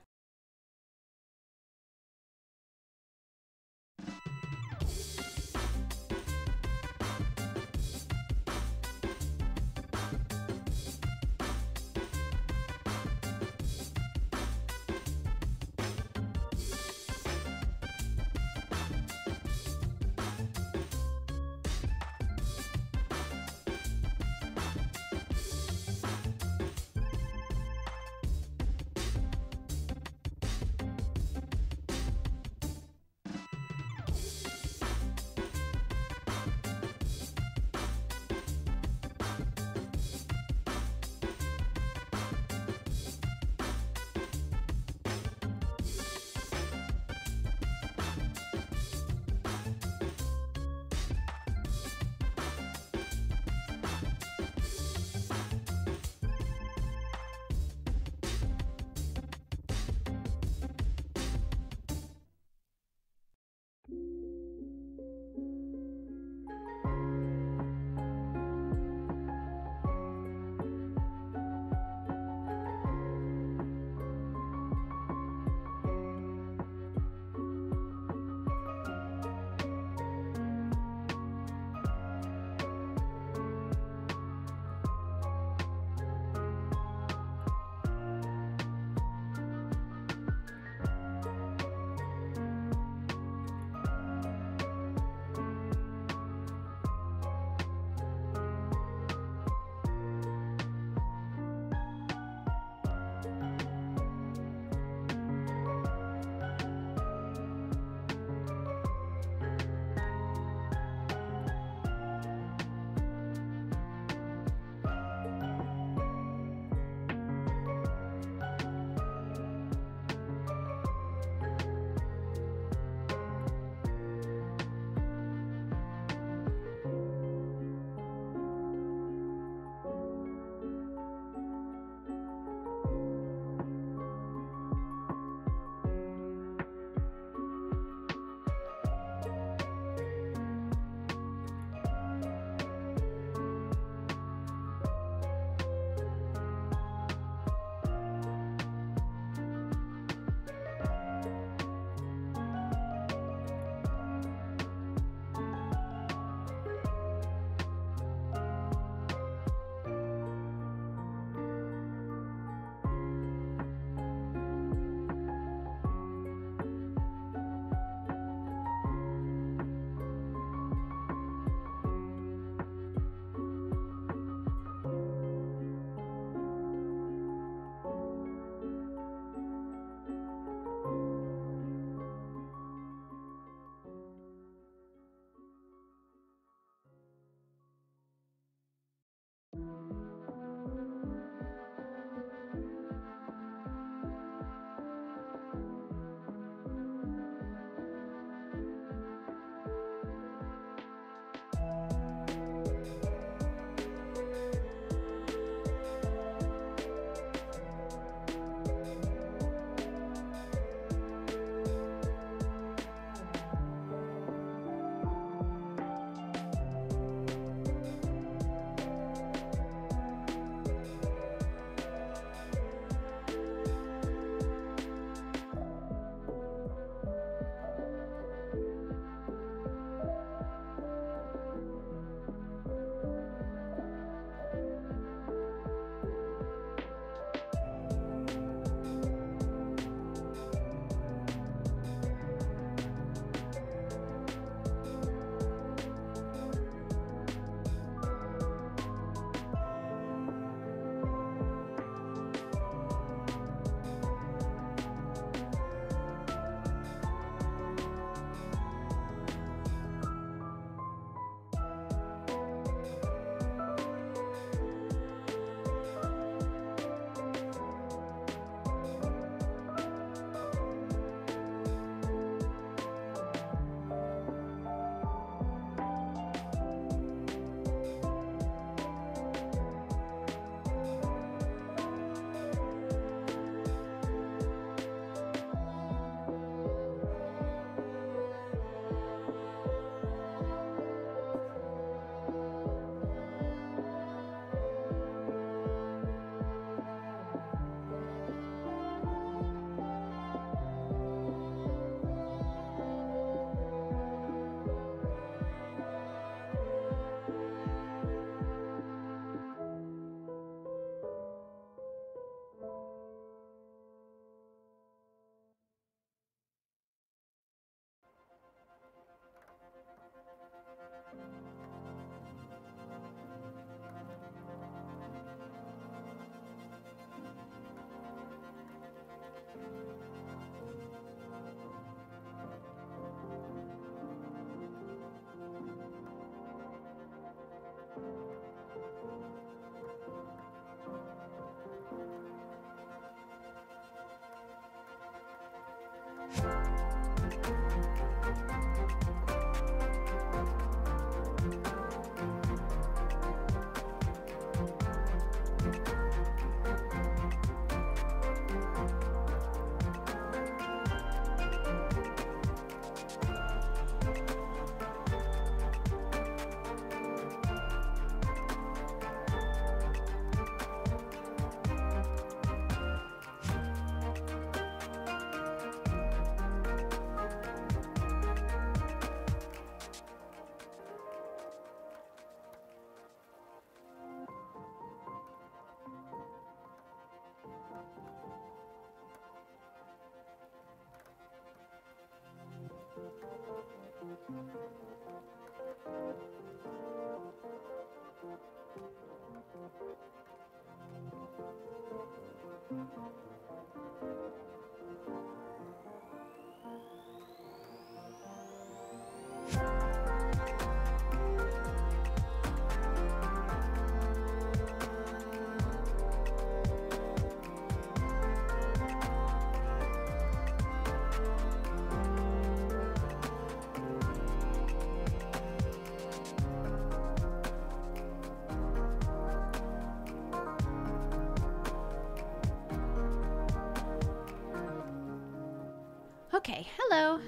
Okay, hello.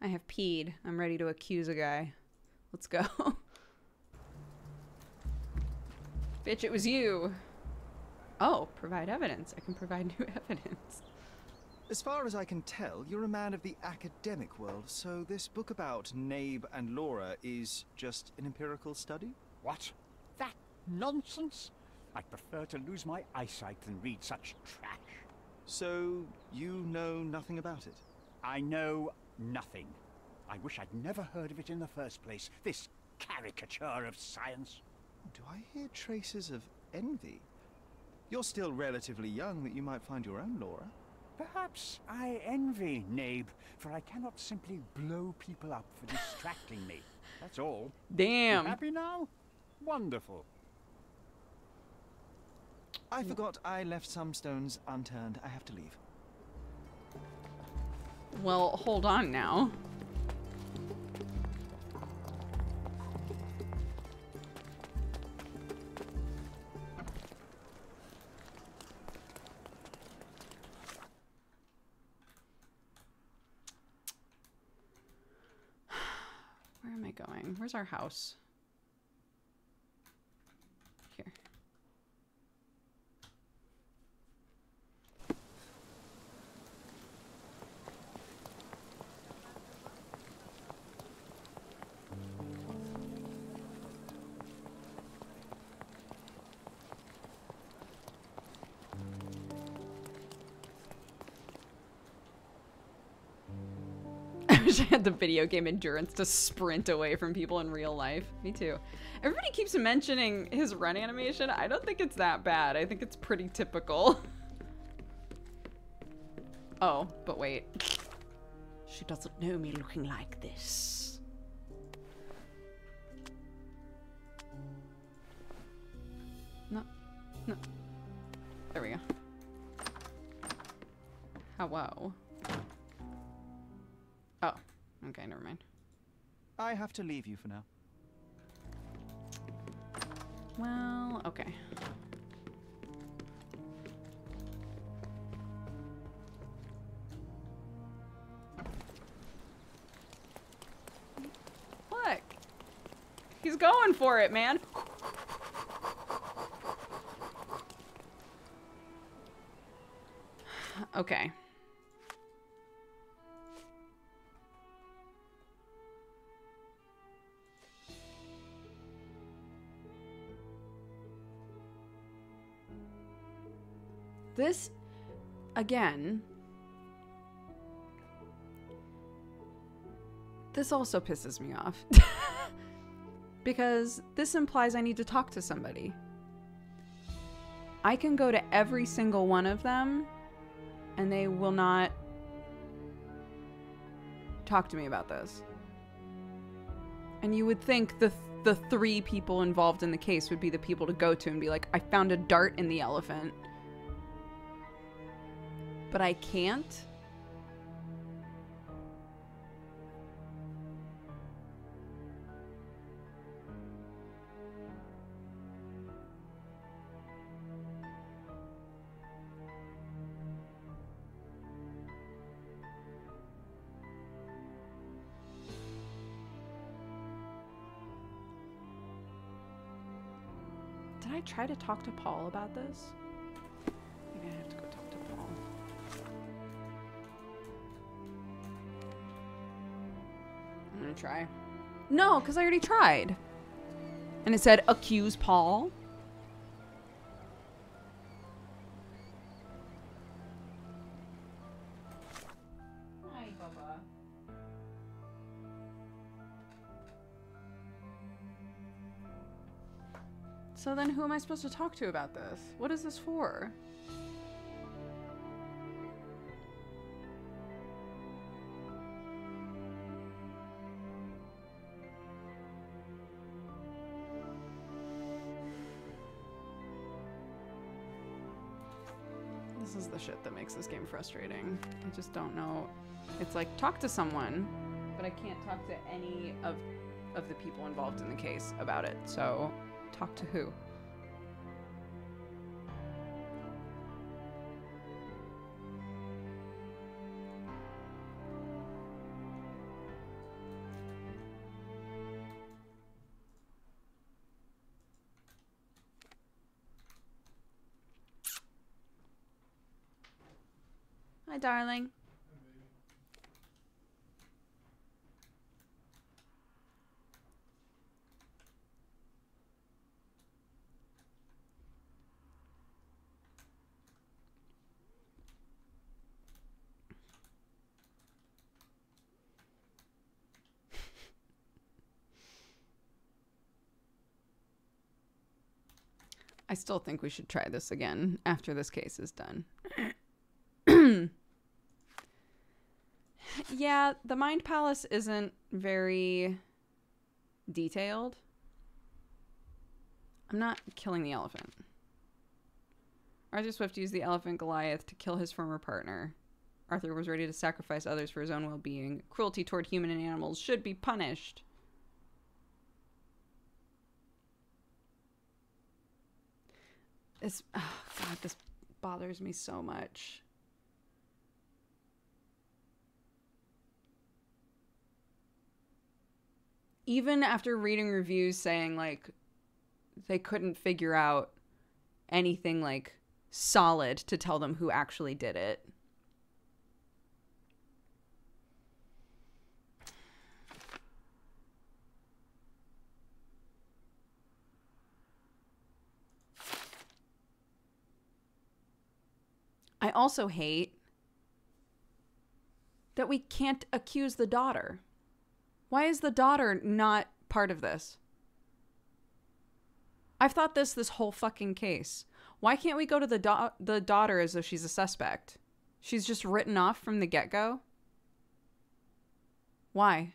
I have peed. I'm ready to accuse a guy. Let's go. Bitch, it was you. Oh, provide evidence. I can provide new evidence. As far as I can tell, you're a man of the academic world, so this book about Nabe and Laura is just an empirical study? What? That nonsense? I'd prefer to lose my eyesight than read such trash. So, you know nothing about it? I know nothing. I wish I'd never heard of it in the first place, this caricature of science. Do I hear traces of envy? You're still relatively young that you might find your own Laura. Perhaps I envy Nabe, for I cannot simply blow people up for distracting me. That's all. Damn. You happy now? Wonderful. I forgot I left some stones unturned. I have to leave. Well, hold on now. Where am I going? Where's our house? Here. I wish I had the video game endurance to sprint away from people in real life. Me too. Everybody keeps mentioning his run animation. I don't think it's that bad. I think it's pretty typical. Oh, but wait. She doesn't know me looking like this. No. No. There we go. Hello. Oh, okay, never mind. I have to leave you for now. Well, okay. Look. He's going for it, man. Okay. This, again, this also pisses me off. Because this implies I need to talk to somebody. I can go to every single one of them, and they will not talk to me about this. And you would think the three people involved in the case would be the people to go to and be like, I found a dart in the elephant. But I can't. Did I try to talk to Paul about this? Maybe I have to go talk to Paul. I'm gonna try. No, because I already tried. And it said, accuse Paul. So then who am I supposed to talk to about this? What is this for? This is the shit that makes this game frustrating. I just don't know. It's like, talk to someone, but I can't talk to any of the people involved in the case about it. So, talk to who? Hi, darling. I still think we should try this again after this case is done. Yeah, the Mind Palace isn't very detailed. I'm not killing the elephant. Arthur Swift used the elephant Goliath to kill his former partner. Arthur was ready to sacrifice others for his own well-being. Cruelty toward human and animals should be punished. Oh God, this bothers me so much. Even after reading reviews saying, like, they couldn't figure out anything, like, solid to tell them who actually did it. I also hate that we can't accuse the daughter. Why is the daughter not part of this? I've thought this whole fucking case. Why can't we go to the daughter as though she's a suspect? She's just written off from the get-go? Why?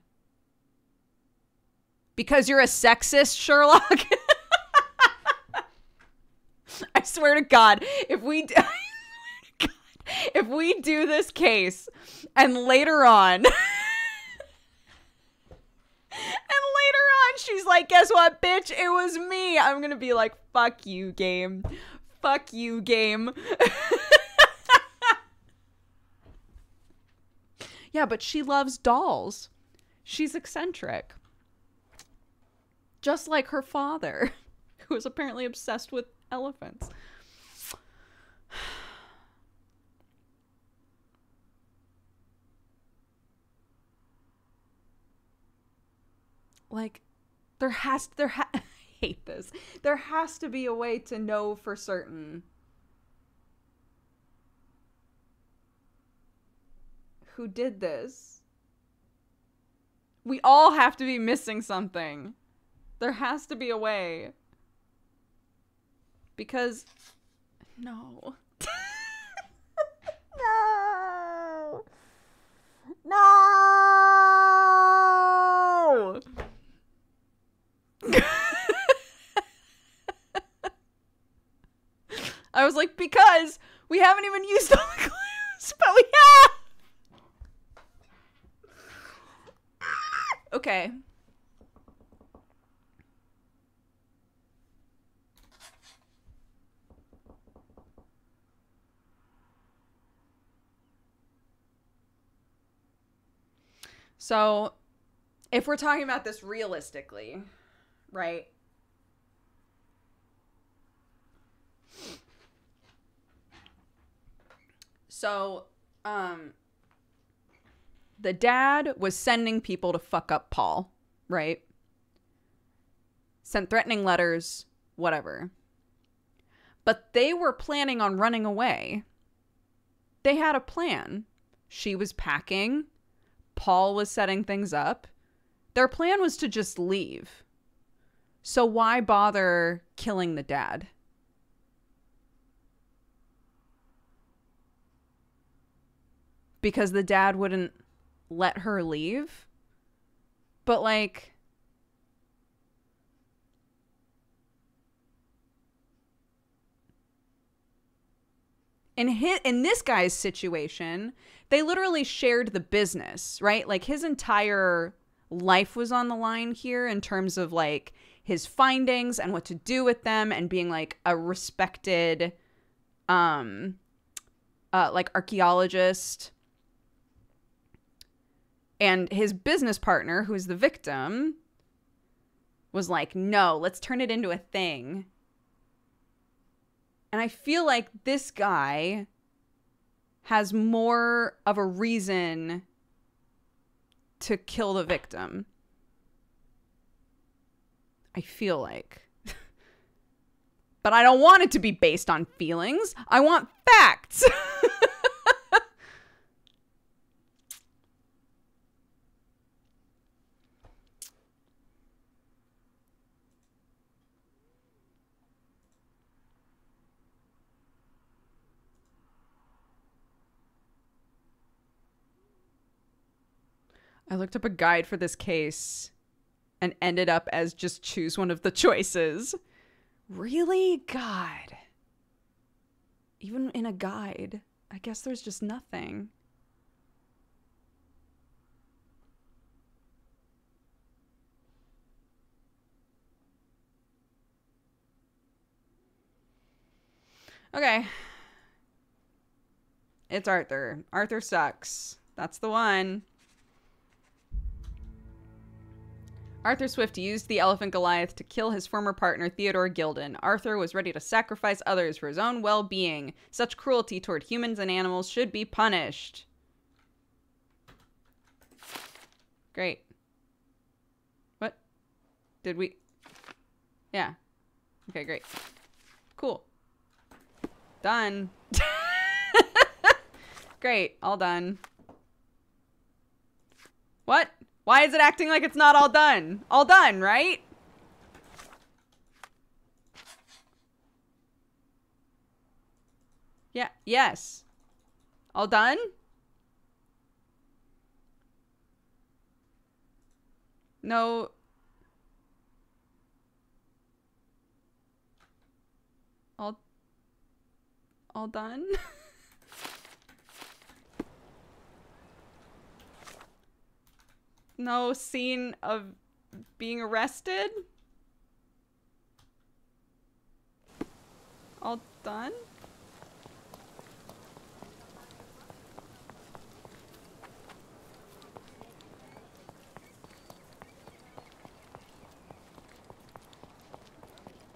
Because you're a sexist, Sherlock? I swear to God, if we do this case and later on she's like, guess what, bitch? It was me. I'm gonna be like, fuck you, game. Fuck you, game. Yeah, but she loves dolls. She's eccentric. Just like her father, who was apparently obsessed with elephants. Like, I hate this. There has to be a way to know for certain who did this. We all have to be missing something. There has to be a way. Because, no. No. No. I was like, because we haven't even used all the clues, but we have. Okay. So, if we're talking about this realistically, right? So, the dad was sending people to fuck up Paul, right? Sent threatening letters, whatever. But they were planning on running away. They had a plan. She was packing. Paul was setting things up. Their plan was to just leave. So why bother killing the dad? Because the dad wouldn't let her leave? But like... In this guy's situation, they literally shared the business, right? Like his entire life was on the line here in terms of like his findings and what to do with them and being like a respected like archaeologist. And his business partner, who is the victim, was like, no, let's turn it into a thing. And I feel like this guy has more of a reason to kill the victim. I feel like. But I don't want it to be based on feelings. I want facts. I looked up a guide for this case and ended up as just choose one of the choices. Really? God. Even in a guide, I guess there's just nothing. Okay. It's Arthur. Arthur sucks. That's the one. Arthur Swift used the elephant Goliath to kill his former partner, Theodore Gilden. Arthur was ready to sacrifice others for his own well-being. Such cruelty toward humans and animals should be punished. Great. What? Did we? Yeah. Okay, great. Cool. Done. Great. All done. What? Why is it acting like it's not all done? All done, right? Yeah, yes. All done? No. All done? No scene of being arrested? All done?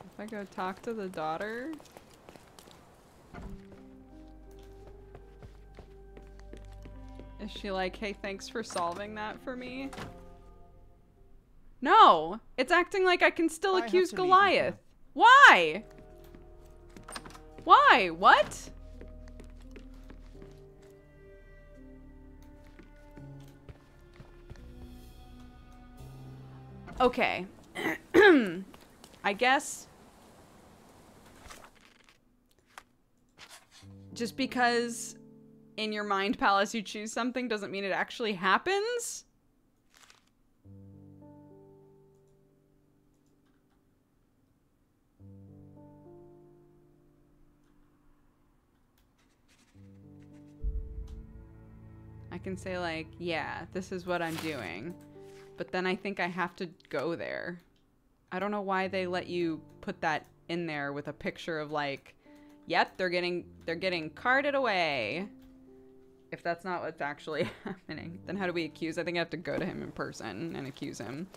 If I go talk to the daughter? Is she like, hey, thanks for solving that for me? No! It's acting like I can still accuse Goliath. Why? Why? What? Okay. I guess just because in your mind palace you choose something doesn't mean it actually happens? I can say like, yeah, this is what I'm doing. But then I think I have to go there. I don't know why they let you put that in there with a picture of like, yep, they're getting carted away. If that's not what's actually happening, then how do we accuse? I think I have to go to him in person and accuse him.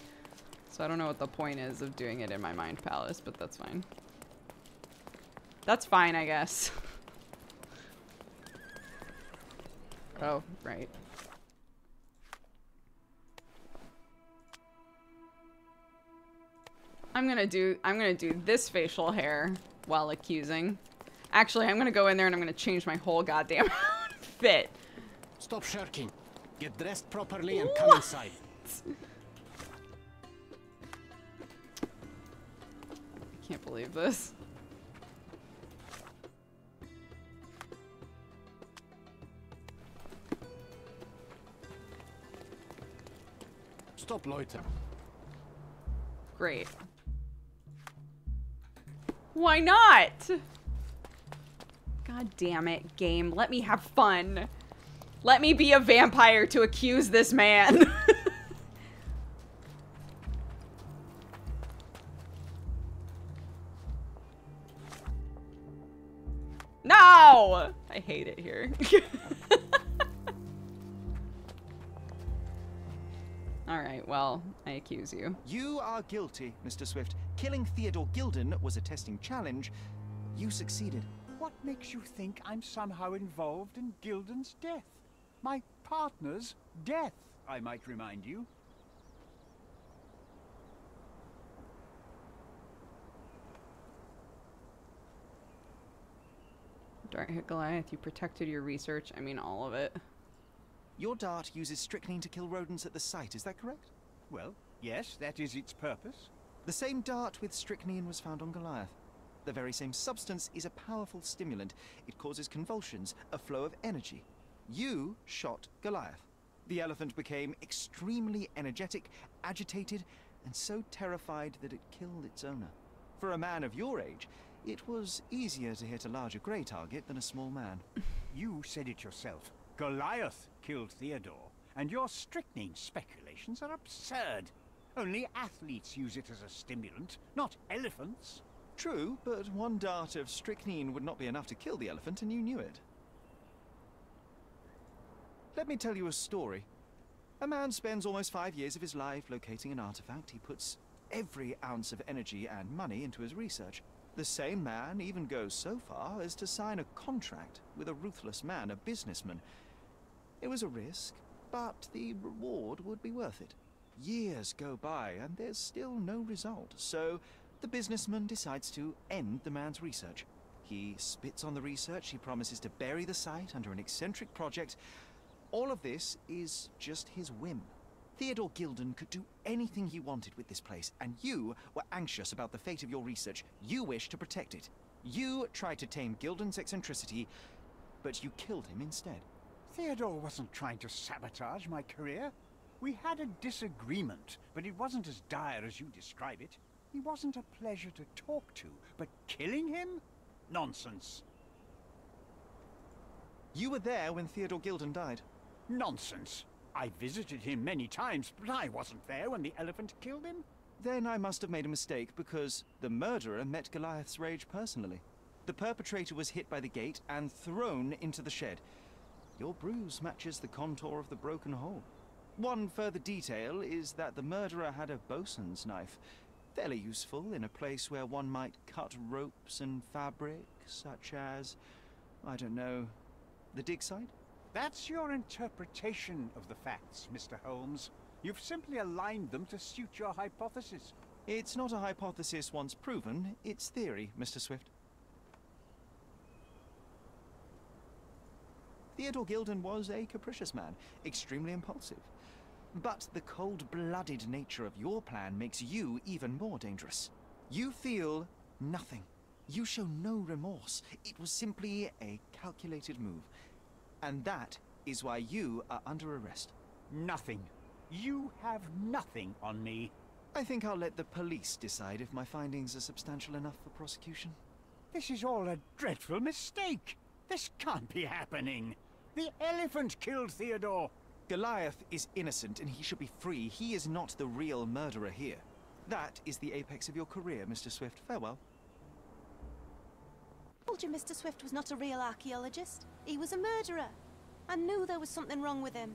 So I don't know what the point is of doing it in my mind palace, but that's fine. That's fine, I guess. Oh, right. I'm gonna do this facial hair while accusing. Actually, I'm gonna go in there and I'm gonna change my whole goddamn outfit. Stop shirking. Get dressed properly and come inside. Can't believe this. Stop loitering. Great. Why not? God damn it, game. Let me have fun. Let me be a vampire to accuse this man. No! I hate it here. Alright, well, I accuse you. You are guilty, Mr. Swift. Killing Theodore Gilden was a testing challenge. You succeeded. What makes you think I'm somehow involved in Gilden's death? My partner's death, I might remind you. Dart hit Goliath, you protected your research. I mean, all of it. Your dart uses strychnine to kill rodents at the site, is that correct? Well, yes, that is its purpose. The same dart with strychnine was found on Goliath. The very same substance is a powerful stimulant. It causes convulsions, a flow of energy. You shot Goliath. The elephant became extremely energetic, agitated, and so terrified that it killed its owner. For a man of your age, it was easier to hit a larger grey target than a small man. You said it yourself. Goliath killed Theodore, and your strychnine speculations are absurd. Only athletes use it as a stimulant, not elephants. True, but one dart of strychnine would not be enough to kill the elephant, and you knew it. Let me tell you a story. A man spends almost 5 years of his life locating an artifact. He puts every ounce of energy and money into his research. The same man even goes so far as to sign a contract with a ruthless man, a businessman. It was a risk, but the reward would be worth it. Years go by, and there's still no result, so the businessman decides to end the man's research. He spits on the research, he promises to bury the site under an eccentric project. All of this is just his whim. Theodore Gilden could do anything he wanted with this place, and you were anxious about the fate of your research. You wished to protect it. You tried to tame Gilden's eccentricity, but you killed him instead. Theodore wasn't trying to sabotage my career. We had a disagreement, but it wasn't as dire as you describe it. He wasn't a pleasure to talk to, but killing him? Nonsense. You were there when Theodore Gilden died. Nonsense. I visited him many times, but I wasn't there when the elephant killed him. Then I must have made a mistake, because the murderer met Goliath's rage personally. The perpetrator was hit by the gate and thrown into the shed. Your bruise matches the contour of the broken hole. One further detail is that the murderer had a bosun's knife, fairly useful in a place where one might cut ropes and fabric, such as, I don't know, the dig site? That's your interpretation of the facts, Mr. Holmes. You've simply aligned them to suit your hypothesis. It's not a hypothesis once proven, it's theory, Mr. Swift. Theodore Gilden was a capricious man, extremely impulsive. But the cold-blooded nature of your plan makes you even more dangerous. You feel nothing. You show no remorse. It was simply a calculated move. And that is why you are under arrest. Nothing. You have nothing on me. I think I'll let the police decide if my findings are substantial enough for prosecution. This is all a dreadful mistake. This can't be happening. The elephant killed Theodore. Goliath is innocent and he should be free. He is not the real murderer here. That is the apex of your career, Mr. Swift. Farewell. I told you Mr. Swift was not a real archaeologist. He was a murderer. I knew there was something wrong with him.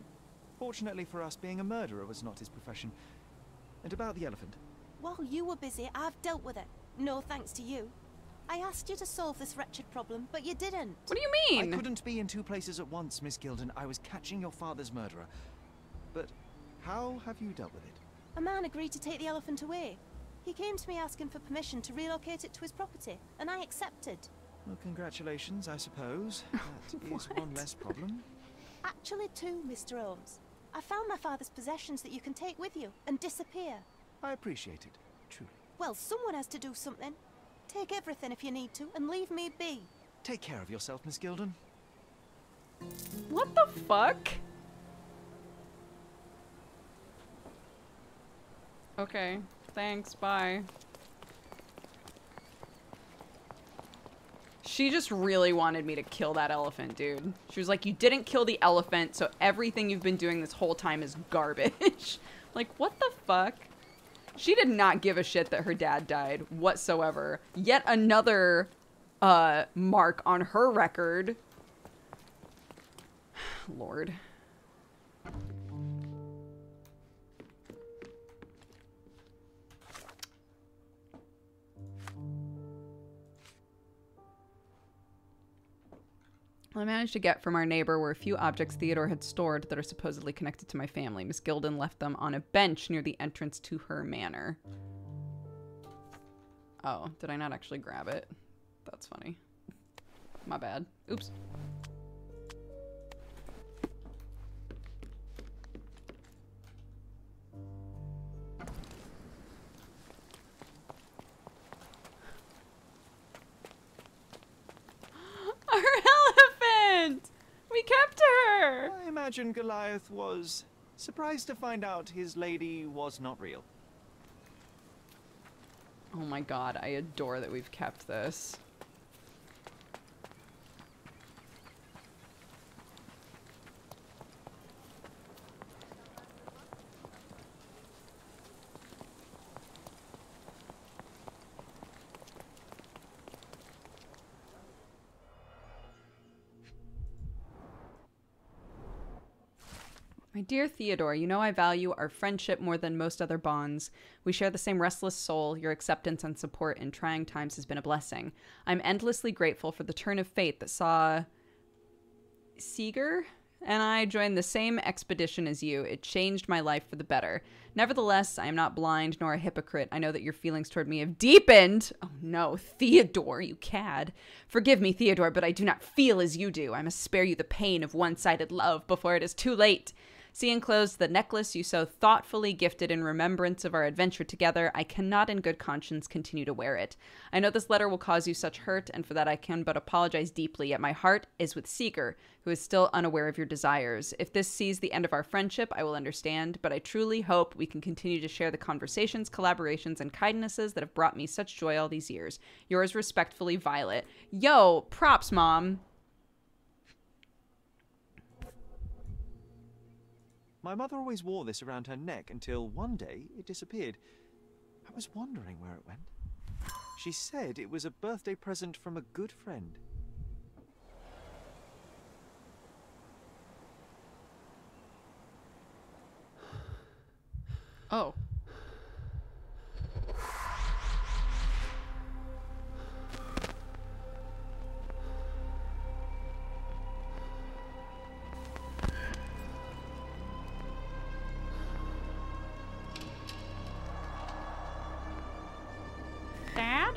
Fortunately for us, being a murderer was not his profession. And about the elephant. While you were busy, I've dealt with it. No thanks to you. I asked you to solve this wretched problem, but you didn't. What do you mean? I couldn't be in two places at once, Miss Gilden. I was catching your father's murderer. But how have you dealt with it? A man agreed to take the elephant away. He came to me asking for permission to relocate it to his property, and I accepted. Well, congratulations, I suppose. That is one less problem. Actually, two, Mr. Holmes. I found my father's possessions that you can take with you and disappear. I appreciate it, truly. Well, someone has to do something. Take everything if you need to, and leave me be. Take care of yourself, Miss Gilden. What the fuck? Okay, thanks, bye. She just really wanted me to kill that elephant, dude. She was like, you didn't kill the elephant, so everything you've been doing this whole time is garbage. Like, what the fuck? She did not give a shit that her dad died whatsoever. Yet another mark on her record. Lord. I managed to get from our neighbor were a few objects Theodore had stored that are supposedly connected to my family. Miss Gilden left them on a bench near the entrance to her manor. Oh, did I not actually grab it? That's funny. My bad. Oops. Our elephant! We kept her! I imagine Goliath was surprised to find out his lady was not real. Oh my god, I adore that we've kept this. My dear Theodore, you know I value our friendship more than most other bonds. We share the same restless soul. Your acceptance and support in trying times has been a blessing. I'm endlessly grateful for the turn of fate that saw Seeger and I joined the same expedition as you. It changed my life for the better. Nevertheless, I am not blind nor a hypocrite. I know that your feelings toward me have deepened. Oh no, Theodore, you cad. Forgive me, Theodore, but I do not feel as you do. I must spare you the pain of one-sided love before it is too late. See enclosed the necklace you so thoughtfully gifted in remembrance of our adventure together. I cannot in good conscience continue to wear it. I know this letter will cause you such hurt, and for that I can but apologize deeply, yet my heart is with Seeger, who is still unaware of your desires. If this sees the end of our friendship, I will understand, but I truly hope we can continue to share the conversations, collaborations, and kindnesses that have brought me such joy all these years. Yours respectfully, Violet. Yo, props, Mom. My mother always wore this around her neck until one day it disappeared. I was wondering where it went. She said it was a birthday present from a good friend. Oh. Dad?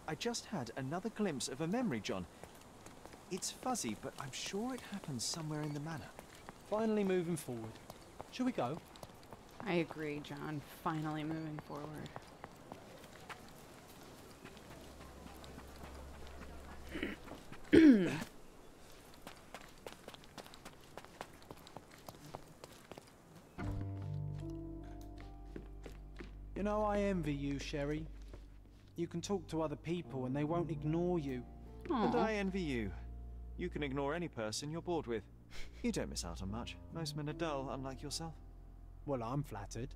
I just had another glimpse of a memory, John. It's fuzzy, but I'm sure it happened somewhere in the manor. Finally moving forward. Shall we go? I agree, John. Finally moving forward. You know, I envy you, Sherry. You can talk to other people and they won't ignore you. And Aw. I envy you. You can ignore any person you're bored with. You don't miss out on much. Most men are dull, unlike yourself. Well, I'm flattered.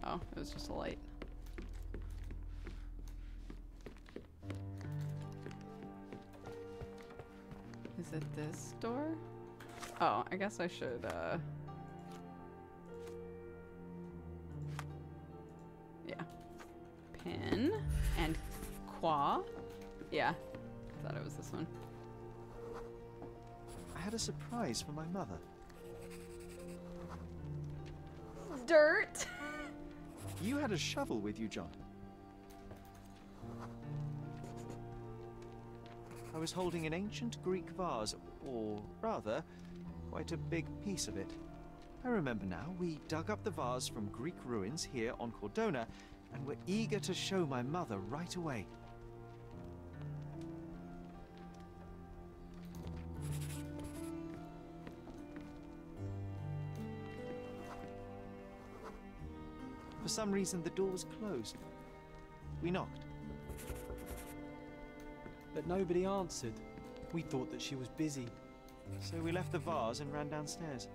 Oh, it was just a light. Is it this door? Oh, I guess I should, yeah. Pin and qua. Yeah, I thought it was this one. I had a surprise for my mother. Dirt! You had a shovel with you, John. I was holding an ancient Greek vase, or rather, Quite a big piece of it. I remember now, we dug up the vase from Greek ruins here on Cordona, and were eager to show my mother right away. For some reason, the door was closed. We knocked. But nobody answered. We thought that she was busy. So we left the vase and ran downstairs.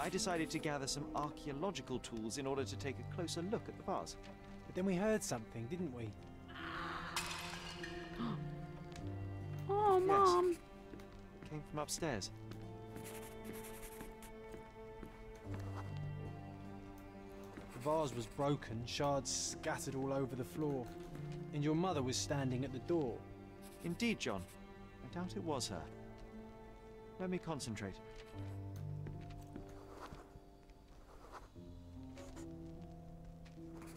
I decided to gather some archaeological tools in order to take a closer look at the vase. But then we heard something, didn't we? Oh, Mom. It came from upstairs. The vase was broken, shards scattered all over the floor. And your mother was standing at the door. Indeed, John. I doubt it was her. Let me concentrate.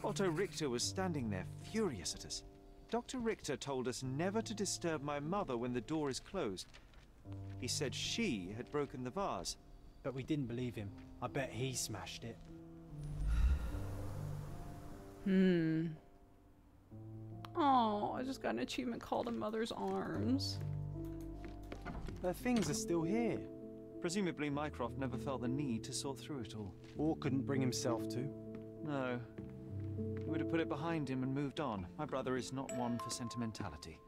Otto Richter was standing there, furious at us. Dr. Richter told us never to disturb my mother when the door is closed. He said she had broken the vase. But we didn't believe him. I bet he smashed it. Oh, I just got an achievement called A Mother's Arms. Her things are still here. Presumably Mycroft never felt the need to sort through it all. Or couldn't bring himself to. No. He would have put it behind him and moved on. My brother is not one for sentimentality.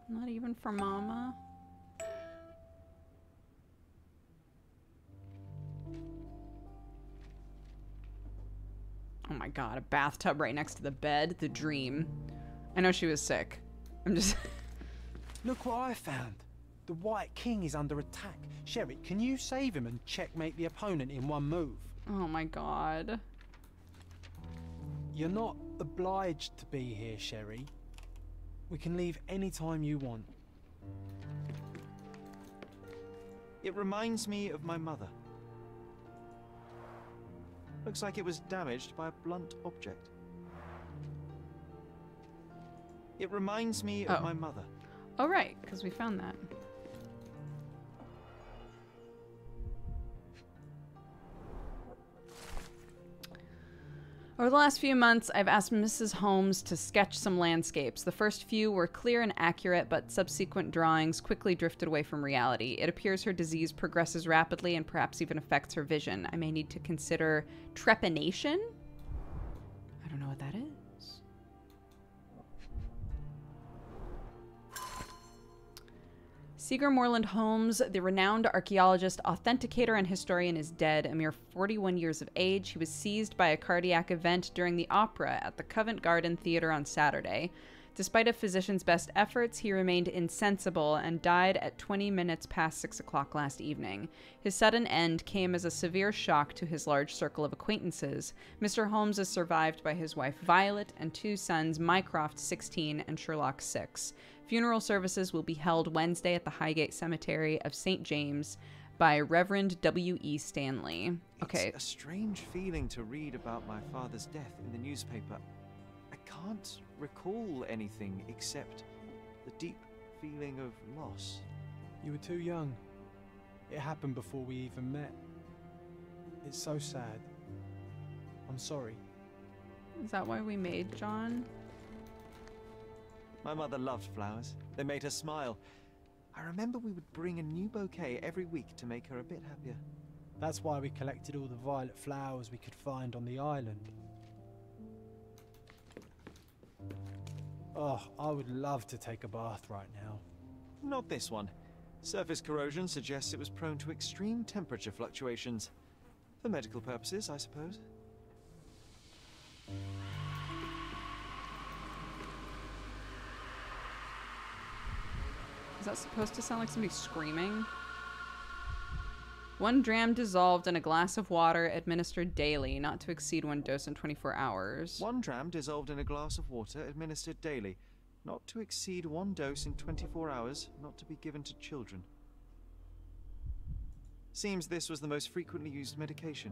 Not even for Mama. Oh my god, a bathtub right next to the bed. The dream. I know she was sick. I'm just... Look what I found. The White King is under attack. Sherry, can you save him and checkmate the opponent in one move? Oh my god. You're not obliged to be here, Sherry. We can leave any time you want. It reminds me of my mother. Looks like it was damaged by a blunt object. It reminds me of my mother. Oh right, because we found that. Over the last few months, I've asked Mrs. Holmes to sketch some landscapes. The first few were clear and accurate, but subsequent drawings quickly drifted away from reality. It appears her disease progresses rapidly and perhaps even affects her vision. I may need to consider trepanation? I don't know what that is. Seeger Moreland Holmes, the renowned archaeologist, authenticator, and historian, is dead, a mere 41 years of age. He was seized by a cardiac event during the opera at the Covent Garden Theatre on Saturday. Despite a physician's best efforts, he remained insensible and died at 20 minutes past 6 o'clock last evening. His sudden end came as a severe shock to his large circle of acquaintances. Mr. Holmes is survived by his wife Violet and two sons, Mycroft, 16, and Sherlock, 6. Funeral services will be held Wednesday at the Highgate Cemetery of St. James by Reverend W.E. Stanley. Okay. It's a strange feeling to read about my father's death in the newspaper. I can't recall anything except the deep feeling of loss. You were too young. It happened before we even met. It's so sad. I'm sorry. Is that why we made John? My mother loved flowers. They made her smile. I remember we would bring a new bouquet every week to make her a bit happier. That's why we collected all the violet flowers we could find on the island. Oh, I would love to take a bath right now. Not this one. Surface corrosion suggests it was prone to extreme temperature fluctuations. For medical purposes, I suppose. Is that supposed to sound like somebody screaming? 1 dram dissolved in a glass of water administered daily, not to exceed 1 dose in 24 hours. 1 dram dissolved in a glass of water administered daily, not to exceed 1 dose in 24 hours, not to be given to children. Seems this was the most frequently used medication.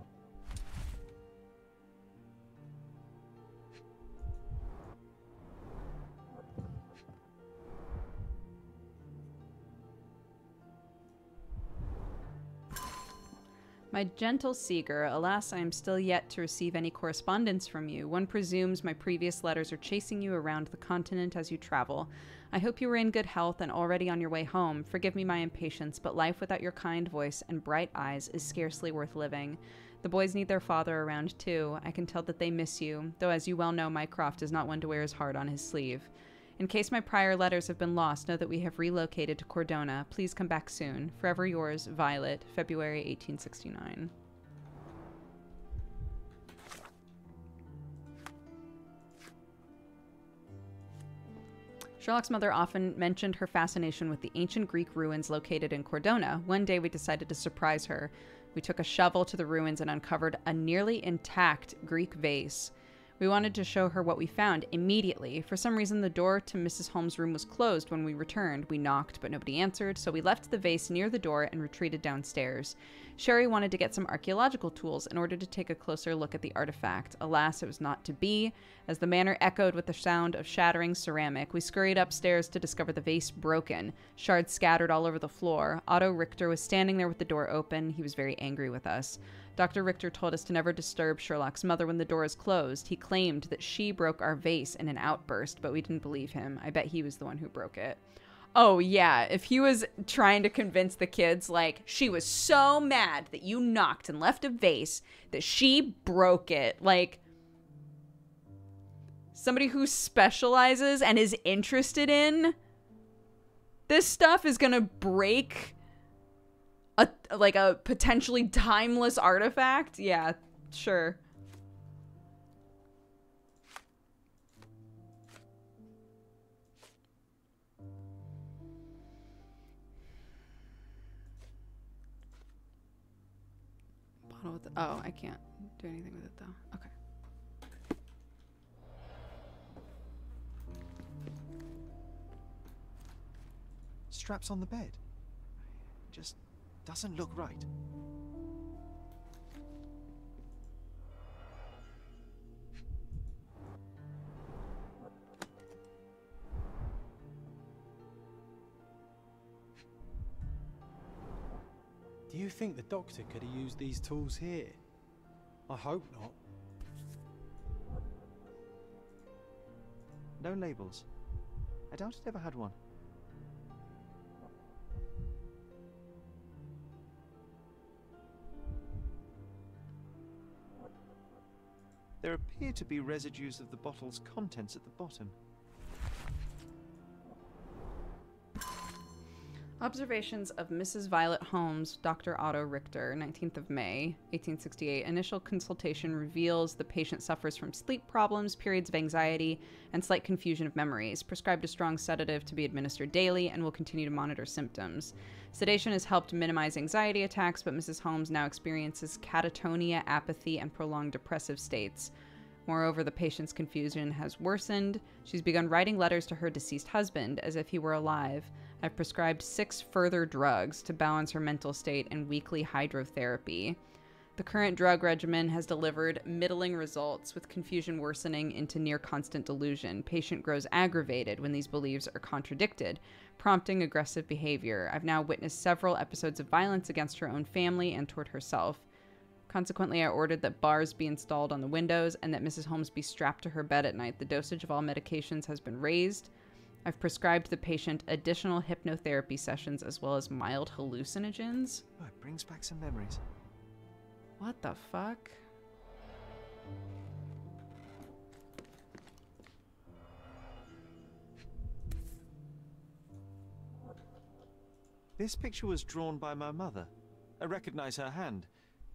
My gentle Seeger, alas, I am still yet to receive any correspondence from you. One presumes my previous letters are chasing you around the continent as you travel. I hope you are in good health and already on your way home. Forgive me my impatience, but life without your kind voice and bright eyes is scarcely worth living. The boys need their father around too. I can tell that they miss you, though as you well know, Mycroft is not one to wear his heart on his sleeve. In case my prior letters have been lost, know that we have relocated to Cordona. Please come back soon. Forever yours, Violet, February 1869. Sherlock's mother often mentioned her fascination with the ancient Greek ruins located in Cordona. One day we decided to surprise her. We took a shovel to the ruins and uncovered a nearly intact Greek vase. We wanted to show her what we found immediately. For some reason, the door to Mrs. Holmes' room was closed when we returned. We knocked, but nobody answered, so we left the vase near the door and retreated downstairs. Sherry wanted to get some archaeological tools in order to take a closer look at the artifact. Alas, it was not to be. As the manor echoed with the sound of shattering ceramic, we scurried upstairs to discover the vase broken, shards scattered all over the floor. Otto Richter was standing there with the door open. He was very angry with us. Dr. Richter told us to never disturb Sherlock's mother when the door is closed. He claimed that she broke our vase in an outburst, but we didn't believe him. I bet he was the one who broke it. Oh, yeah. If he was trying to convince the kids, like, she was so mad that you knocked and left a vase that she broke it. Like, somebody who specializes and is interested in this stuff is gonna break a potentially timeless artifact? Yeah, sure. Bottle with oh, I can't do anything with it though. Okay. Straps on the bed. Just doesn't look right. Do you think the doctor could have used these tools here? I hope not. No labels. I doubt it ever had one. There appear to be residues of the bottle's contents at the bottom. Observations of Mrs. Violet Holmes, Dr. Otto Richter, 19th of May, 1868. Initial consultation reveals the patient suffers from sleep problems, periods of anxiety, and slight confusion of memories. Prescribed a strong sedative to be administered daily and will continue to monitor symptoms. Sedation has helped minimize anxiety attacks, but Mrs. Holmes now experiences catatonia, apathy, and prolonged depressive states. Moreover, the patient's confusion has worsened. She's begun writing letters to her deceased husband as if he were alive. I've prescribed 6 further drugs to balance her mental state and weekly hydrotherapy. The current drug regimen has delivered middling results, with confusion worsening into near constant delusion. Patient grows aggravated when these beliefs are contradicted, prompting aggressive behavior. I've now witnessed several episodes of violence against her own family and toward herself. Consequently, I ordered that bars be installed on the windows and that Mrs. Holmes be strapped to her bed at night. The dosage of all medications has been raised. I've prescribed the patient additional hypnotherapy sessions as well as mild hallucinogens. Oh, it brings back some memories. What the fuck? This picture was drawn by my mother. I recognize her hand.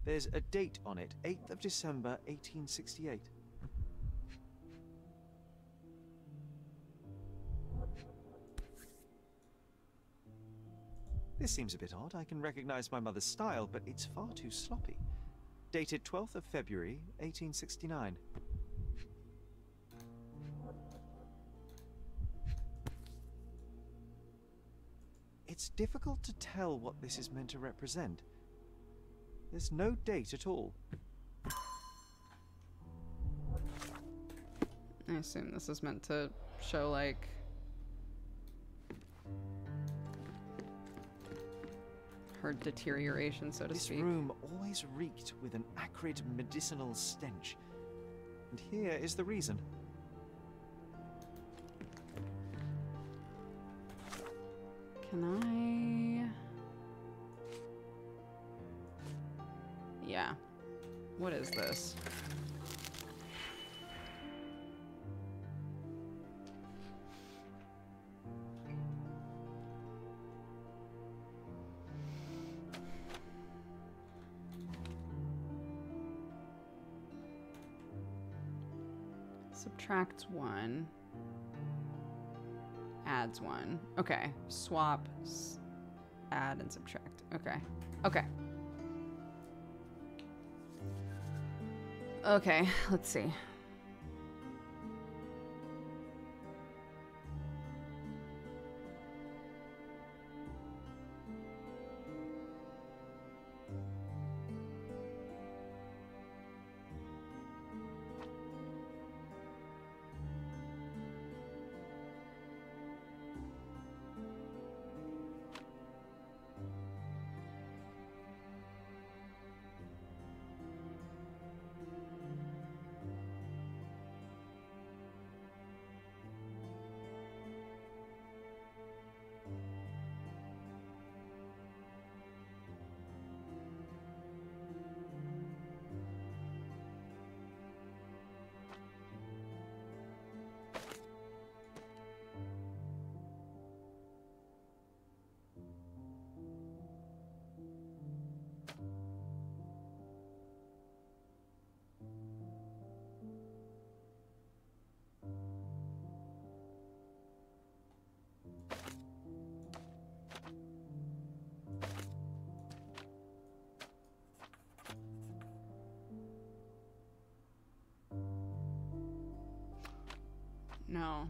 There's a date on it, 8th of December, 1868. This seems a bit odd. I can recognize my mother's style, but it's far too sloppy. Dated 12th of February, 1869. It's difficult to tell what this is meant to represent. There's no date at all. I assume this is meant to show, like, her deterioration, so to This speak. room always reeked with an acrid medicinal stench. And here is the reason. Can I? Yeah. What is this? Subtracts 1. Adds 1. Okay. Swap, add, and subtract. Okay. Okay. Okay, let's see. No.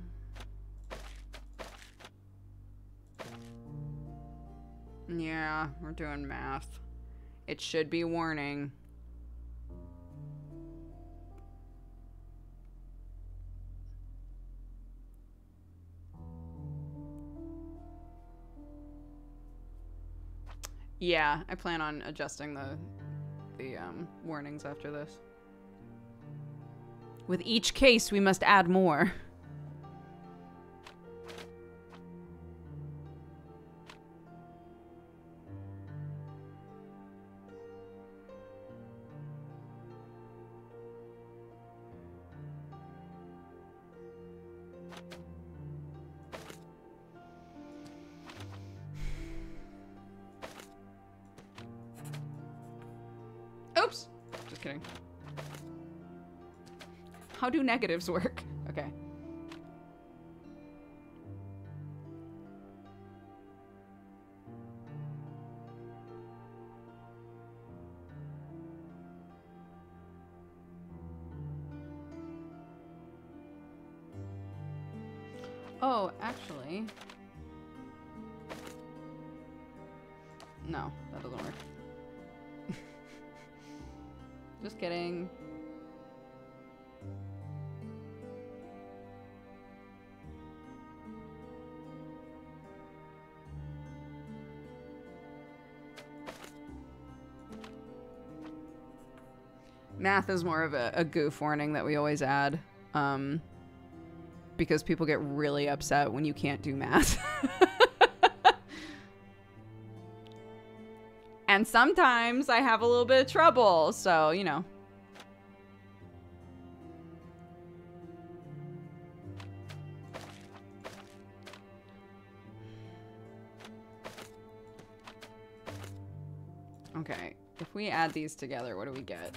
Yeah, we're doing math. It should be warning. Yeah, I plan on adjusting the warnings after this. With each case, we must add more. Oops! Just kidding. How do negatives work? Okay. Oh, actually. No, that doesn't work. Just kidding. Math is more of a goof warning that we always add, because people get really upset when you can't do math. And sometimes I have a little bit of trouble, so, you know. Okay, if we add these together, what do we get?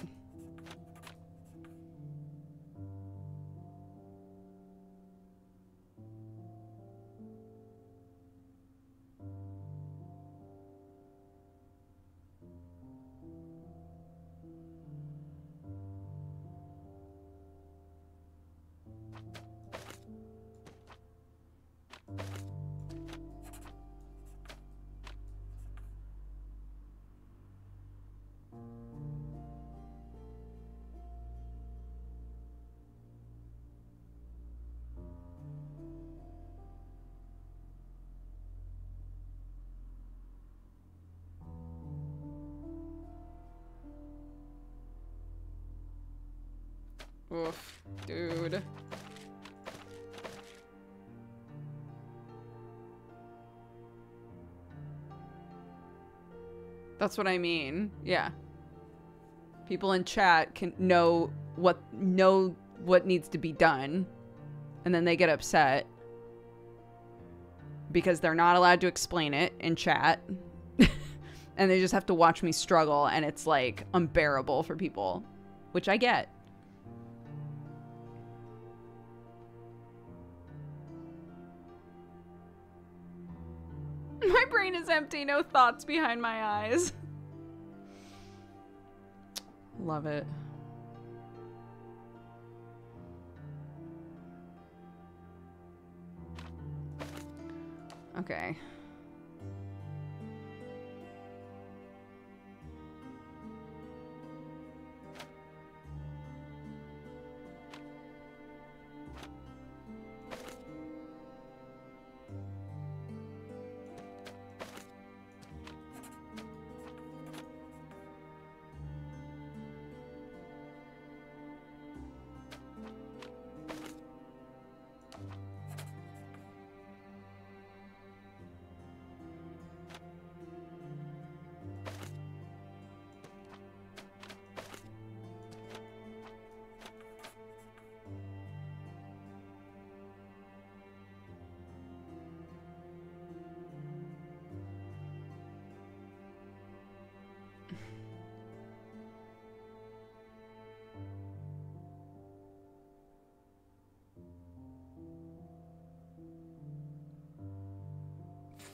Oof, dude. That's what I mean. Yeah. People in chat can know what needs to be done, and then they get upset because they're not allowed to explain it in chat. And they just have to watch me struggle, and it's like unbearable for people, which I get. My brain is empty, no thoughts behind my eyes. Love it. Okay.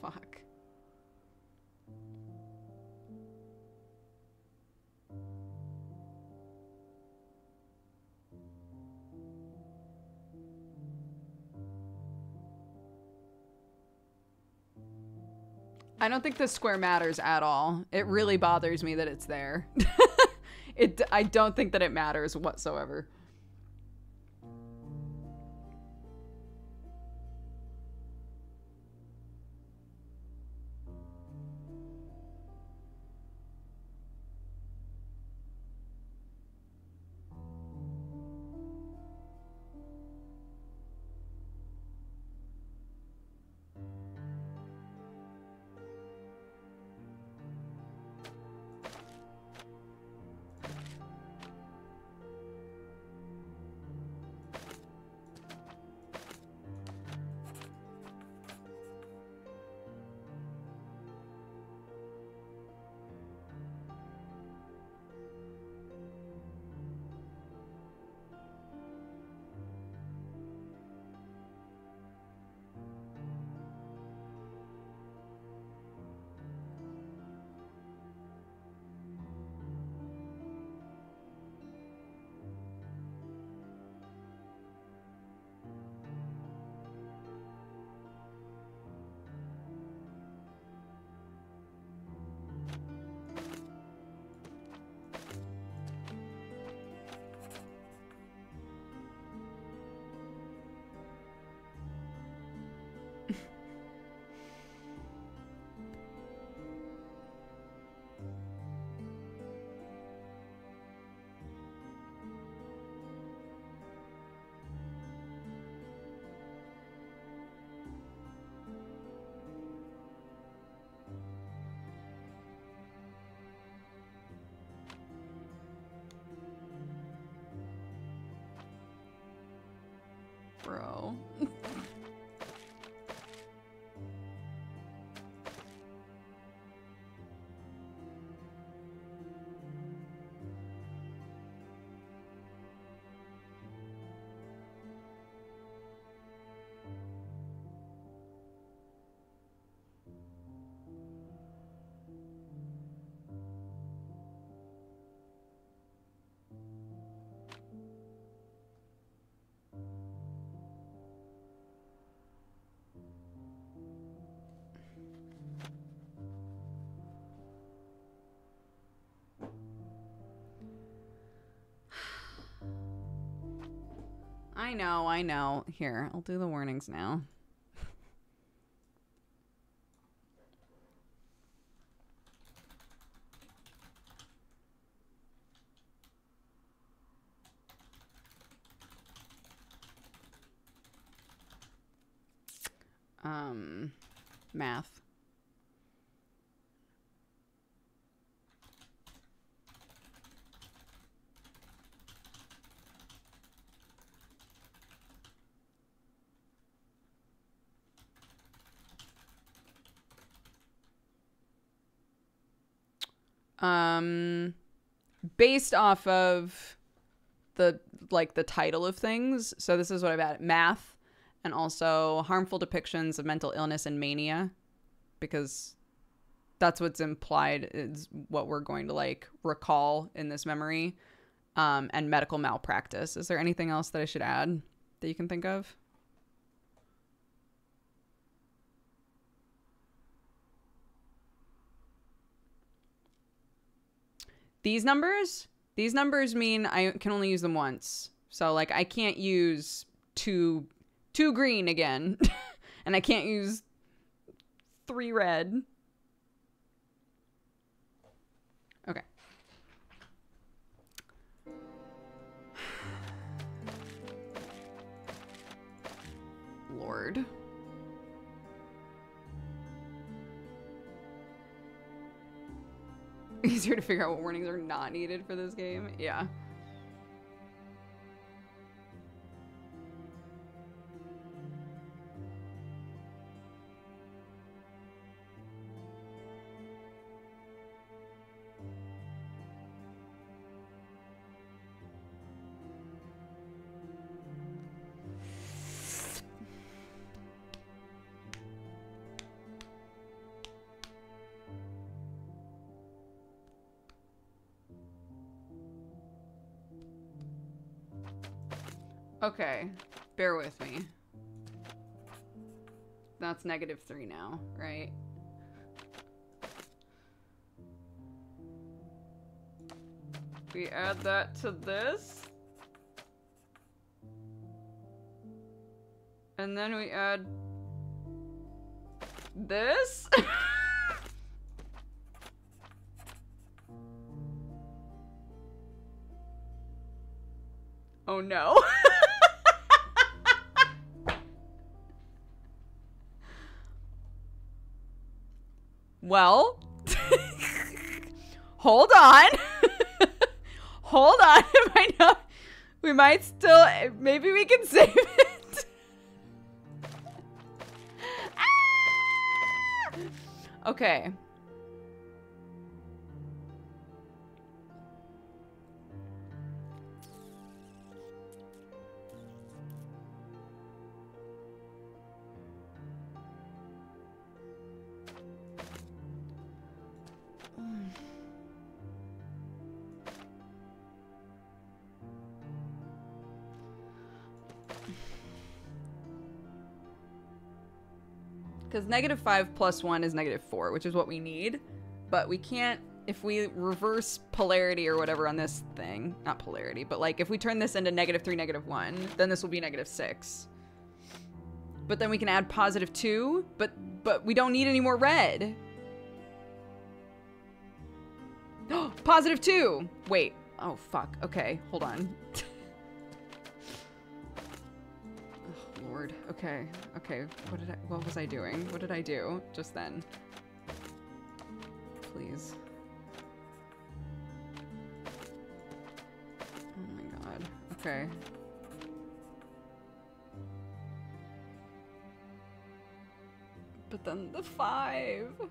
Fuck. I don't think the square matters at all. It really bothers me that it's there. I don't think that it matters whatsoever. Bro. I know. Here, I'll do the warnings now. Math. Based off of the title of things. So this is what I've added: math, and also harmful depictions of mental illness and mania, because that's what's implied is what we're going to like recall in this memory, and medical malpractice. Is there anything else that I should add that you can think of? These numbers mean I can only use them once. So like I can't use two green again. And I can't use 3 red. Okay. Lord. Easier to figure out what warnings are not needed for this game. Yeah. Okay, bear with me. That's -3 now, right? We add that to this. And then we add this. Oh no. Well, hold on. Hold on. I know we might still, maybe we can save it. Ah! Okay. Because -5 + 1 is -4, which is what we need. But we can't, if we reverse polarity or whatever on this thing, not polarity, but like if we turn this into -3, -1, then this will be -6. But then we can add +2, but we don't need any more red. +2! Wait. Oh, fuck. Okay, hold on. Lord. Okay. Okay. What was I doing? What did I do just then? Please. Oh my god. Okay. But then the 5.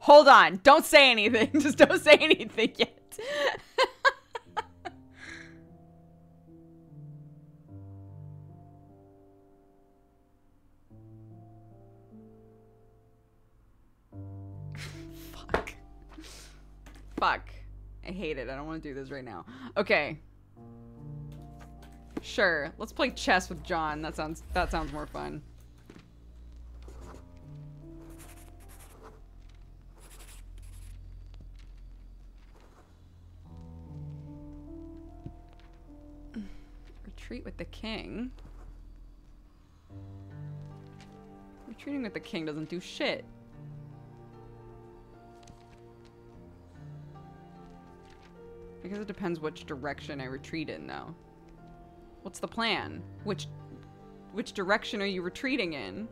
Hold on. Don't say anything. Just don't say anything yet. Fuck. Fuck. I hate it. I don't want to do this right now. Okay. Sure. Let's play chess with John. That sounds more fun. Retreat with the king. Retreating with the king doesn't do shit. I guess it depends which direction I retreat in, though. What's the plan? Which direction are you retreating in?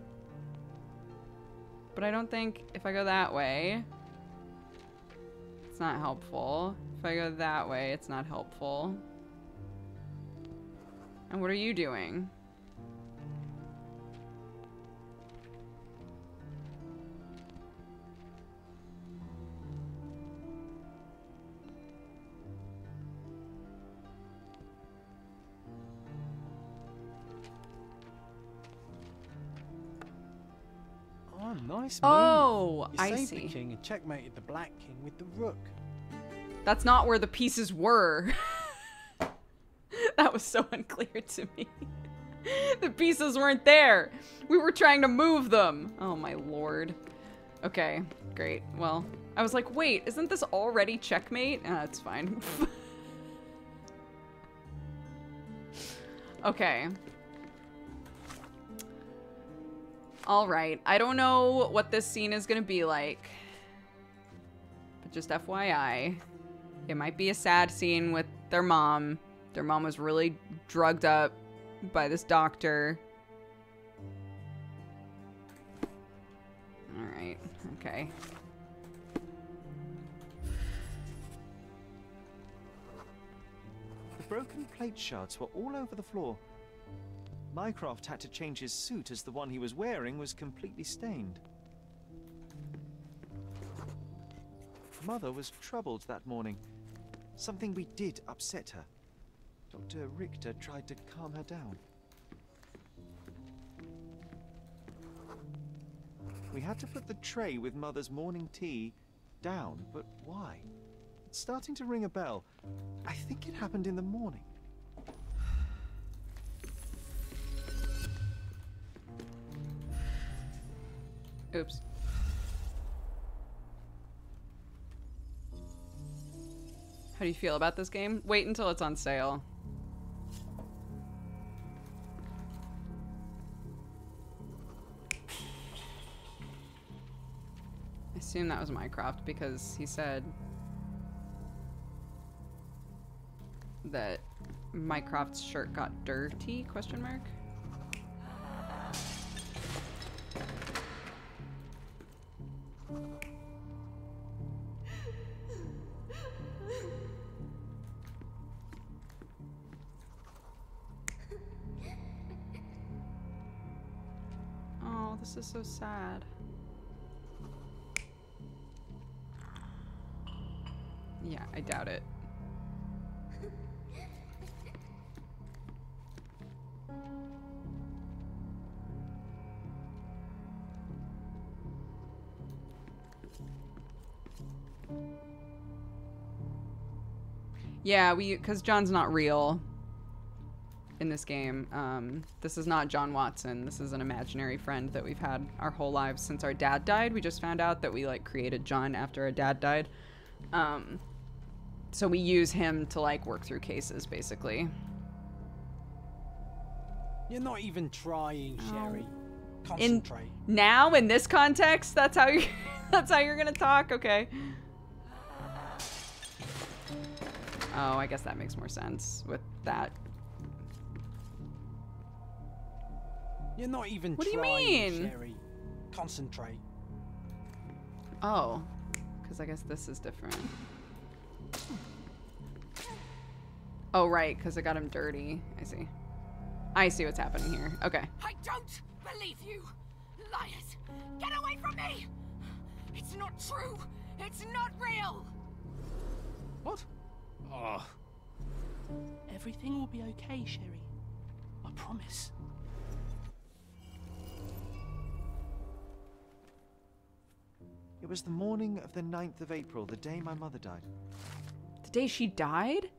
But I don't think if I go that way, it's not helpful. If I go that way, it's not helpful. And what are you doing? Oh, nice move. Oh, You I saved see. the king and checkmated the black king with the rook. That's not where the pieces were. That was so unclear to me. The pieces weren't there. We were trying to move them. Oh my lord. Okay, great. Well, I was like, wait, isn't this already checkmate? It's fine. Okay. All right. I don't know what this scene is gonna be like, but just FYI, it might be a sad scene with their mom. Their mom was really drugged up by this doctor. All right. Okay. The broken plate shards were all over the floor. Mycroft had to change his suit as the one he was wearing was completely stained. Mother was troubled that morning. Something we did upset her. Dr. Richter tried to calm her down. We had to put the tray with Mother's morning tea down, but why? It's starting to ring a bell. I think it happened in the morning. Oops. How do you feel about this game? Wait until it's on sale. I assume that was Mycroft because he said that Mycroft's shirt got dirty, question mark? Oh, this is so sad. Yeah, I doubt it. Yeah, because John's not real in this game. This is not John Watson. This is an imaginary friend that we've had our whole lives since our dad died. We just found out that we like created John after our dad died. So we use him to like work through cases, basically. You're not even trying, Sherry. In Concentrate. now in this context, that's how you that's how you're gonna talk. Okay. Oh, I guess that makes more sense with that. You're not even What do you trying, mean? Sherry. Concentrate. Oh, because I guess this is different. Oh, right, because it got him dirty. I see. I see what's happening here. Okay. I don't believe you! Liars! Get away from me! It's not true! It's not real! What? Oh. Everything will be okay, Sherry. I promise. It was the morning of the 9th of April, the day my mother died. The day she died?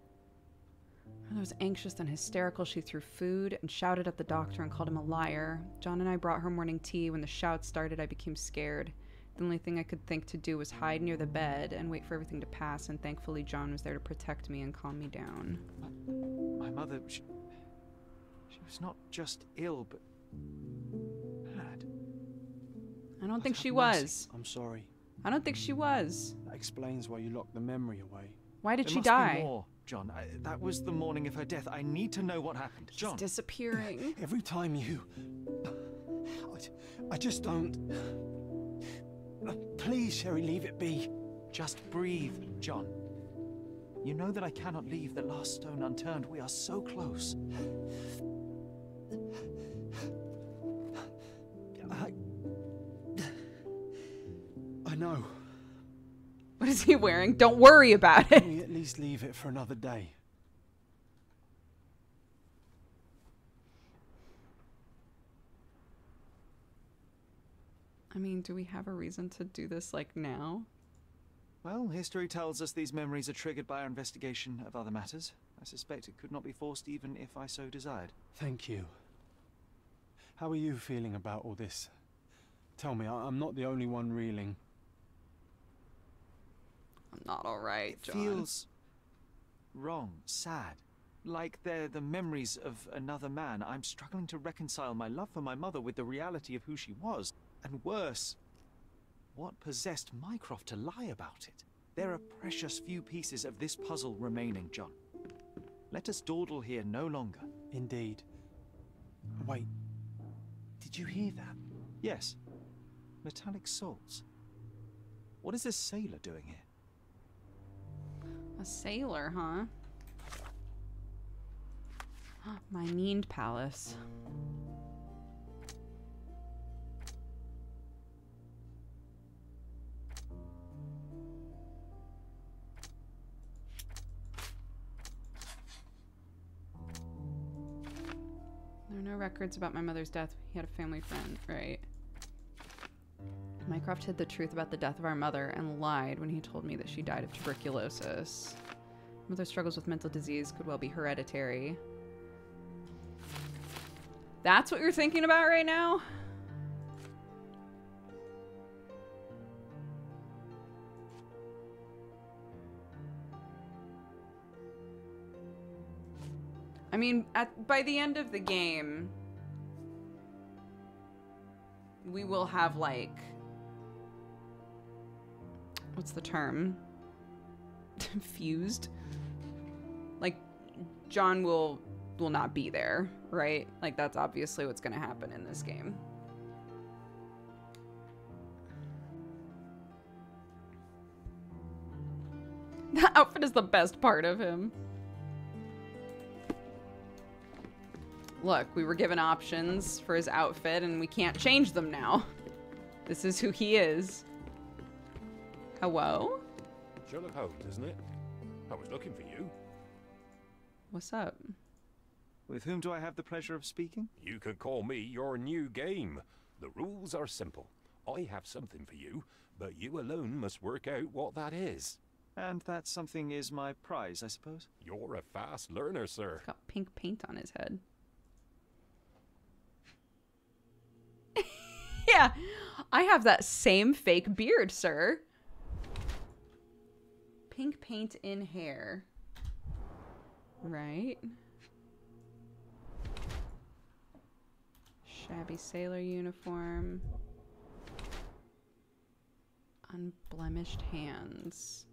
Mother was anxious and hysterical. She threw food and shouted at the doctor and called him a liar. John and I brought her morning tea. When the shouts started, I became scared. The only thing I could think to do was hide near the bed and wait for everything to pass, and thankfully John was there to protect me and calm me down. My mother, she was not just ill, but mad. I don't think she have mercy. was. I'm sorry. I don't think she was. That explains why you locked the memory away. Why did There she must die? be more, John. That was the morning of her death. I need to know what happened. He's John. disappearing. Every time you... I just don't... Please, Sherry, leave it be. Just breathe, John. You know that I cannot leave the last stone unturned. We are so close. I know. What is he wearing? Don't worry about it. Can we at least leave it for another day? I mean, do we have a reason to do this, like, now? Well, history tells us these memories are triggered by our investigation of other matters. I suspect it could not be forced even if I so desired. Thank you. How are you feeling about all this? Tell me, I'm not the only one reeling. I'm not alright, John. Feels wrong, sad. Like they're the memories of another man. I'm struggling to reconcile my love for my mother with the reality of who she was. And worse, what possessed Mycroft to lie about it? There are precious few pieces of this puzzle remaining, John. Let us dawdle here no longer. Indeed. Wait, did you hear that? Yes. Metallic salts. What is this sailor doing here? A sailor, huh? My Need Palace. There are no records about my mother's death. He had a family friend, right? Mycroft hid the truth about the death of our mother and lied when he told me that she died of tuberculosis. Mother's struggles with mental disease could well be hereditary. That's what you're thinking about right now? I mean, by the end of the game, we will have, like, what's the term? Fused? Like, John will not be there, right? Like, that's obviously what's gonna happen in this game. The outfit is the best part of him. Look, we were given options for his outfit and we can't change them now. This is who he is. Hello? Sherlock Holmes, isn't it? I was looking for you. What's up? With whom do I have the pleasure of speaking? You can call me your new game. The rules are simple. I have something for you, but you alone must work out what that is. And that something is my prize, I suppose? You're a fast learner, sir. He's got pink paint on his head. Yeah, I have that same fake beard, sir. Pink paint in hair. Right. Shabby sailor uniform. Unblemished hands.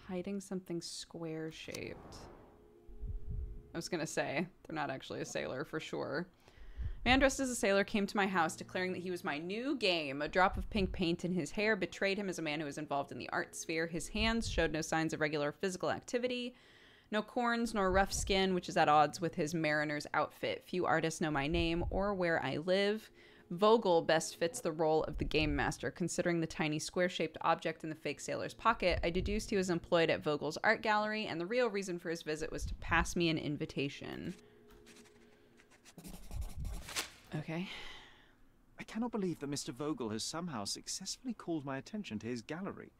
Hiding something square-shaped. I was gonna say, they're not actually a sailor for sure. Man dressed as a sailor came to my house declaring that he was my new game. A drop of pink paint in his hair betrayed him as a man who was involved in the art sphere. His hands showed no signs of regular physical activity. No corns nor rough skin, which is at odds with his mariner's outfit. Few artists know my name or where I live. Vogel best fits the role of the game master. Considering the tiny square-shaped object in the fake sailor's pocket, I deduced he was employed at Vogel's art gallery, and the real reason for his visit was to pass me an invitation. Okay. I cannot believe that Mr. Vogel has somehow successfully called my attention to his gallery.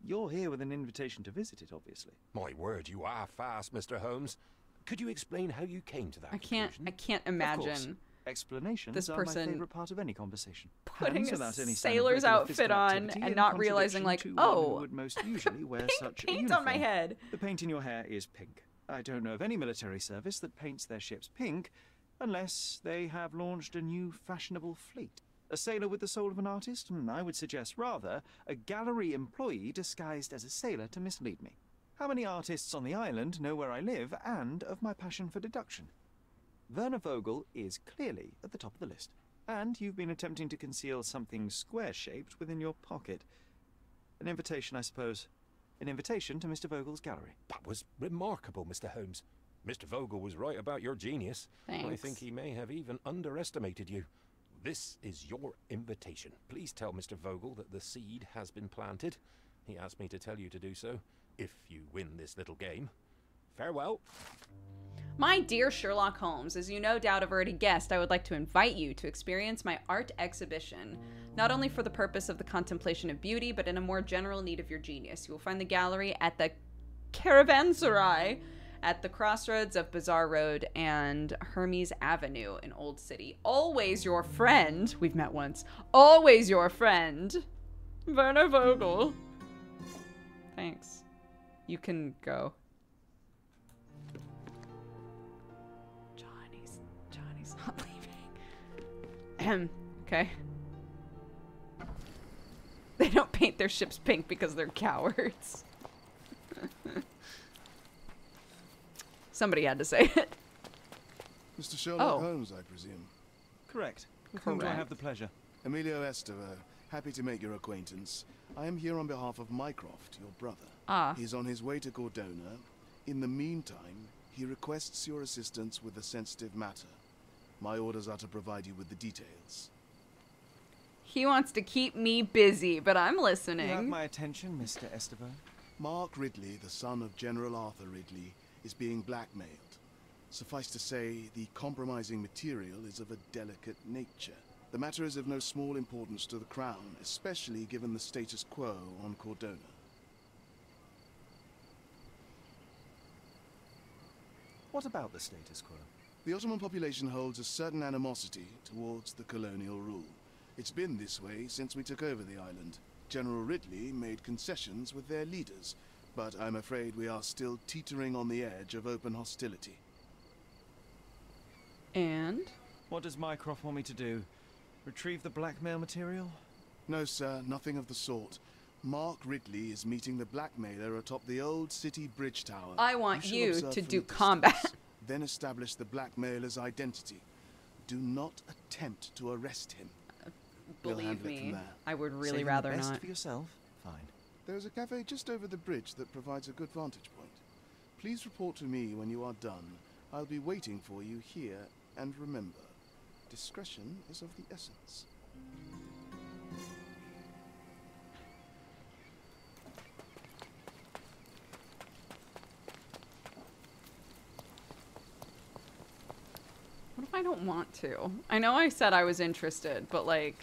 You're here with an invitation to visit it, obviously. My word, you are fast, Mr. Holmes. Could you explain how you came to that I can't conclusion? imagine Explanations this are person my favorite part of any conversation. putting Hands a without any sign of sailor's regular outfit physical on activity and in not realizing, like, contradiction to one who oh, would most usually wear such a paint uniform. on my head. The paint in your hair is pink. I don't know of any military service that paints their ships pink unless they have launched a new fashionable fleet. A sailor with the soul of an artist? I would suggest rather a gallery employee disguised as a sailor to mislead me. How many artists on the island know where I live and of my passion for deduction? Werner Vogel is clearly at the top of the list. And you've been attempting to conceal something square-shaped within your pocket. An invitation, I suppose. An invitation to Mr. Vogel's gallery. That was remarkable, Mr. Holmes. Mr. Vogel was right about your genius. I Thanks. think he may have even underestimated you. This is your invitation. Please tell Mr. Vogel that the seed has been planted. He asked me to tell you to do so, if you win this little game. Farewell. My dear Sherlock Holmes, as you no doubt have already guessed, I would like to invite you to experience my art exhibition. Not only for the purpose of the contemplation of beauty, but in a more general need of your genius. You will find the gallery at the Caravanserai, at the crossroads of Bazaar Road and Hermes Avenue in Old City. Always your friend, we've met once, always your friend, Werner Vogel. Thanks. You can go. Johnny's not leaving. Okay. They don't paint their ships pink because they're cowards. Somebody had to say it. Mr. Sherlock Holmes, I presume. Correct. With whom do I have the pleasure? Emilio Estevao. Happy to make your acquaintance. I am here on behalf of Mycroft, your brother. Ah. He's on his way to Cordona. In the meantime, he requests your assistance with a sensitive matter. My orders are to provide you with the details. He wants to keep me busy, but I'm listening. You have my attention, Mr. Estevao. Mark Ridley, the son of General Arthur Ridley, is being blackmailed. Suffice to say, the compromising material is of a delicate nature. The matter is of no small importance to the Crown, especially given the status quo on Cordona. What about the status quo? The Ottoman population holds a certain animosity towards the colonial rule. It's been this way since we took over the island. General Ridley made concessions with their leaders, but I'm afraid we are still teetering on the edge of open hostility. And? What does Mycroft want me to do? Retrieve the blackmail material? No, sir, nothing of the sort. Mark Ridley is meeting the blackmailer atop the old city bridge tower. I want shall you observe to from do a combat. distance, then establish the blackmailer's identity. Do not attempt to arrest him. We'll Believe handle it from me, there. I would really Saving rather the best not. for yourself? Fine. There's a cafe just over the bridge that provides a good vantage point. Please report to me when you are done. I'll be waiting for you here, and remember, discretion is of the essence. What if I don't want to? I know I said I was interested, but like...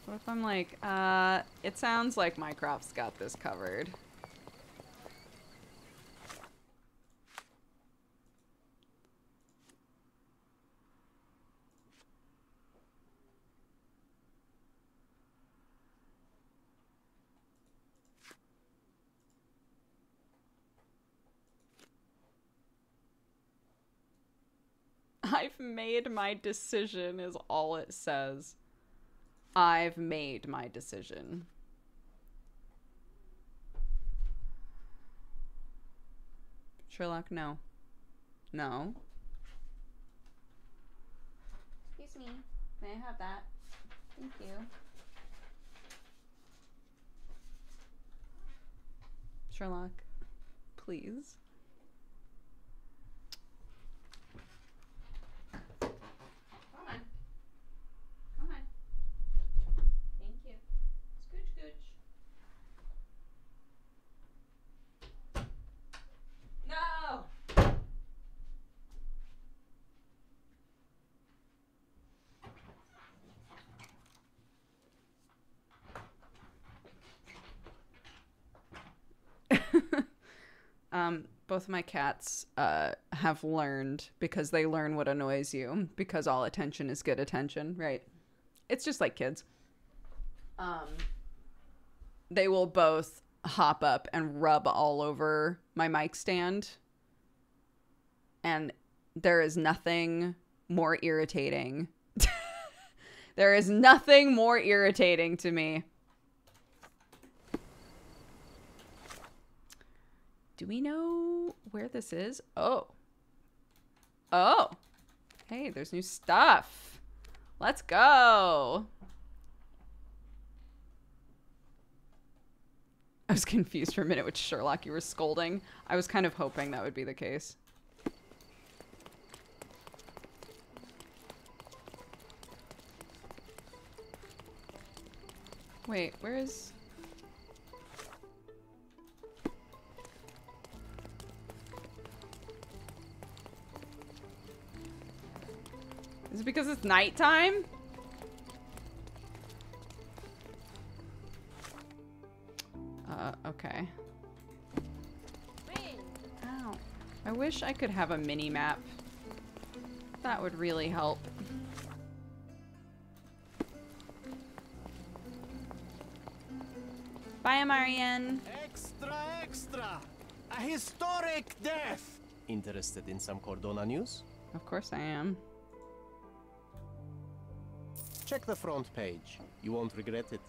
What if I'm like, it sounds like Mycroft's got this covered. I've made my decision is all it says. I've made my decision. Sherlock, no. No. Excuse me. May I have that? Thank you. Sherlock, please. Both of my cats have learned, because they learn what annoys you, because all attention is good attention, right? It's just like kids. They will both hop up and rub all over my mic stand. And there is nothing more irritating. There is nothing more irritating to me. Do we know where this is? Oh. Oh. Hey, there's new stuff. Let's go. I was confused for a minute with Sherlock. You were scolding. I was kind of hoping that would be the case. Wait, where is... Is it because it's nighttime? Okay. Ow. I wish I could have a mini map. That would really help. Bye, Marianne. Extra, extra! A historic death! Interested in some Cordona news? Of course I am. Check the front page. You won't regret it.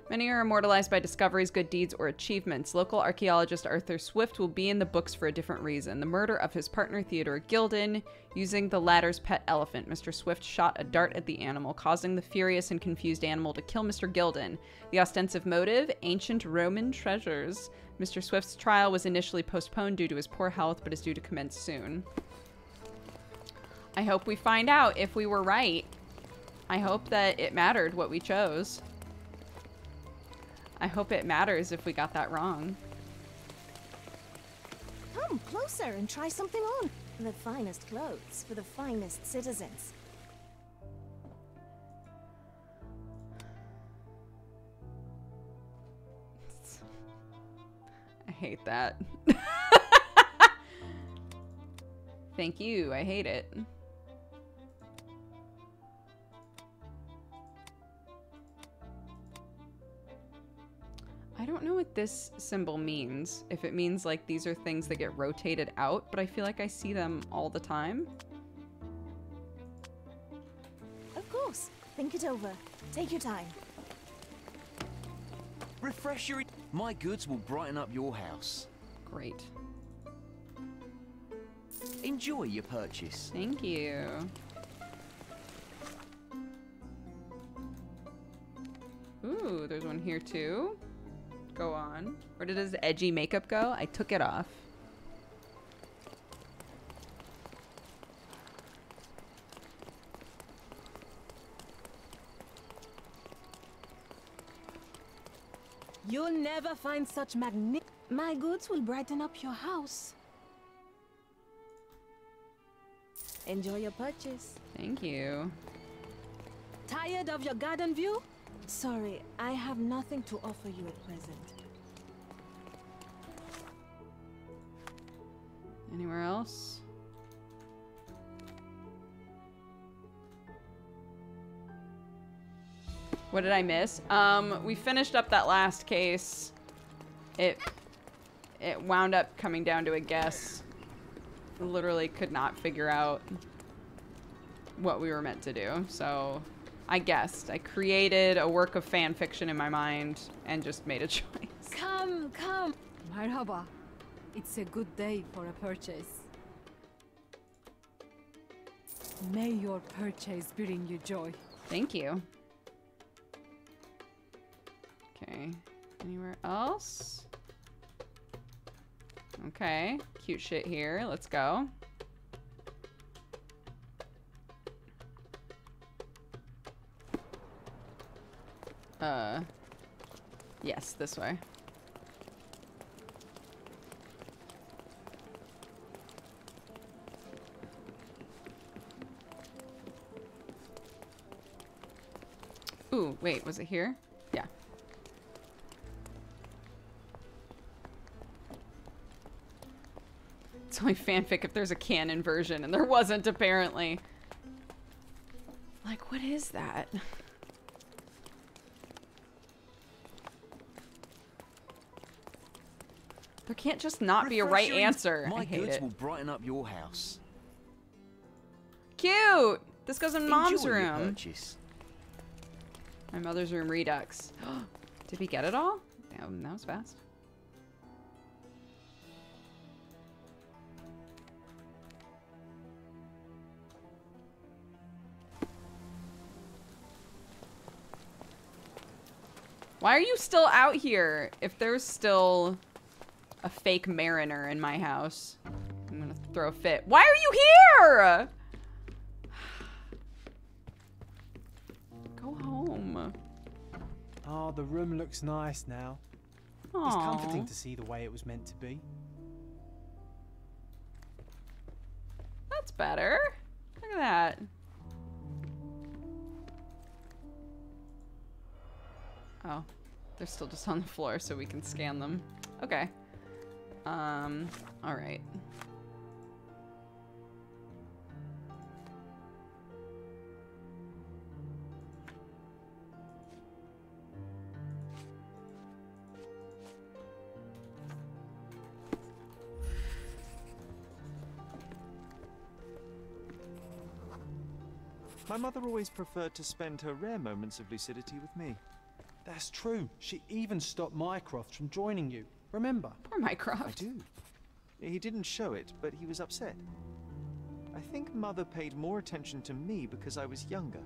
Many are immortalized by discoveries, good deeds, or achievements. Local archaeologist Arthur Swift will be in the books for a different reason. The murder of his partner Theodore Gilden. Using the latter's pet elephant, Mr. Swift shot a dart at the animal, causing the furious and confused animal to kill Mr. Gilden. The ostensive motive? Ancient Roman treasures. Mr. Swift's trial was initially postponed due to his poor health, but is due to commence soon. I hope we find out if we were right. I hope that it mattered what we chose. I hope it matters if we got that wrong. Come closer and try something on. The finest clothes for the finest citizens. I hate that. Thank you. I hate it. I don't know what this symbol means. If it means like these are things that get rotated out, but I feel like I see them all the time. Of course. Think it over. Take your time. Refresh your... My goods will brighten up your house. Great. Enjoy your purchase. Thank you. Ooh, there's one here too. Go on. Where did his edgy makeup go? I took it off. You'll never find such My goods will brighten up your house. Enjoy your purchase. Thank you. Tired of your garden view? Sorry, I have nothing to offer you at present. Anywhere else? What did I miss? We finished up that last case. It wound up coming down to a guess. Literally could not figure out what we were meant to do, so I guessed. I created a work of fan fiction in my mind and just made a choice. Come, come. Marhaba. It's a good day for a purchase. May your purchase bring you joy. Thank you. Okay. Anywhere else? Okay. Cute shit here. Let's go. Yes, this way. wait, was it here? Yeah. It's only fanfic if there's a canon version, and there wasn't, apparently. Like, what is that? There can't just not be a right answer. My I hate goods it. will brighten up your house. Cute! This goes in Mom's Enjoy your room. purchase. My mother's room redux. Did we get it all? Damn, that was fast. Why are you still out here? If there's still a fake mariner in my house, I'm gonna throw a fit. Why are you here? Go home. Oh, the room looks nice now. It's Aw. comforting to see the way it was meant to be. That's better. Look at that. Oh, they're still just on the floor so we can scan them. Okay. All right. My mother always preferred to spend her rare moments of lucidity with me. That's true. She even stopped Mycroft from joining you. Remember? Poor Mycroft. I do. He didn't show it, but he was upset. I think Mother paid more attention to me because I was younger.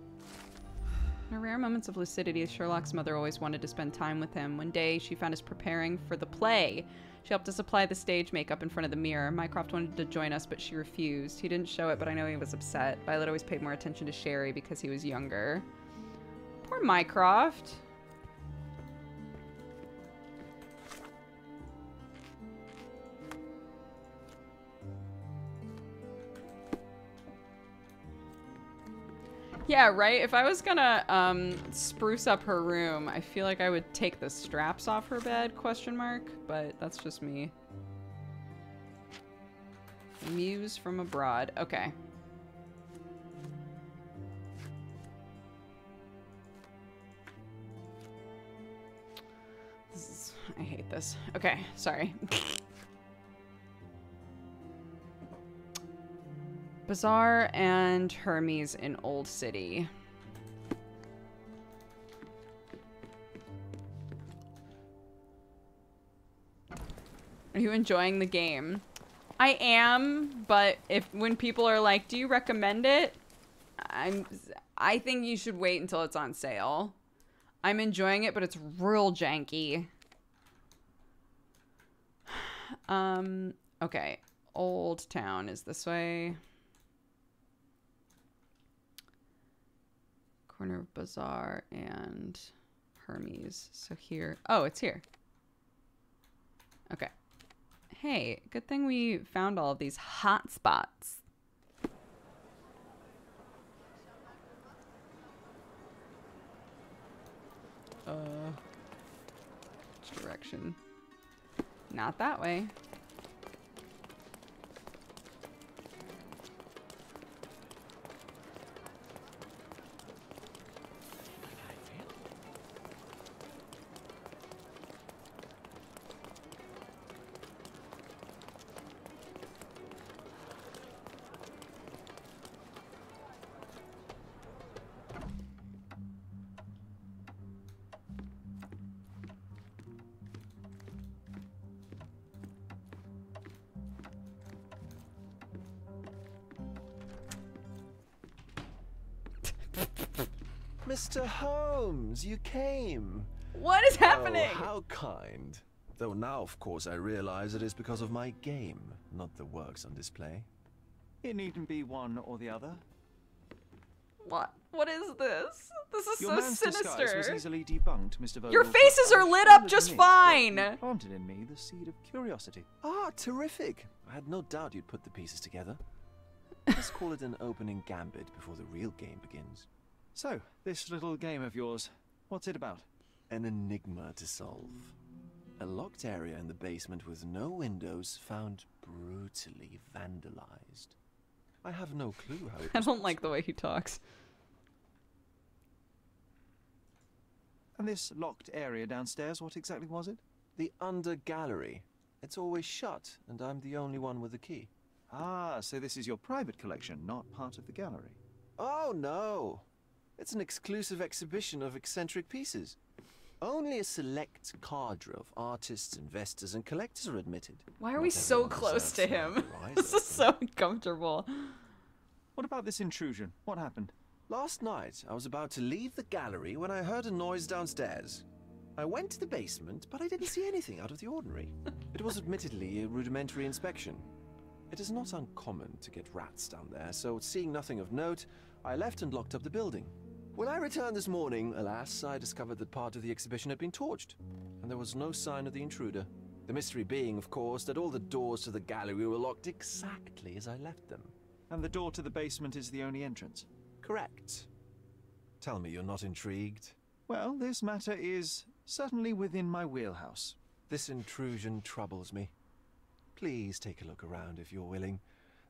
In her rare moments of lucidity, Sherlock's mother always wanted to spend time with him. One day, she found us preparing for the play. She helped us apply the stage makeup in front of the mirror. Mycroft wanted to join us, but she refused. He didn't show it, but I know he was upset. Violet always paid more attention to Sherry because he was younger. Poor Mycroft. Yeah, right? If I was gonna spruce up her room, I feel like I would take the straps off her bed, question mark, but that's just me. Muse from abroad. Okay. I hate this. Okay, sorry. Bazaar and Hermes in Old City. Are you enjoying the game? I am, but when people are like, "Do you recommend it?" I think you should wait until it's on sale. I'm enjoying it, but it's real janky. Okay. Old Town is this way. Corner of Bazaar and Hermes. So here. Oh, it's here. Okay. Hey, good thing we found all of these hot spots. Which direction? Not that way. Mr. Holmes, you came. What is happening? Oh, how kind. Though now, of course, I realize it is because of my game, not the works on display. It needn't be one or the other. What? What is this? This is Your so man's disguise was sinister. easily debunked, Mr. Vogel. Your faces are lit up just fine. You planted in me the seed of curiosity. Ah, terrific. I had no doubt you'd put the pieces together. Let's call it an opening gambit before the real game begins. So, this little game of yours, What's it about? An enigma to solve. A locked area in the basement with no windows found brutally vandalized. I have no clue how it I don't like the way he talks. And this locked area downstairs, what exactly was it? The under gallery. It's always shut, and I'm the only one with the key. Ah, so this is your private collection, not part of the gallery. Oh, no. It's an exclusive exhibition of eccentric pieces. Only a select cadre of artists, investors, and collectors are admitted. Why are we so close to him? This is so uncomfortable. What about this intrusion? What happened? Last night, I was about to leave the gallery when I heard a noise downstairs. I went to the basement, but I didn't see anything out of the ordinary. It was admittedly a rudimentary inspection. It is not uncommon to get rats down there, so seeing nothing of note, I left and locked up the building. When I returned this morning, alas, I discovered that part of the exhibition had been torched, and there was no sign of the intruder. The mystery being, of course, that all the doors to the gallery were locked exactly as I left them. And the door to the basement is the only entrance? Correct. Tell me you're not intrigued. Well, this matter is certainly within my wheelhouse. This intrusion troubles me. Please take a look around if you're willing.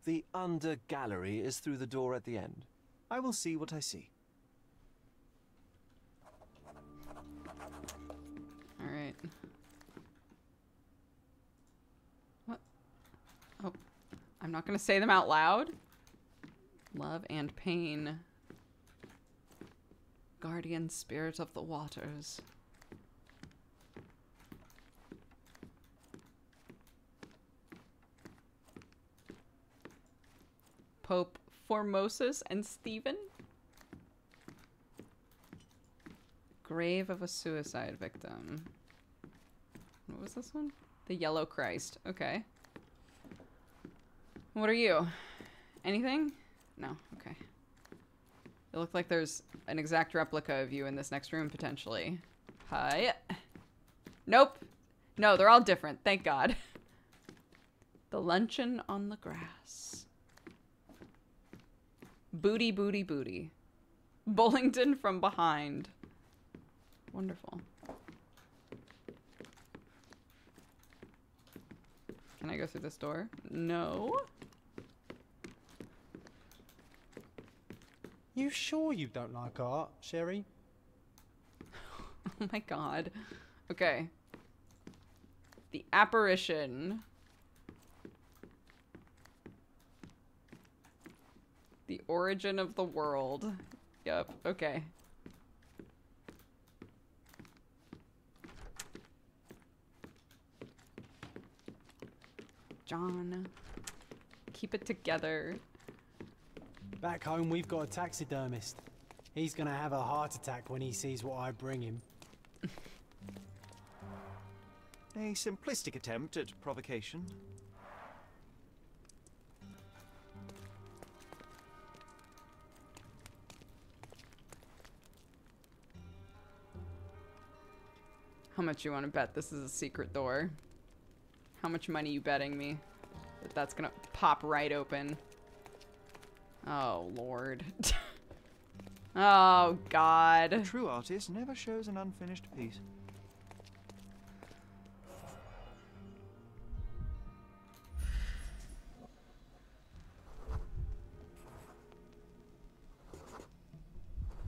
The under gallery is through the door at the end. I will see what I see. Alright. What? Oh. I'm not gonna say them out loud. Love and pain. Guardian spirit of the waters. Pope Formosus and Stephen? Grave of a suicide victim. What was this one? The Yellow Christ. Okay. What are you? Anything? No. Okay. It looked like there's an exact replica of you in this next room, potentially. Hi. Nope. No, they're all different. Thank God. The luncheon on the grass. Booty, booty, booty. Bullingdon from behind. Wonderful. Can I go through this door? No. You sure you don't like art, Sherry? Oh my God. Okay. The apparition. The origin of the world. Yep. Okay. John. Keep it together. Back home, we've got a taxidermist. He's gonna have a heart attack when he sees what I bring him. A simplistic attempt at provocation. How much you want to bet this is a secret door? How much money you betting me that that's gonna pop right open? Oh, Lord. Oh, God. A true artist never shows an unfinished piece.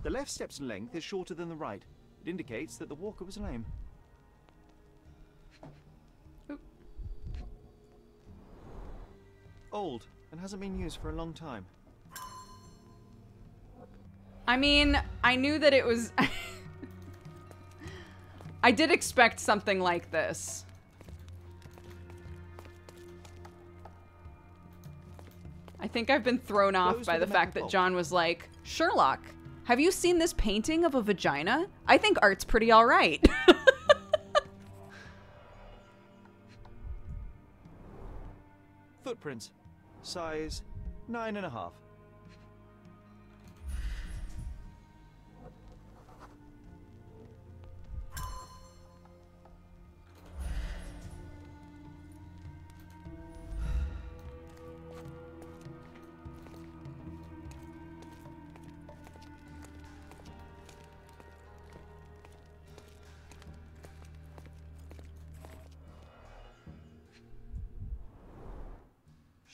The left step's length is shorter than the right. It indicates that the walker was lame. Oop. Old, and hasn't been used for a long time. I mean, I knew that it was... I did expect something like this. I think I've been thrown off by the fact that John was like, Sherlock, have you seen this painting of a vagina? I think art's pretty all right. Footprints. Size 9.5.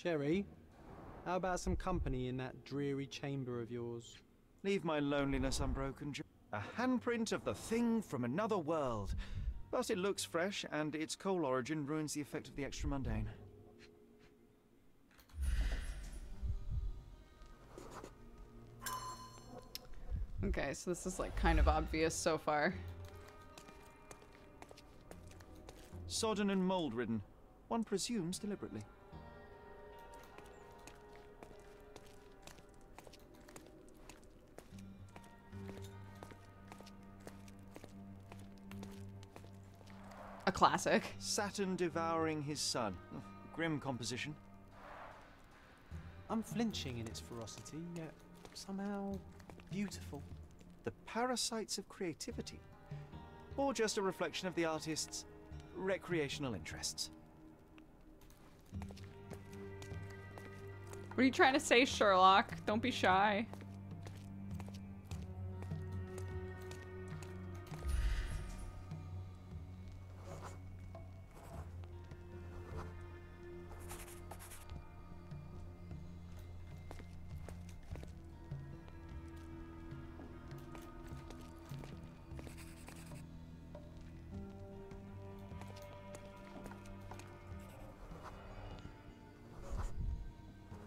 Sherry, how about some company in that dreary chamber of yours? Leave my loneliness unbroken. A handprint of the thing from another world. But it looks fresh, and its coal origin ruins the effect of the extra mundane. Okay, so this is like kind of obvious so far. Sodden and mold-ridden. One presumes deliberately. A classic. Saturn devouring his sun. Grim composition. Unflinching in its ferocity, yet somehow beautiful. The parasites of creativity. Or just a reflection of the artist's recreational interests. What are you trying to say, Sherlock? Don't be shy.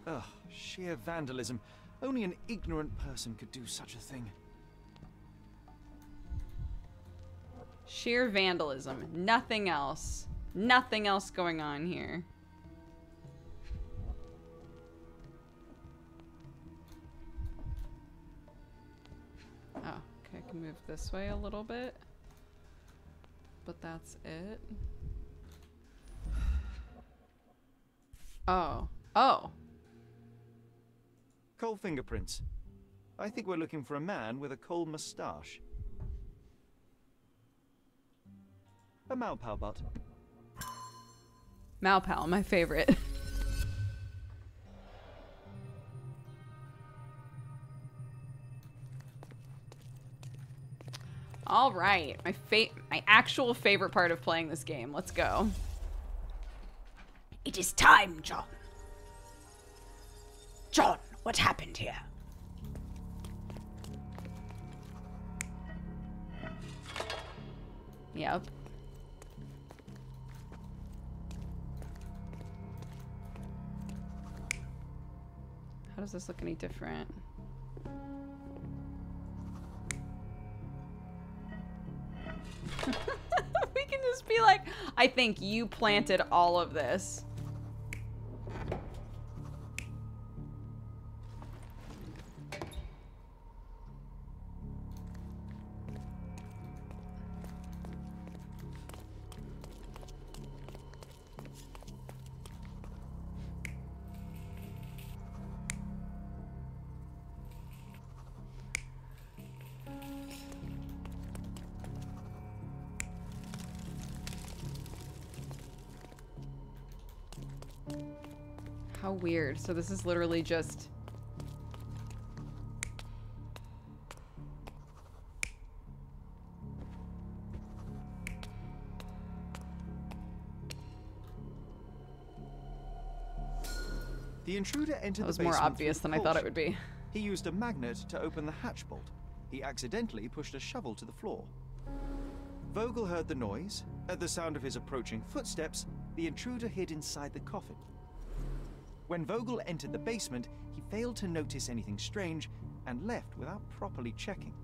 Ugh, sheer vandalism. Only an ignorant person could do such a thing. Sheer vandalism. Nothing else. Nothing else going on here. Oh, okay, I can move this way a little bit. But that's it. Oh. Oh. Coal fingerprints. I think we're looking for a man with a coal moustache. A Maupal butt. Maupal, my favorite. All right, my actual favorite part of playing this game. Let's go. It is time, John. John, what happened here? Yep. How does this look any different? We can just be like, I think you planted all of this. How weird. So this is literally just... The intruder entered That was the more basement obvious through than I thought it propulsion. would be. He used a magnet to open the hatch bolt. He accidentally pushed a shovel to the floor. Vogel heard the noise. At the sound of his approaching footsteps, the intruder hid inside the coffin. When Vogel entered the basement, he failed to notice anything strange and left without properly checking.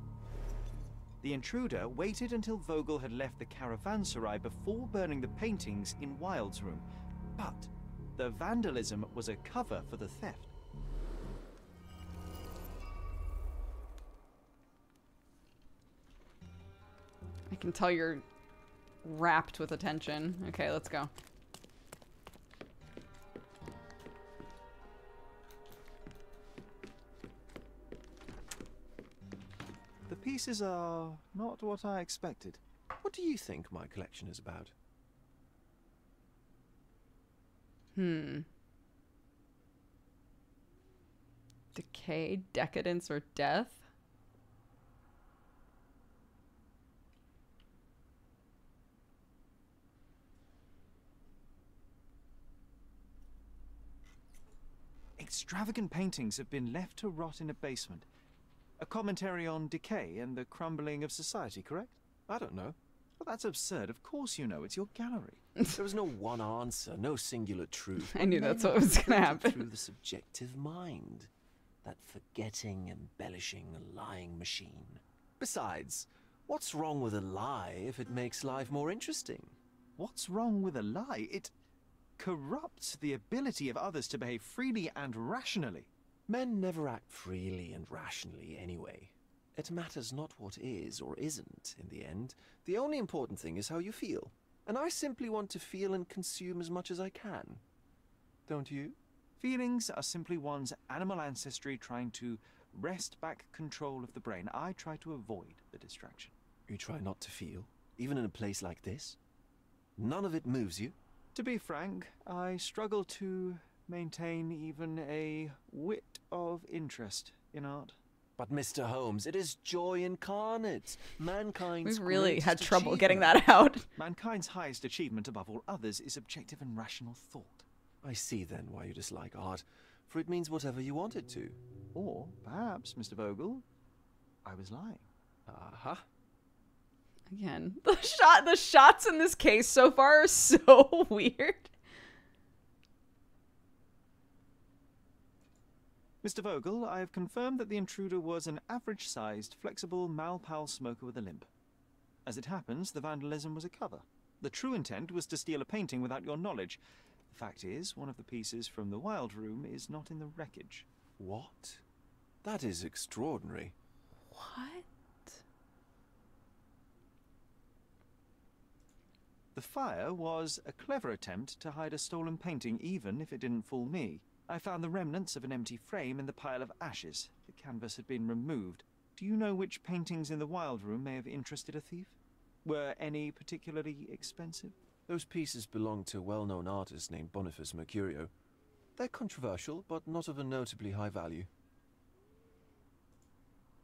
The intruder waited until Vogel had left the caravanserai before burning the paintings in Wilde's room, but the vandalism was a cover for the theft. I can tell you're wrapped with attention. Okay, let's go. The pieces are not what I expected. What do you think my collection is about? Decay, decadence, or death? extravagant paintings have been left to rot in a basement. A commentary on decay and the crumbling of society, correct? I don't know. Well, that's absurd. Of course you know. It's your gallery. There is no one answer, no singular truth. I knew that's what was going to happen. Through the subjective mind. That forgetting, embellishing, lying machine. Besides, what's wrong with a lie if it makes life more interesting? What's wrong with a lie? It corrupts the ability of others to behave freely and rationally. Men never act freely and rationally anyway. It matters not what is or isn't in the end. The only important thing is how you feel. And I simply want to feel and consume as much as I can. Don't you? Feelings are simply one's animal ancestry trying to wrest back control of the brain. I try to avoid the distraction. You try not to feel, even in a place like this? None of it moves you? To be frank, I struggle to maintain even a whit of interest in art. But Mr. Holmes, it is joy incarnate. Mankind's We've really had trouble achievement. getting that out. Mankind's highest achievement above all others is objective and rational thought. I see then why you dislike art, for it means whatever you want it to. Or perhaps, Mr. Vogel, I was lying. Uh-huh. Again, the shots in this case so far are so weird. Mr. Vogel, I have confirmed that the intruder was an average-sized, flexible Malpal smoker with a limp. As it happens, the vandalism was a cover. The true intent was to steal a painting without your knowledge. The fact is, one of the pieces from the Wild Room is not in the wreckage. What? That is extraordinary. What? The fire was a clever attempt to hide a stolen painting, even if it didn't fool me. I found the remnants of an empty frame in the pile of ashes. The canvas had been removed. Do you know which paintings in the Wild Room may have interested a thief? Were any particularly expensive? Those pieces belong to a well-known artist named Boniface Mercurio. They're controversial, but not of a notably high value.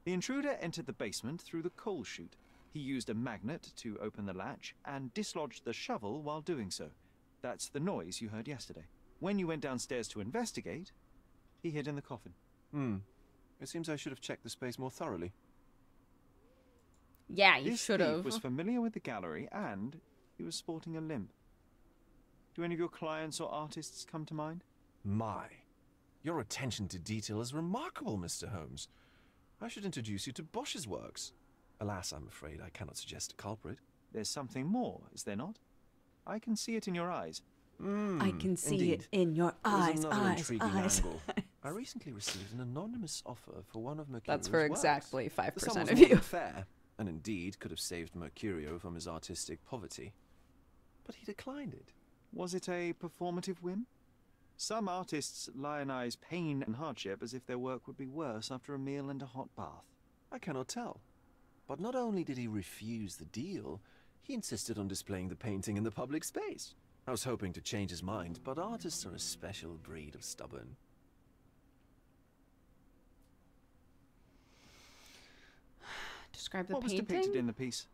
The intruder entered the basement through the coal chute. He used a magnet to open the latch and dislodged the shovel while doing so. That's the noise you heard yesterday. When you went downstairs to investigate, he hid in the coffin. It seems I should have checked the space more thoroughly. Yeah, you This should thief have. was familiar with the gallery and he was sporting a limp. Do any of your clients or artists come to mind? My, your attention to detail is remarkable, Mr. Holmes. I should introduce you to Bosch's works. Alas, I'm afraid I cannot suggest a culprit. There's something more, is there not? I can see it in your eyes. I can see indeed. it in your eyes, There's another eyes, intriguing eyes. angle. I recently received an anonymous offer for one of Mercurio's That's for works. exactly The 5% sum was of more you. than fair, and indeed could have saved Mercurio from his artistic poverty. But he declined it. Was it a performative whim? Some artists lionize pain and hardship as if their work would be worse after a meal and a hot bath. I cannot tell. But not only did he refuse the deal, he insisted on displaying the painting in the public space. I was hoping to change his mind, but artists are a special breed of stubborn. Describe the What was painting? depicted in the piece?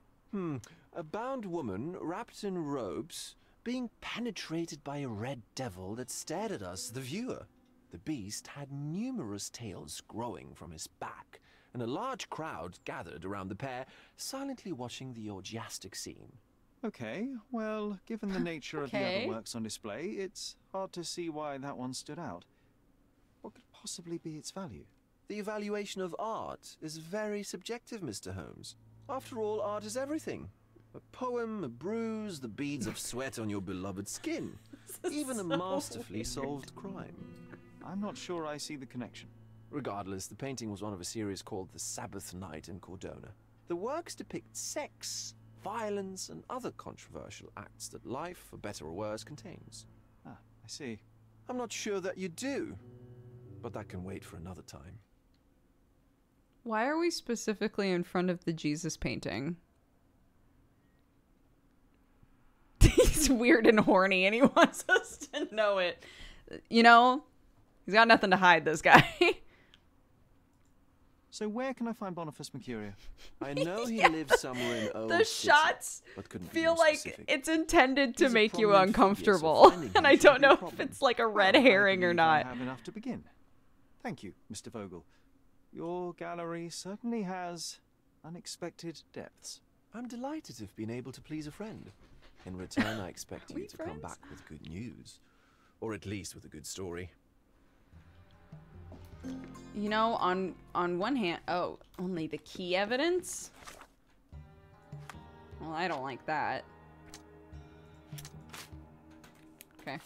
A bound woman wrapped in robes being penetrated by a red devil that stared at us, the viewer. The beast had numerous tails growing from his back, and a large crowd gathered around the pair, silently watching the orgiastic scene. Okay, well, given the nature of the Okay. other works on display, it's hard to see why that one stood out. What could possibly be its value? The evaluation of art is very subjective, Mr. Holmes. After all, art is everything. A poem, a bruise, the beads of sweat on your beloved skin. Even a masterfully solved crime. I'm not sure I see the connection. Regardless, the painting was one of a series called The Sabbath Night in Cordona. The works depict sex, violence, and other controversial acts that life, for better or worse, contains. Ah, I see. I'm not sure that you do, but that can wait for another time. Why are we specifically in front of the Jesus painting? He's weird and horny and he wants us to know it. You know, he's got nothing to hide, this guy. So where can I find Boniface Mercurio? I know he lives somewhere in Old The City, shots but couldn't be feel more like specific. it's intended to He's a make you prominent figure, so uncomfortable. finding him And I shouldn't don't be a know if problem. it's like a red Well, I herring or believe I not. have enough to begin. Thank you, Mr. Vogel. Your gallery certainly has unexpected depths. I'm delighted to have been able to please a friend. In return, I expect you to come back with good news. Or at least with a good story. You know, on one hand... Oh, only the key evidence? Well, I don't like that. Okay.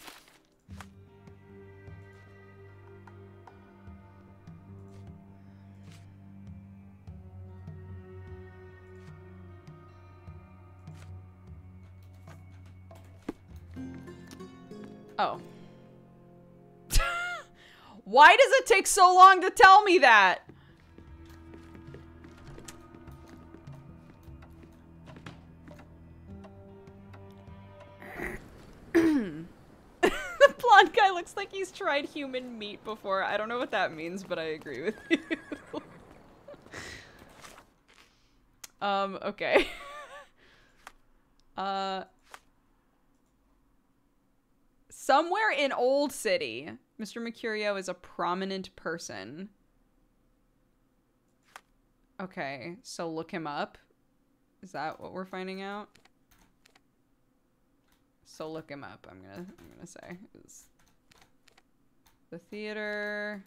Oh. Why does it take so long to tell me that? The blonde guy looks like he's tried human meat before. I don't know what that means, but I agree with you. Okay. Somewhere in Old City, Mr. Mercurio is a prominent person. Okay, so look him up. Is that what we're finding out? So look him up. I'm gonna say is the theater.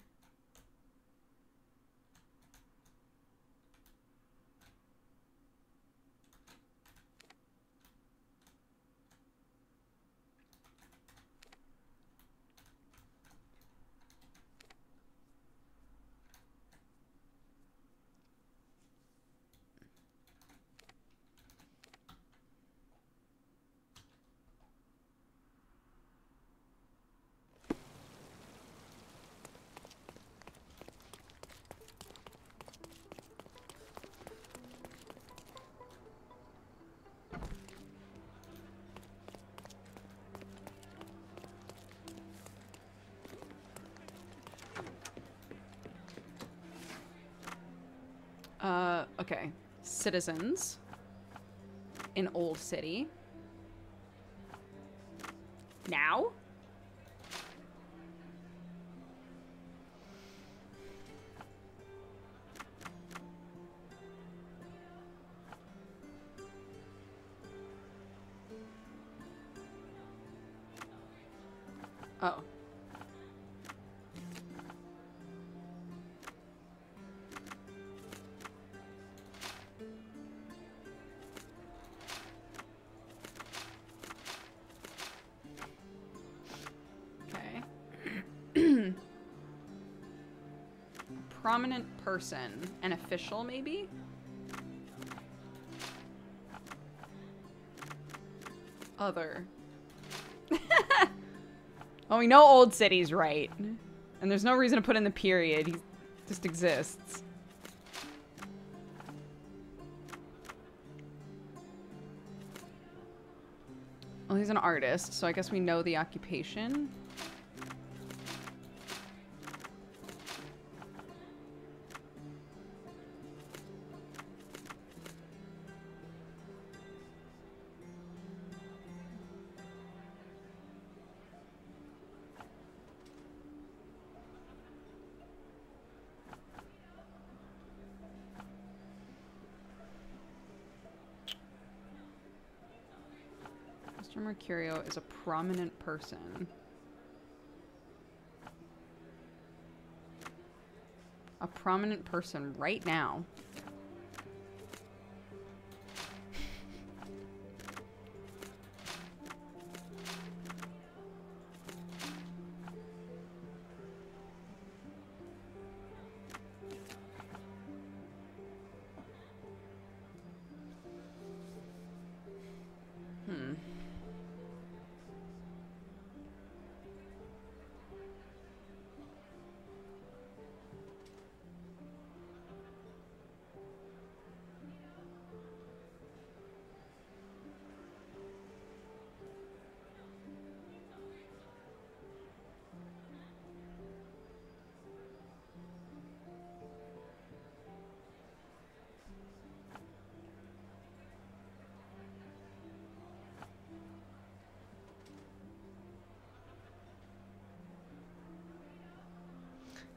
Okay. Citizens in Old City. Now? Oh. Prominent person. An official, maybe? Other. Well, we know Old City's right. And there's no reason to put in the period. He just exists. Well, he's an artist, so I guess we know the occupation. Mercurio is a prominent person. A prominent person right now.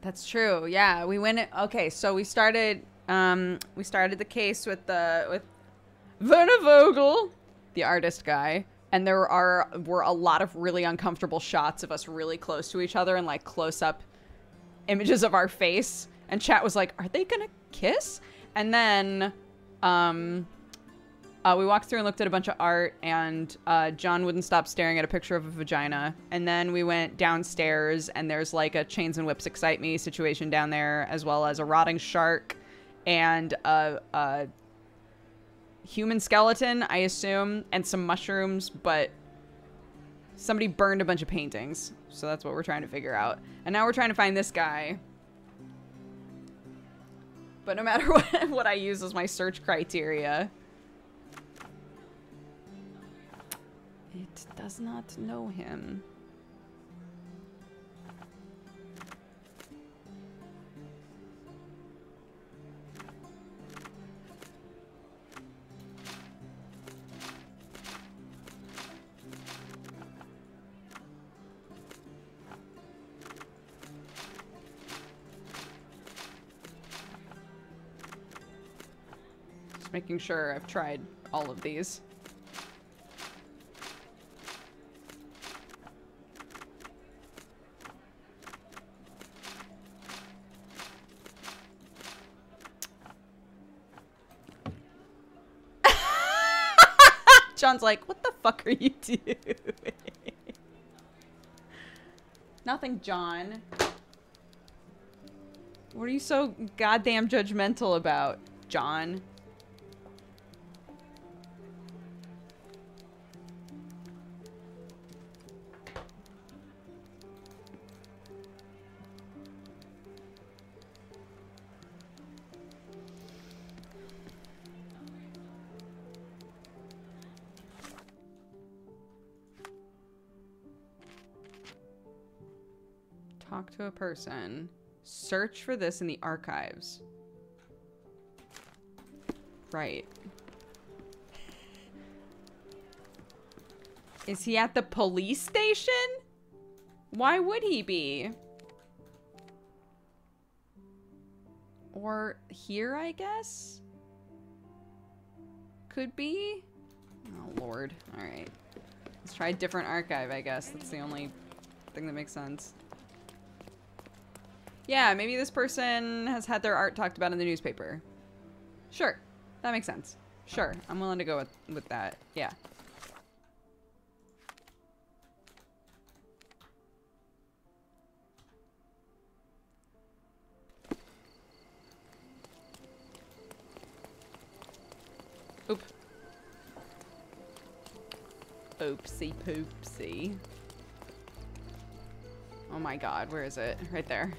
That's true. Yeah, we went. Okay, so we started the case with Werner Vogel, the artist guy, and there were a lot of really uncomfortable shots of us really close to each other and like close up images of our face. And chat was like, "Are they gonna kiss?" And then we walked through and looked at a bunch of art, and John wouldn't stop staring at a picture of a vagina. And then we went downstairs, and there's like a Chains and Whips Excite Me situation down there, as well as a rotting shark and a human skeleton, I assume, and some mushrooms, but somebody burned a bunch of paintings. So that's what we're trying to figure out. And now we're trying to find this guy. But no matter what I use as my search criteria, it does not know him. Just making sure I've tried all of these. John's like, what the fuck are you doing? Nothing, John. What are you so goddamn judgmental about, John? Talk to a person. Search for this in the archives. Right. Is he at the police station? Why would he be? Or here, I guess? Could be? Oh, Lord. Alright. Let's try a different archive, I guess. That's the only thing that makes sense. Yeah, maybe this person has had their art talked about in the newspaper. Sure. That makes sense. Sure. I'm willing to go with that. Yeah. Oop. Oopsie poopsie. Oh my god, where is it? Right there.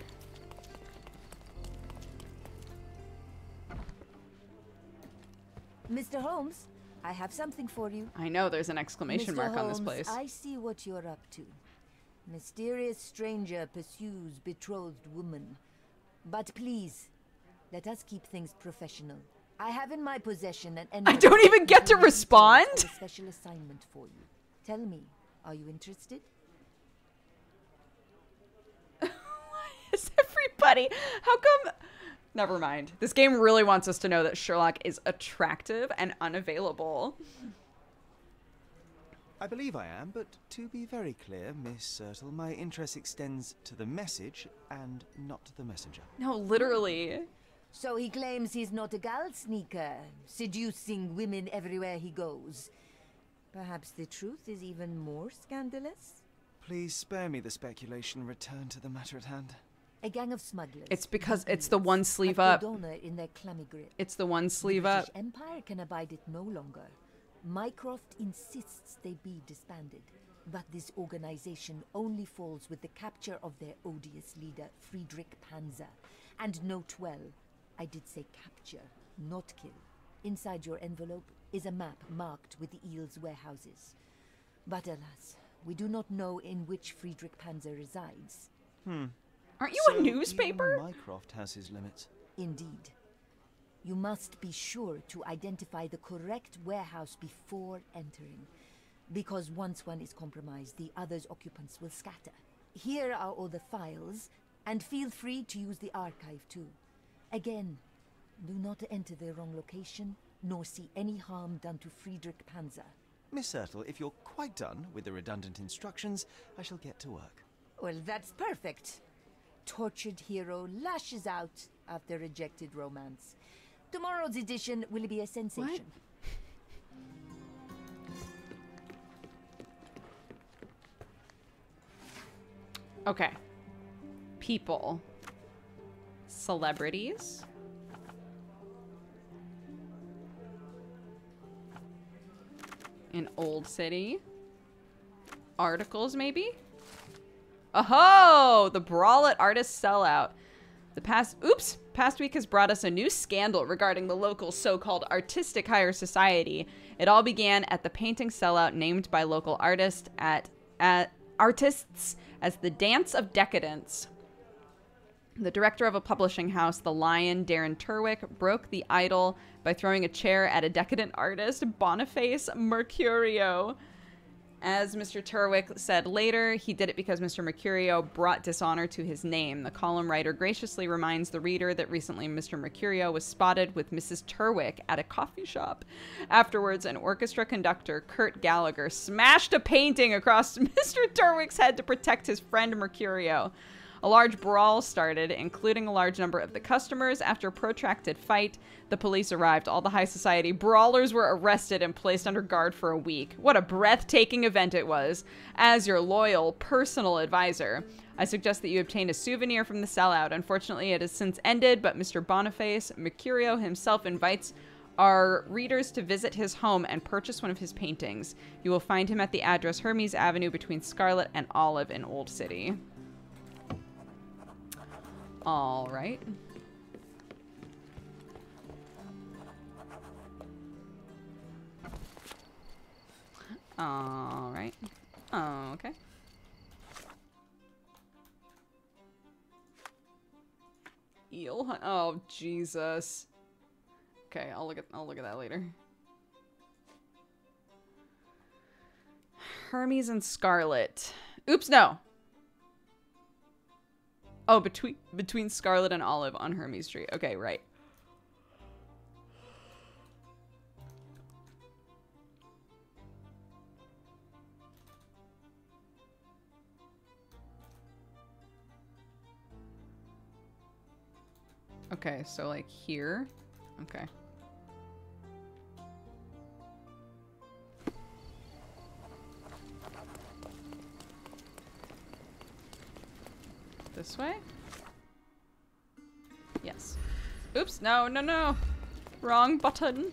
Mr. Holmes, I have something for you. I know, there's an exclamation mark on this place. I see what you're up to. Mysterious stranger pursues betrothed woman. But please, let us keep things professional. I have in my possession an envelope. I don't even get to respond? A special assignment for you. Tell me, are you interested? Is everybody? How come? Never mind. This game really wants us to know that Sherlock is attractive and unavailable. I believe I am, but to be very clear, Miss Sertle, my interest extends to the message and not the messenger. No, literally. So he claims he's not a gal sneaker, seducing women everywhere he goes. Perhaps the truth is even more scandalous? Please spare me the speculation. Return to the matter at hand. A gang of smugglers. It's because it's the one sleeve up. In their clammy grip. It's the one sleeve the up. British Empire can abide it no longer. Mycroft insists they be disbanded. But this organization only falls with the capture of their odious leader, Friedrich Panzer. And note well, I did say capture, not kill. Inside your envelope is a map marked with the Eel's warehouses. But alas, we do not know in which Friedrich Panzer resides. Aren't you a newspaper? Even Mycroft has his limits. Indeed. You must be sure to identify the correct warehouse before entering. Because once one is compromised, the other's occupants will scatter. Here are all the files, And feel free to use the archive too. Again, do not enter the wrong location, nor see any harm done to Friedrich Panzer. Miss Ertl, if you're quite done with the redundant instructions, I shall get to work. Well, that's perfect. Tortured hero lashes out after rejected romance. Tomorrow's edition will be a sensation. Okay. People. Celebrities. In Old City. Articles, maybe? Oh, the brawl at Artist Sellout. The past week has brought us a new scandal regarding the local so-called artistic higher society. It all began at the painting sellout named by local artists artists as the Dance of Decadence. The director of a publishing house, The Lion, Darren Turwick, broke the idol by throwing a chair at a decadent artist, Boniface Mercurio. As Mr. Turwick said later, he did it because Mr. Mercurio brought dishonor to his name. The column writer graciously reminds the reader that recently Mr. Mercurio was spotted with Mrs. Turwick at a coffee shop. Afterwards, an orchestra conductor, Kurt Gallagher, smashed a painting across Mr. Turwick's head to protect his friend Mercurio. A large brawl started, including a large number of the customers. After a protracted fight, the police arrived. All the high society brawlers were arrested and placed under guard for a week. What a breathtaking event it was. As your loyal personal advisor, I suggest that you obtain a souvenir from the sellout. Unfortunately, it has since ended, but Mr. Boniface Mercurio himself invites our readers to visit his home and purchase one of his paintings. You will find him at the address Hermes Avenue between Scarlet and Olive in Old City. All right. All right. Oh, okay. Eel hunt. Oh, Jesus. Okay, I'll look at that later. Hermes and Scarlet. Oops, no. Oh, between Scarlet and Olive on Hermes Street. Okay, right. Okay, so like here. Okay. This way? Yes. Oops, no, no, no. Wrong button.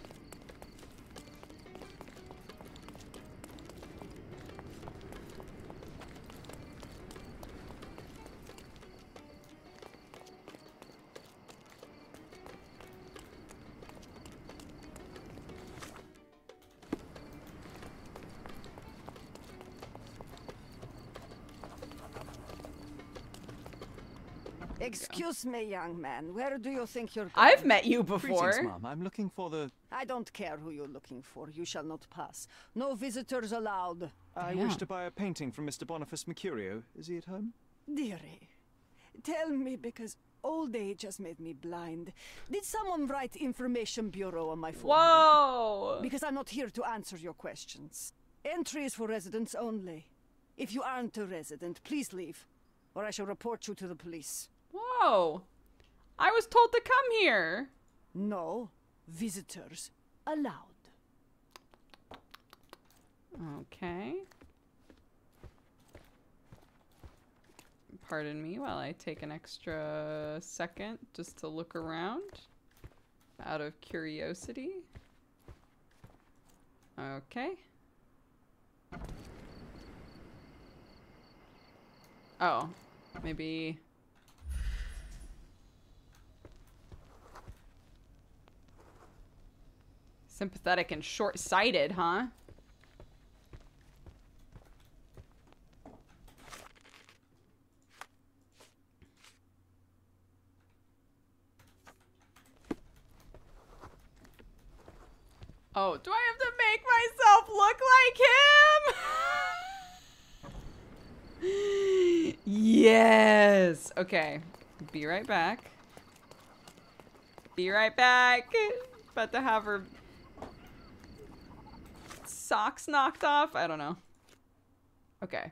Excuse me, young man. Where do you think you're going? I've met you before. Greetings, Mom. I'm looking for the... I don't care who you're looking for. You shall not pass. No visitors allowed. I wish to buy a painting from Mr. Boniface Mercurio. Is he at home? Dearie, tell me, because old age has made me blind. Did someone write Information Bureau on my forehead? Whoa! Because I'm not here to answer your questions. Entry is for residents only. If you aren't a resident, please leave, or I shall report you to the police. Whoa! I was told to come here. No, visitors allowed. Okay. Pardon me while I take an extra second just to look around out of curiosity. Okay. Oh, maybe... Sympathetic and short-sighted, huh? Oh, do I have to make myself look like him? Yes. Okay. Be right back. Be right back. About to have her socks knocked off? I don't know. Okay.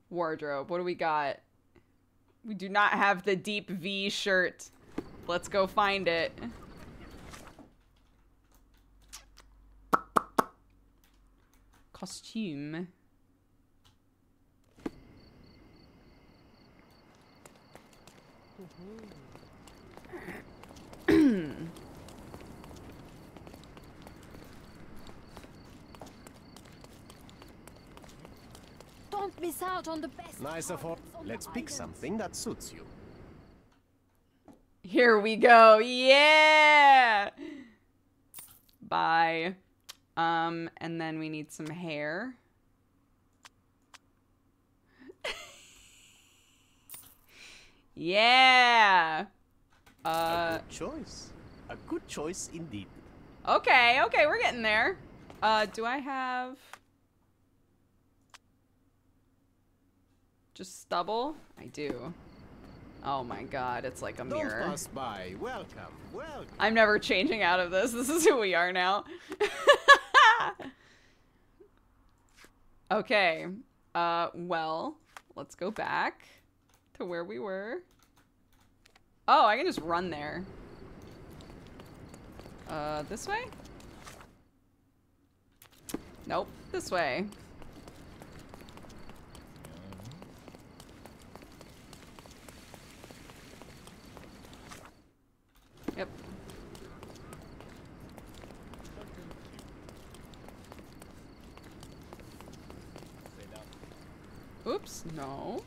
Wardrobe. What do we got? We do not have the deep V shirt. Let's go find it. Costume. Don't miss out on the best. Nice of her. Let's pick something that suits you. Here we go. Yeah. Bye. And then we need some hair. Yeah. A good choice. A good choice indeed. Okay, we're getting there. Do I have just stubble? I do. Oh my god, it's like a mirror. Don't pass by. Welcome. Welcome. I'm never changing out of this. This is who we are now. Okay. Well, let's go back to where we were. Oh, I can just run there. This way? Nope, this way. Yep. Oops, no.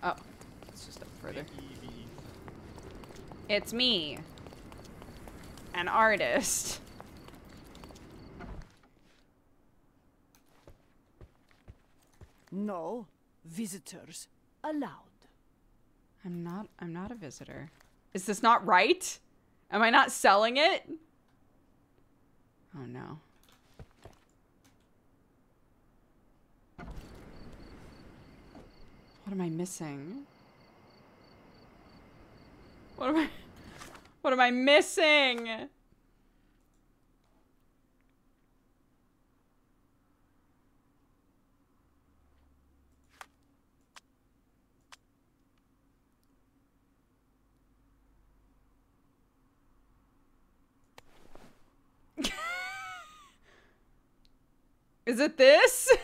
Oh, it's just up further. It's me, an artist. No visitors allowed. I'm not a visitor. Is this not right? Am I not selling it? Oh no. What am I missing? What am I missing? Is it this?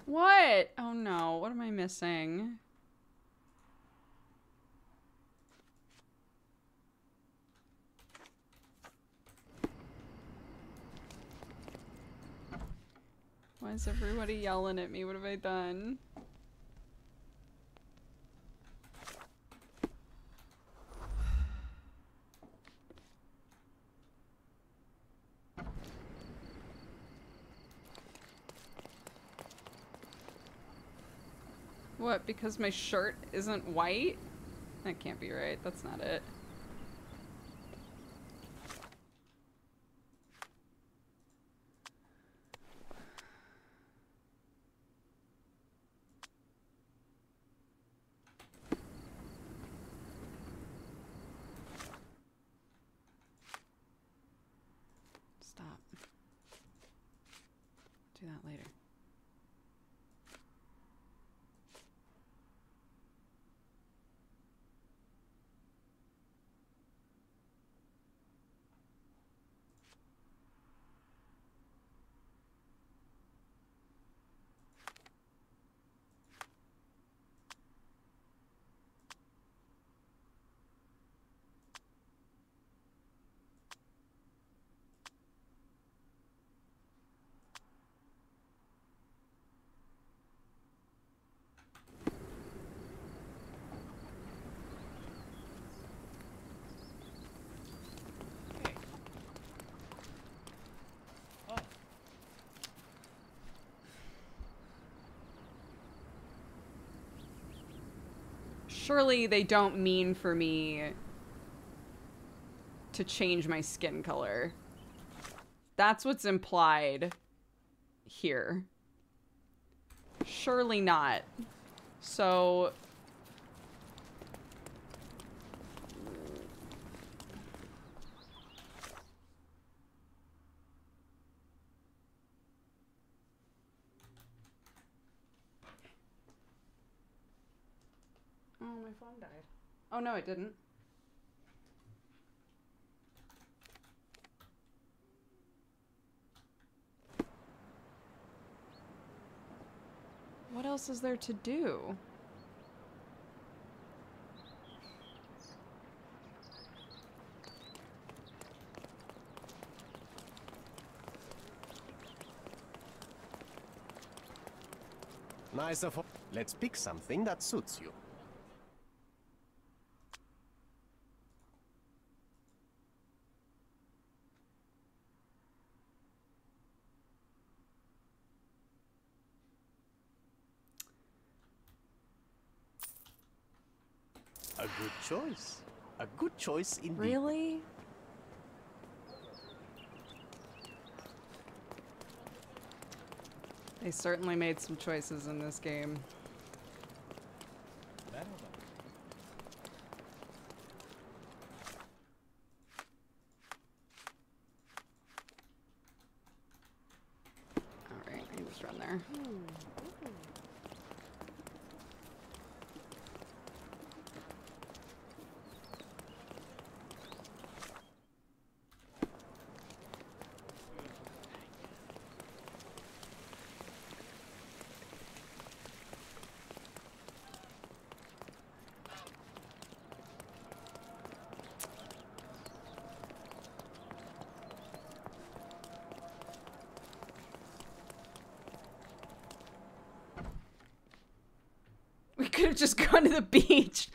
What? Oh no, what am I missing? Why is everybody yelling at me? What have I done? What, because my shirt isn't white? That can't be right. That's not it. Stop. Do that later. Surely they don't mean for me to change my skin color. That's what's implied here. Surely not. So... Oh, my phone died. Oh, no, it didn't. What else is there to do? Nice of... Let's pick something that suits you. A good choice. A good choice indeed. Really? They certainly made some choices in this game. Alright, I can just run there. We could have just gone to the beach.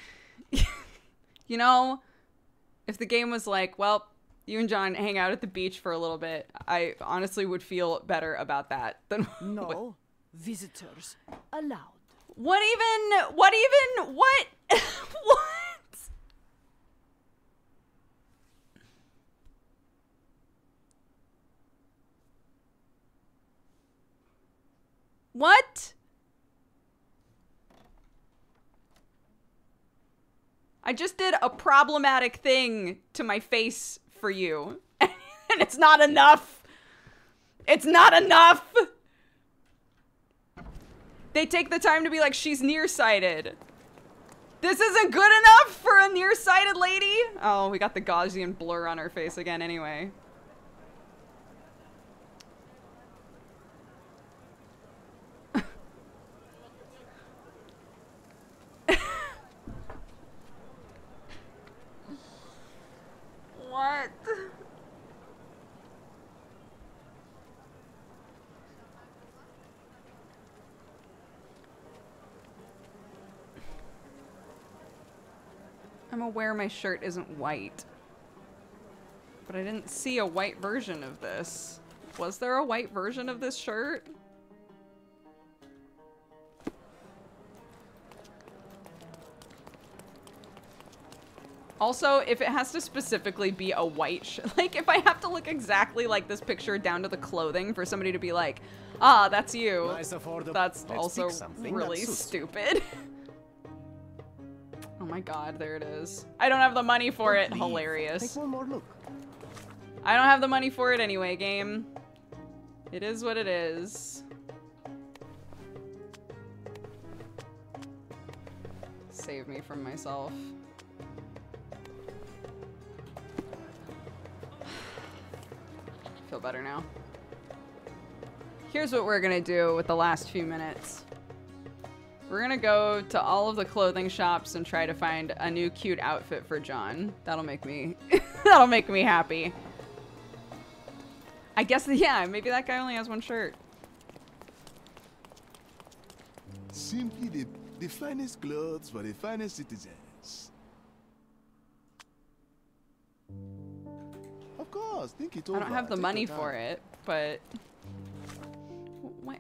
You know, if the game was like, well, you and John hang out at the beach for a little bit, I honestly would feel better about that than No visitors allowed. What? What? What? I just did a problematic thing to my face for you. And it's not enough. It's not enough. They take the time to be like, she's nearsighted. This isn't good enough for a nearsighted lady? Oh, we got the Gaussian blur on her face again anyway. What? I'm aware my shirt isn't white, but I didn't see a white version of this. Was there a white version of this shirt? Also, if it has to specifically be a white shirt, like if I have to look exactly like this picture down to the clothing for somebody to be like, ah, that's you, Nice that's also really stupid. Oh my god, there it is. I don't have the money for it. Hilarious. Take one more look. I don't have the money for it anyway, game. It is what it is. Save me from myself. Feel better now. Here's what we're gonna do with the last few minutes. We're gonna go to all of the clothing shops and try to find a new cute outfit for John. That'll make me that'll make me happy. I guess, yeah, maybe that guy only has one shirt. Simply the finest clothes for the finest citizens. Of course, think it over. I don't have the money for it, but what?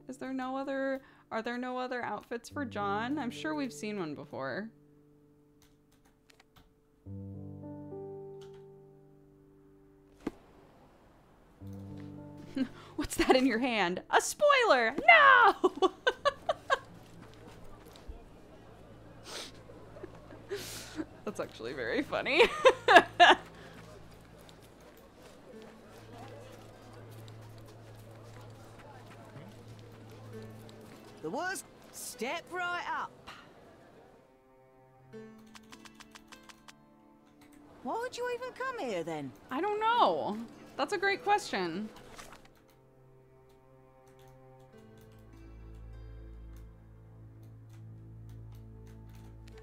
Is there no other? Are there no other outfits for John? I'm sure we've seen one before. What's that in your hand? A spoiler! No! That's actually very funny. The worst, step right up. Why would you even come here then? I don't know. That's a great question.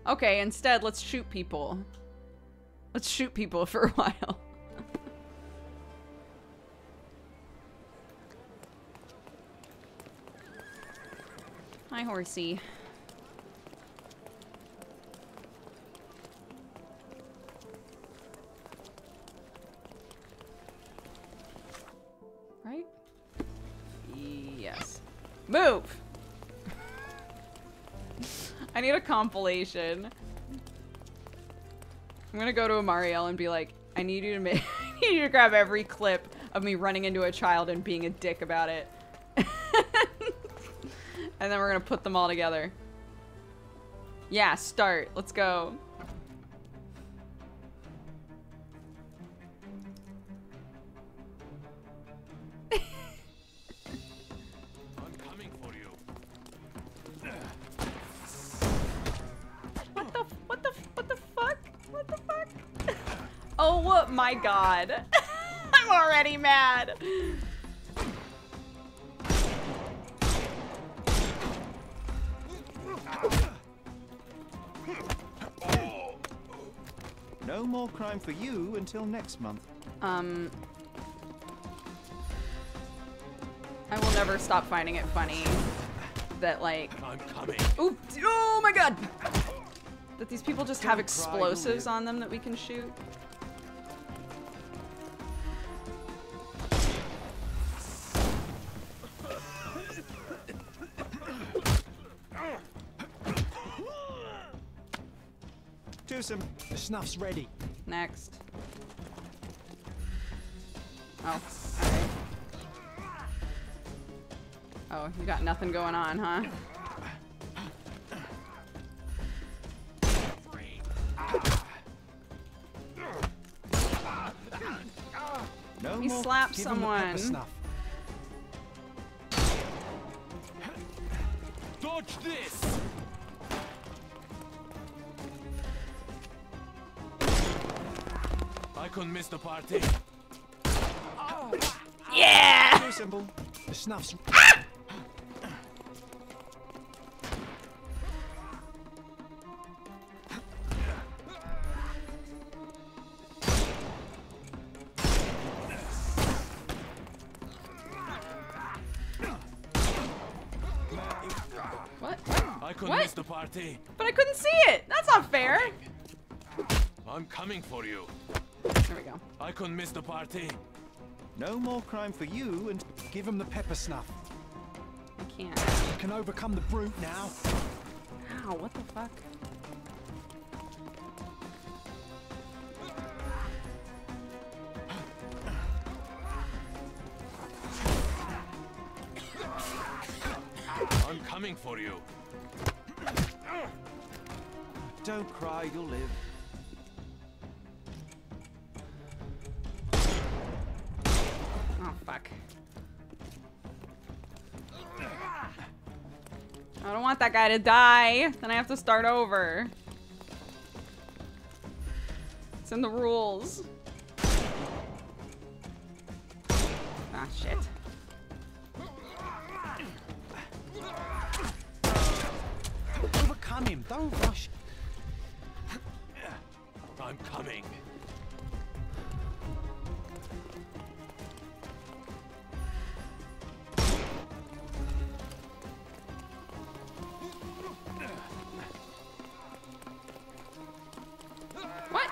Okay, instead, let's shoot people. Let's shoot people for a while. Hi, horsey. Right? Yes. Move! I need a compilation. I'm gonna go to Amariel and be like, I need you to make I need you to grab every clip of me running into a child and being a dick about it. And then we're gonna put them all together. Yeah, start. Let's go. I'm coming for you. What the fuck? What the fuck? Oh my god. I'm already mad. No more crime for you until next month. I will never stop finding it funny that, like, I'm coming. Ooh, oh my god! That these people just have explosives on them that we can shoot. Twosome. The snuff's ready. Next. Oh, alright. Oh, you got nothing going on, huh? No He more. slapped Give him the pepper someone. snuff. Dodge this! I couldn't miss the party. Yeah! Too simple. The snuff's. What? I couldn't What? miss the party. But I couldn't see it! That's not fair! I'm coming for you. There we go. I couldn't miss the party. No more crime for you and Give him the pepper snuff. I can't. You can overcome the brute now. Ow, what the fuck? I'm coming for you. don't cry, you'll live. Oh, fuck. I don't want that guy to die. Then I have to start over. It's in the rules. Ah, shit. Overcome him, don't rush. I'm coming. What?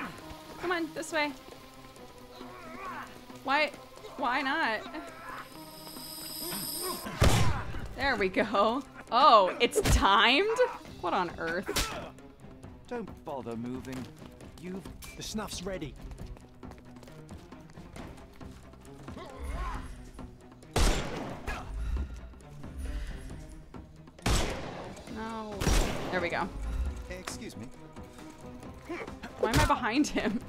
Come on, this way. Why not? There we go. Oh, it's timed? What on earth? Don't bother moving. The snuff's ready. No. There we go. Excuse me. Why am I behind him?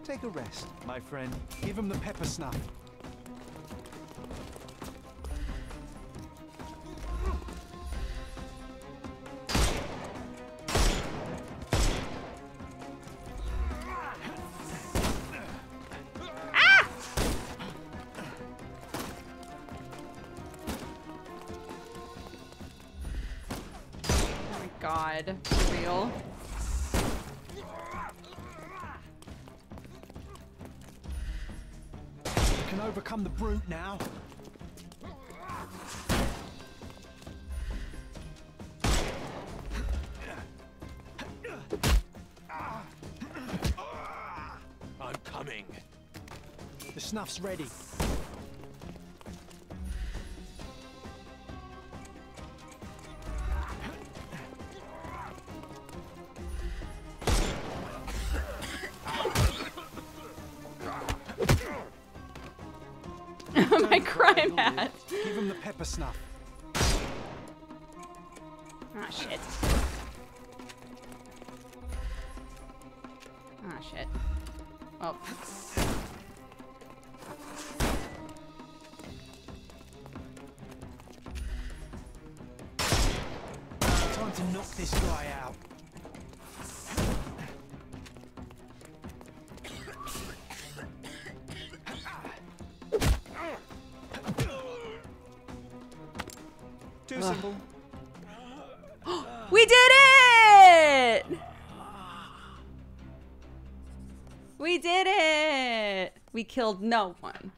Take a rest, my friend. Give him the pepper snuff. God, for real. You can overcome the brute now. I'm coming. The snuff's ready. My crime hat. Give him the pepper snuff. Ah, shit. Ah, shit. Well. Time to knock this guy out. Too simple. We did it! We did it! We killed no one.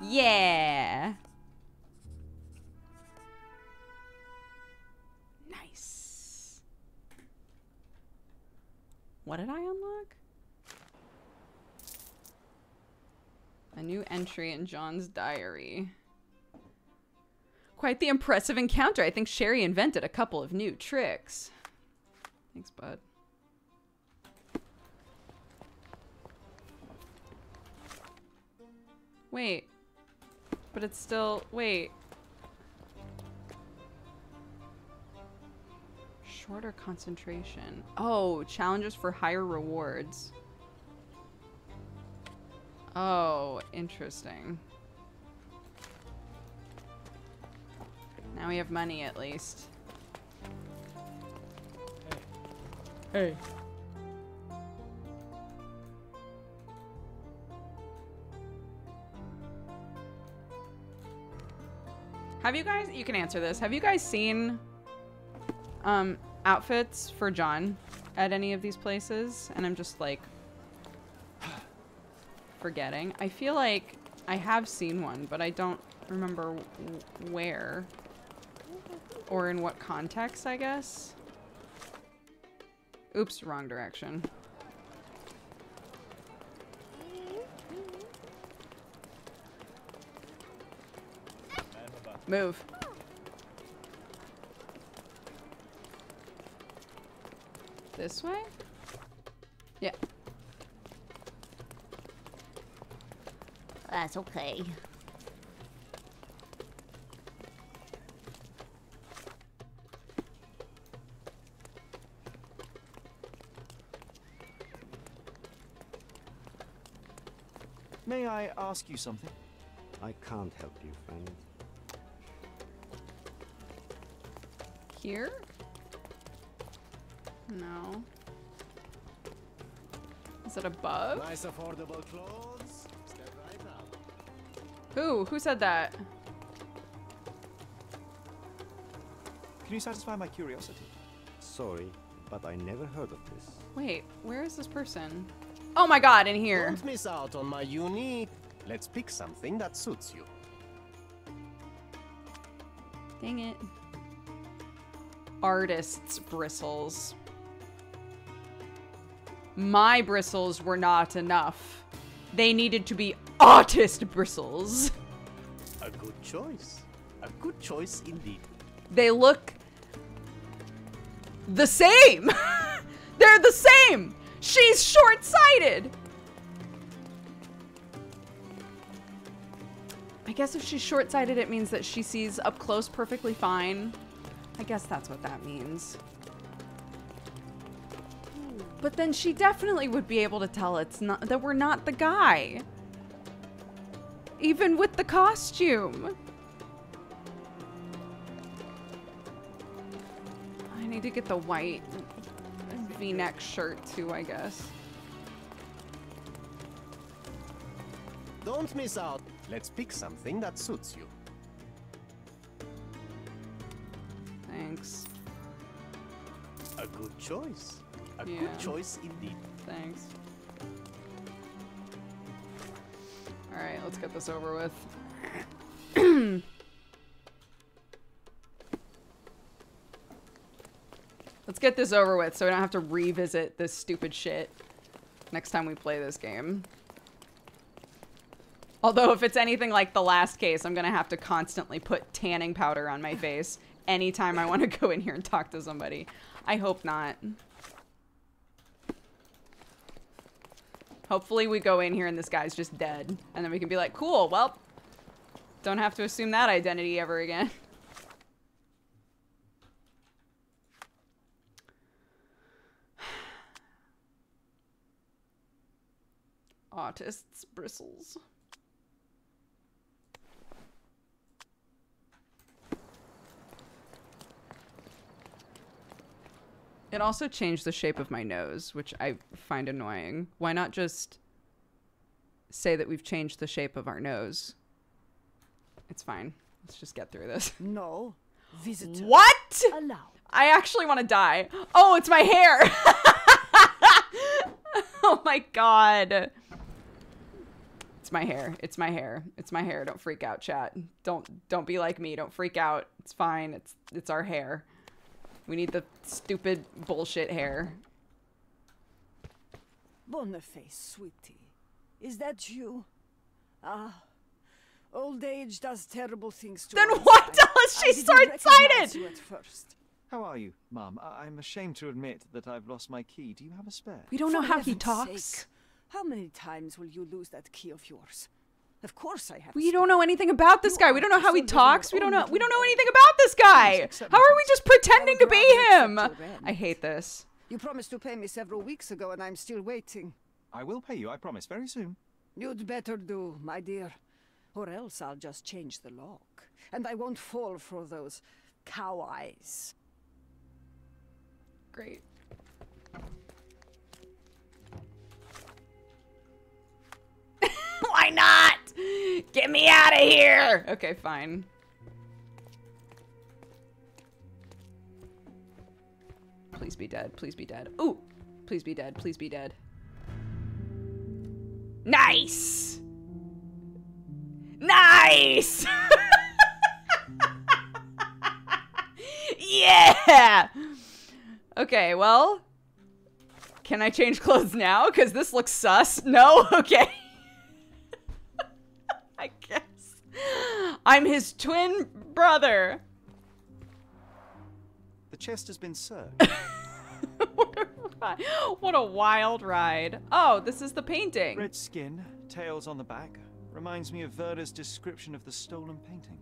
Yeah. Nice. What did I unlock? A new entry in John's diary. Quite the impressive encounter. I think Sherry invented a couple of new tricks. Thanks, bud. Wait. But it's still... Wait. Shorter concentration. Oh, challenges for higher rewards. Oh, interesting. Now we have money, at least. Hey. Have you guys... You can answer this. Have you guys seen outfits for John at any of these places? And I'm just, like, forgetting. I feel like I have seen one, but I don't remember where. Or in what context, I guess. Oops, wrong direction. Move. This way? Yeah. That's okay. May I ask you something? I can't help you, friend. Here? No. Is it above? Nice affordable clothes. Step right up. Who? Who said that? Can you satisfy my curiosity? Sorry, but I never heard of this. Wait, where is this person? Oh my god, in here. Don't miss out on my unique. Let's pick something that suits you. Dang it. Artist's bristles. My bristles were not enough. They needed to be artist bristles. A good choice. A good choice indeed. They look the same. They're the same. She's short-sighted! I guess if she's short-sighted, it means that she sees up close perfectly fine. I guess that's what that means. But then she definitely would be able to tell it's not that we're not the guy. Even with the costume. I need to get the white V-neck shirt too, I guess. Don't miss out. Let's pick something that suits you. Thanks. A good choice. A Yeah. good choice indeed. Thanks. Alright, let's get this over with. Let's get this over with so we don't have to revisit this stupid shit next time we play this game. Although if it's anything like the last case, I'm gonna have to constantly put tanning powder on my face anytime I want to go in here and talk to somebody. I hope not. Hopefully we go in here and this guy's just dead. And then we can be like, cool, well, don't have to assume that identity ever again. Autist's bristles. It also changed the shape of my nose, which I find annoying. Why not just say that we've changed the shape of our nose? It's fine. Let's just get through this. No. Visitor. What? Allowed. I actually want to die. Oh, it's my hair. Oh my god. It's my hair. It's my hair. It's my hair. Don't freak out, chat. Don't be like me. Don't freak out. It's fine. It's our hair. We need the stupid bullshit hair. Boniface, sweetie. Is that you? Ah. Old age does terrible things to Then us. why tell us she's I didn't short-sighted? recognize you at first. How are you, Mum? I'm ashamed to admit that I've lost my key. Do you have a spare? We don't know For how he heaven's talks. sake, how many times will you lose that key of yours? Of course I have. We don't know anything about this guy. We don't know how he just talks. We living don't your know. We don't own know anything about this guy. accept How my are we just pretending to be rather him? accept your rent. I hate this. You promised to pay me several weeks ago, and I'm still waiting. I will pay you, I promise, very soon. You'd better do, my dear. Or else I'll just change the lock. And I won't fall for those cow eyes. Great. Why not? Get me out of here. Okay, fine. Please be dead. Please be dead. Ooh. Please be dead. Please be dead. Nice. Nice. Yeah. Okay, well. Can I change clothes now? Because this looks sus. No? Okay. I guess. I'm his twin brother. The chest has been served. What a wild ride. Oh, this is the painting. Red skin, tails on the back. Reminds me of Werder's description of the stolen painting.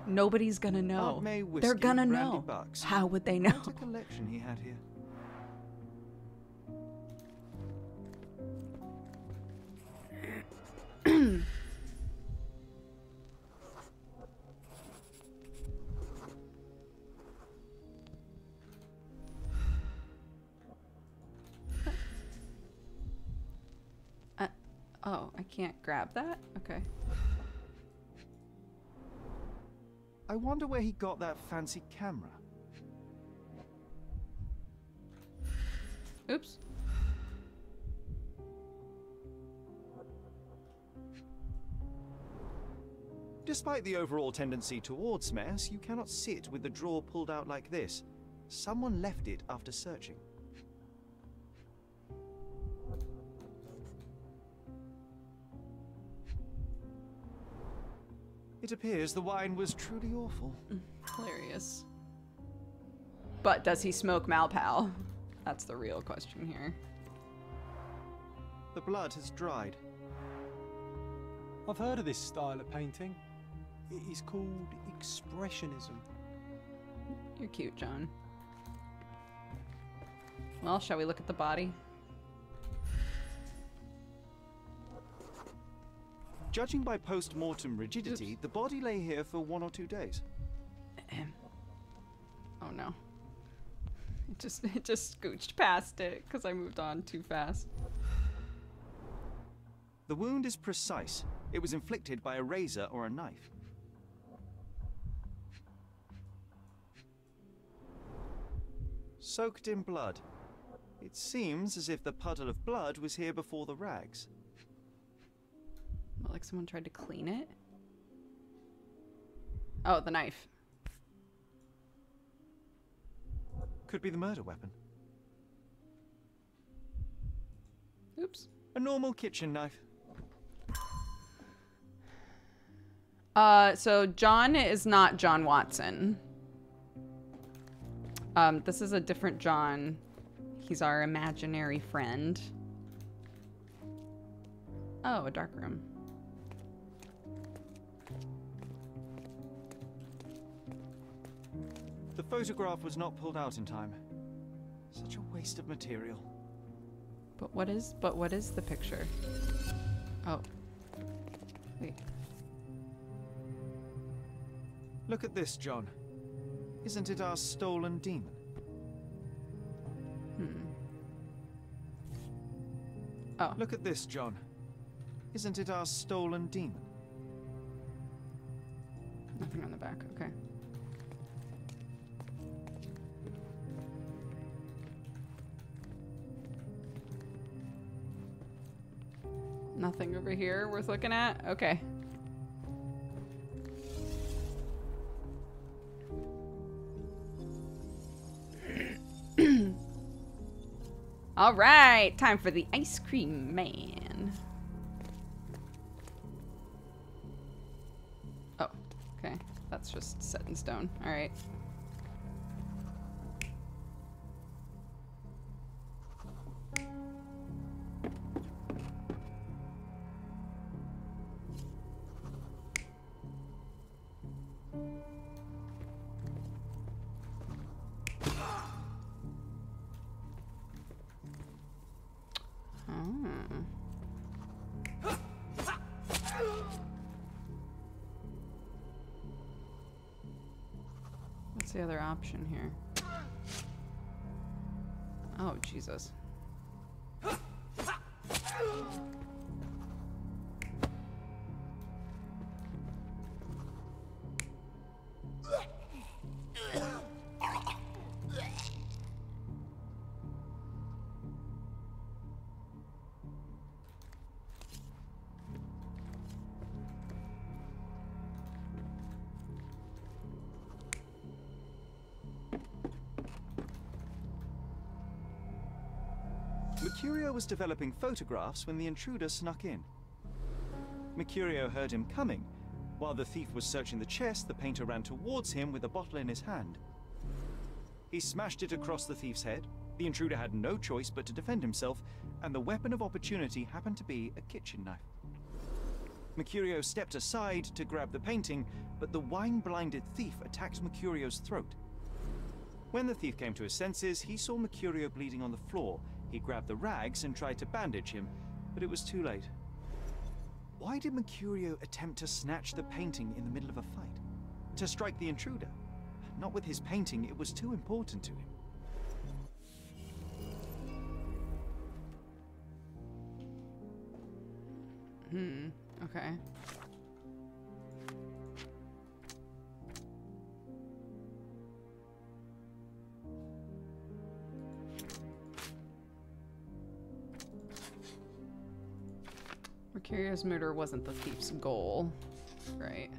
Nobody's gonna know. Aunt May whiskey, They're gonna brandy know. bucks. How would they know? What a collection he had here. Oh, I can't grab that? Okay. I wonder where he got that fancy camera. Oops. Despite the overall tendency towards mess, you cannot sit with the drawer pulled out like this. Someone left it after searching. It appears the wine was truly awful. Hilarious. But does he smoke Malpal? That's the real question here. The blood has dried. I've heard of this style of painting. It is called Expressionism. You're cute, John. Well, shall we look at the body? Judging by post-mortem rigidity, the body lay here for 1 or 2 days. Oh no. It just scooched past it because I moved on too fast. The wound is precise. It was inflicted by a razor or a knife. Soaked in blood. It seems as if the puddle of blood was here before the rags. What, like someone tried to clean it? Oh, the knife. Could be the murder weapon. Oops. A normal kitchen knife. So John is not John Watson. This is a different John. He's our imaginary friend. Oh, a dark room. The photograph was not pulled out in time. Such a waste of material. But what is the picture? Oh. Wait. Look at this, John. Isn't it our stolen demon? Oh. Look at this, John. Isn't it our stolen demon? Nothing on the back, okay. Nothing over here worth looking at? Okay. All right, time for the ice cream man. Oh, okay. That's just set in stone. All right. What's the other option here? Oh, Jesus. Mercurio was developing photographs when the intruder snuck in. Mercurio heard him coming. While the thief was searching the chest, the painter ran towards him with a bottle in his hand. He smashed it across the thief's head. The intruder had no choice but to defend himself, and the weapon of opportunity happened to be a kitchen knife. Mercurio stepped aside to grab the painting, but the wine-blinded thief attacked Mercurio's throat. When the thief came to his senses, he saw Mercurio bleeding on the floor. He grabbed the rags and tried to bandage him, but it was too late. Why did Mercurio attempt to snatch the painting in the middle of a fight? To strike the intruder? Not with his painting, it was too important to him. Okay. Mercurio's murder wasn't the thief's goal, right?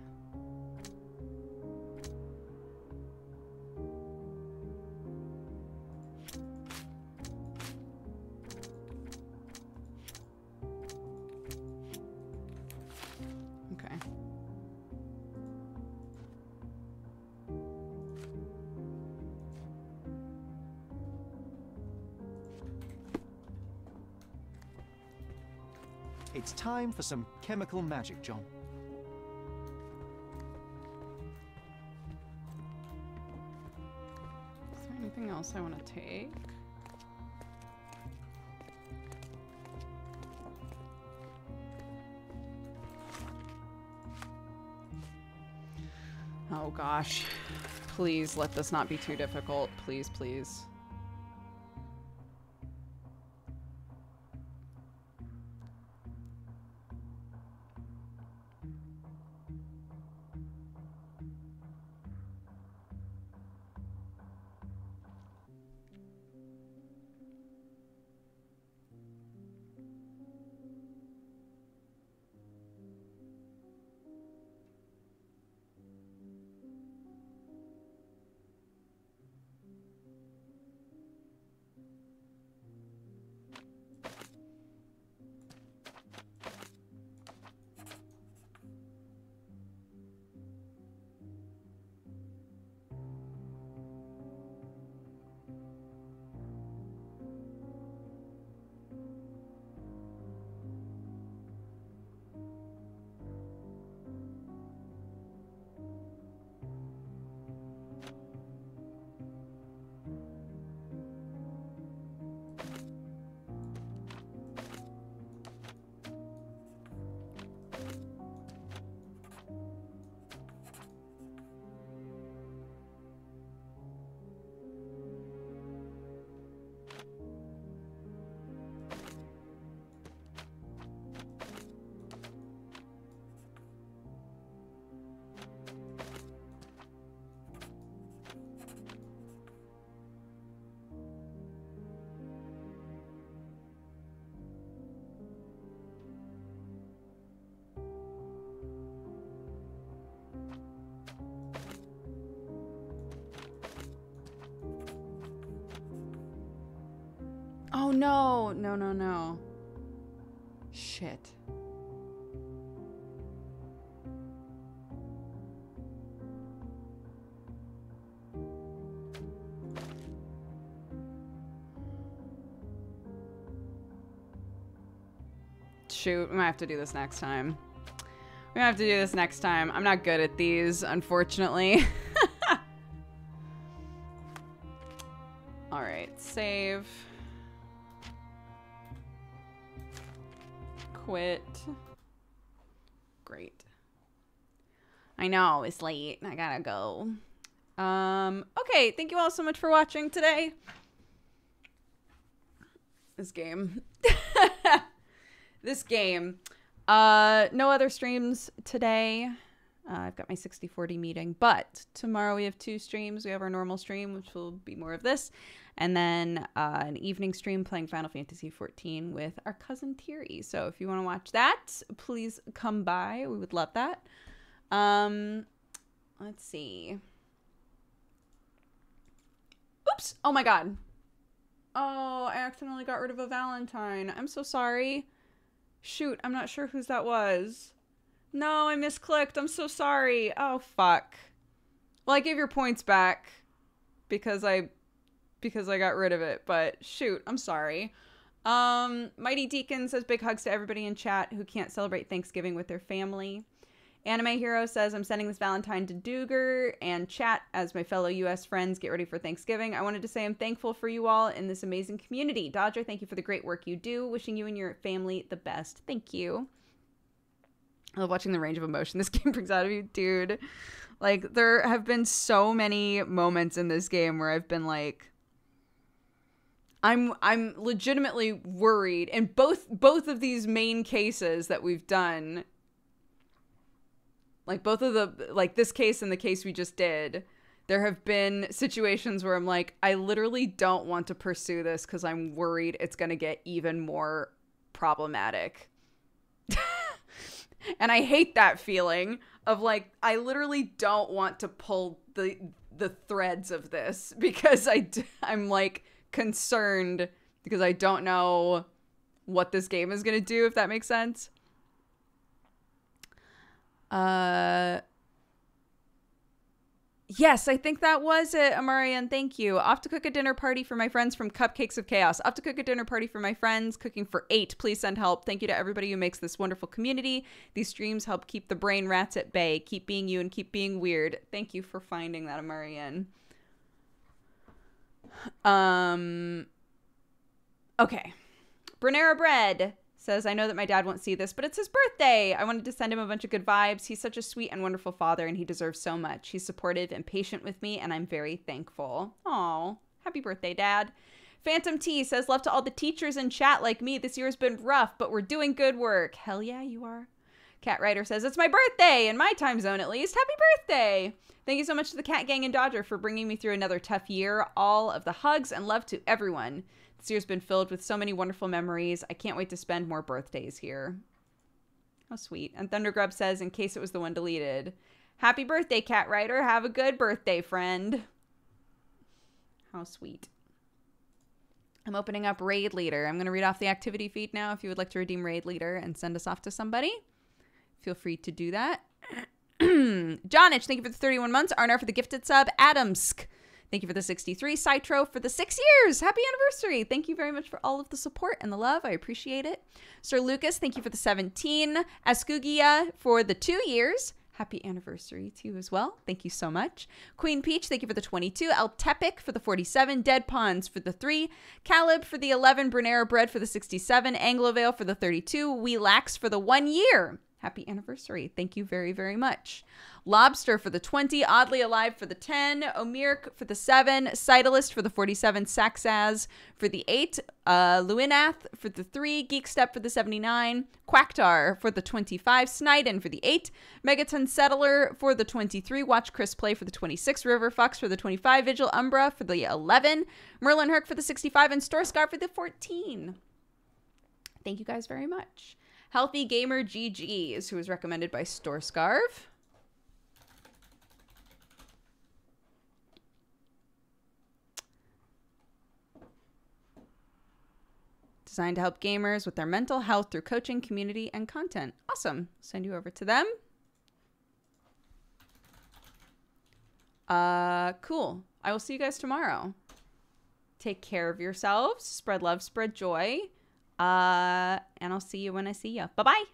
Okay. It's time for some chemical magic, John. Is there anything else I want to take? Oh gosh. Please let this not be too difficult. Please, please. Oh no, no, no, no. Shit. Shoot, we might have to do this next time. We have to do this next time. I'm not good at these, unfortunately. All right, save. Quit. Great. I know, it's late. I gotta go. Okay, thank you all so much for watching today. This game. This game. No other streams today. I've got my 60/40 meeting, but tomorrow we have 2 streams. We have our normal stream, which will be more of this, and then an evening stream playing Final Fantasy XIV with our cousin Thierry. So if you want to watch that, please come by. We would love that. Let's see. Oops! Oh my god. Oh, I accidentally got rid of a Valentine. I'm so sorry. Shoot, I'm not sure whose that was. No, I misclicked. I'm so sorry. Oh, fuck. Well, I gave your points back because I got rid of it, but shoot, I'm sorry. Mighty Deacon says big hugs to everybody in chat who can't celebrate Thanksgiving with their family. Anime Hero says I'm sending this Valentine to Duger and chat as my fellow US friends get ready for Thanksgiving. I wanted to say I'm thankful for you all in this amazing community. Dodger, thank you for the great work you do. Wishing you and your family the best. Thank you. I love watching the range of emotion this game brings out of you, dude. Like, there have been so many moments in this game where I've been like, I'm legitimately worried. And both of these main cases that we've done, like both of the, like this case and the case we just did, there have been situations where I'm like, I literally don't want to pursue this because I'm worried it's going to get even more problematic. And I hate that feeling of like, I literally don't want to pull the threads of this because I'm like concerned because I don't know what this game is going to do, if that makes sense. Yes, I think that was it, Amarian. Thank you. Off to cook a dinner party for my friends from Cupcakes of Chaos. Off to cook a dinner party for my friends. Cooking for 8. Please send help. Thank you to everybody who makes this wonderful community. These streams help keep the brain rats at bay. Keep being you and keep being weird. Thank you for finding that, Amarian. Okay. Bernera Bread says, I know that my dad won't see this, but it's his birthday. I wanted to send him a bunch of good vibes. He's such a sweet and wonderful father, and he deserves so much. He's supportive and patient with me, and I'm very thankful. Aw, happy birthday, Dad. Phantom T says, love to all the teachers in chat like me. This year's been rough, but we're doing good work. Hell yeah, you are. Cat Rider says, it's my birthday, in my time zone at least. Happy birthday. Thank you so much to the Cat Gang and Dodger for bringing me through another tough year. All of the hugs and love to everyone. This year's been filled with so many wonderful memories. I can't wait to spend more birthdays here. How sweet. And Thundergrub says, in case it was the one deleted, happy birthday, Cat Rider. Have a good birthday, friend. How sweet. I'm opening up Raid Leader. I'm going to read off the activity feed now. If you would like to redeem Raid Leader and send us off to somebody, feel free to do that. Johnich, thank you for the 31 months. Arnar for the gifted sub. Adamsk, thank you for the 63. Citro for the 6 years. Happy anniversary. Thank you very much for all of the support and the love. I appreciate it. Sir Lucas, thank you for the 17. Askugia for the 2 years. Happy anniversary to you as well. Thank you so much. Queen Peach, thank you for the 22. El Tepic for the 47. Dead Pawns for the 3. Caleb for the 11. Bernera Bread for the 67. Anglovale for the 32. Weelax for the 1 year. Happy anniversary. Thank you very, very much. Lobster for the 20. Oddly Alive for the 10. Omirk for the 7. Cytalist for the 47. Saxaz for the 8. Luinath for the 3. Geekstep for the 79. Quacktar for the 25. Sniden for the 8. Megaton Settler for the 23. Watch Chris Play for the 26. River Fox for the 25. Vigil Umbra for the 11. Merlin Herc for the 65. And Storescar for the 14. Thank you guys very much. Healthy Gamer GGs, who was recommended by Storescarve. Designed to help gamers with their mental health through coaching, community, and content. Awesome. Send you over to them. Cool. I will see you guys tomorrow. Take care of yourselves. Spread love, spread joy. And I'll see you when I see you. Bye-bye.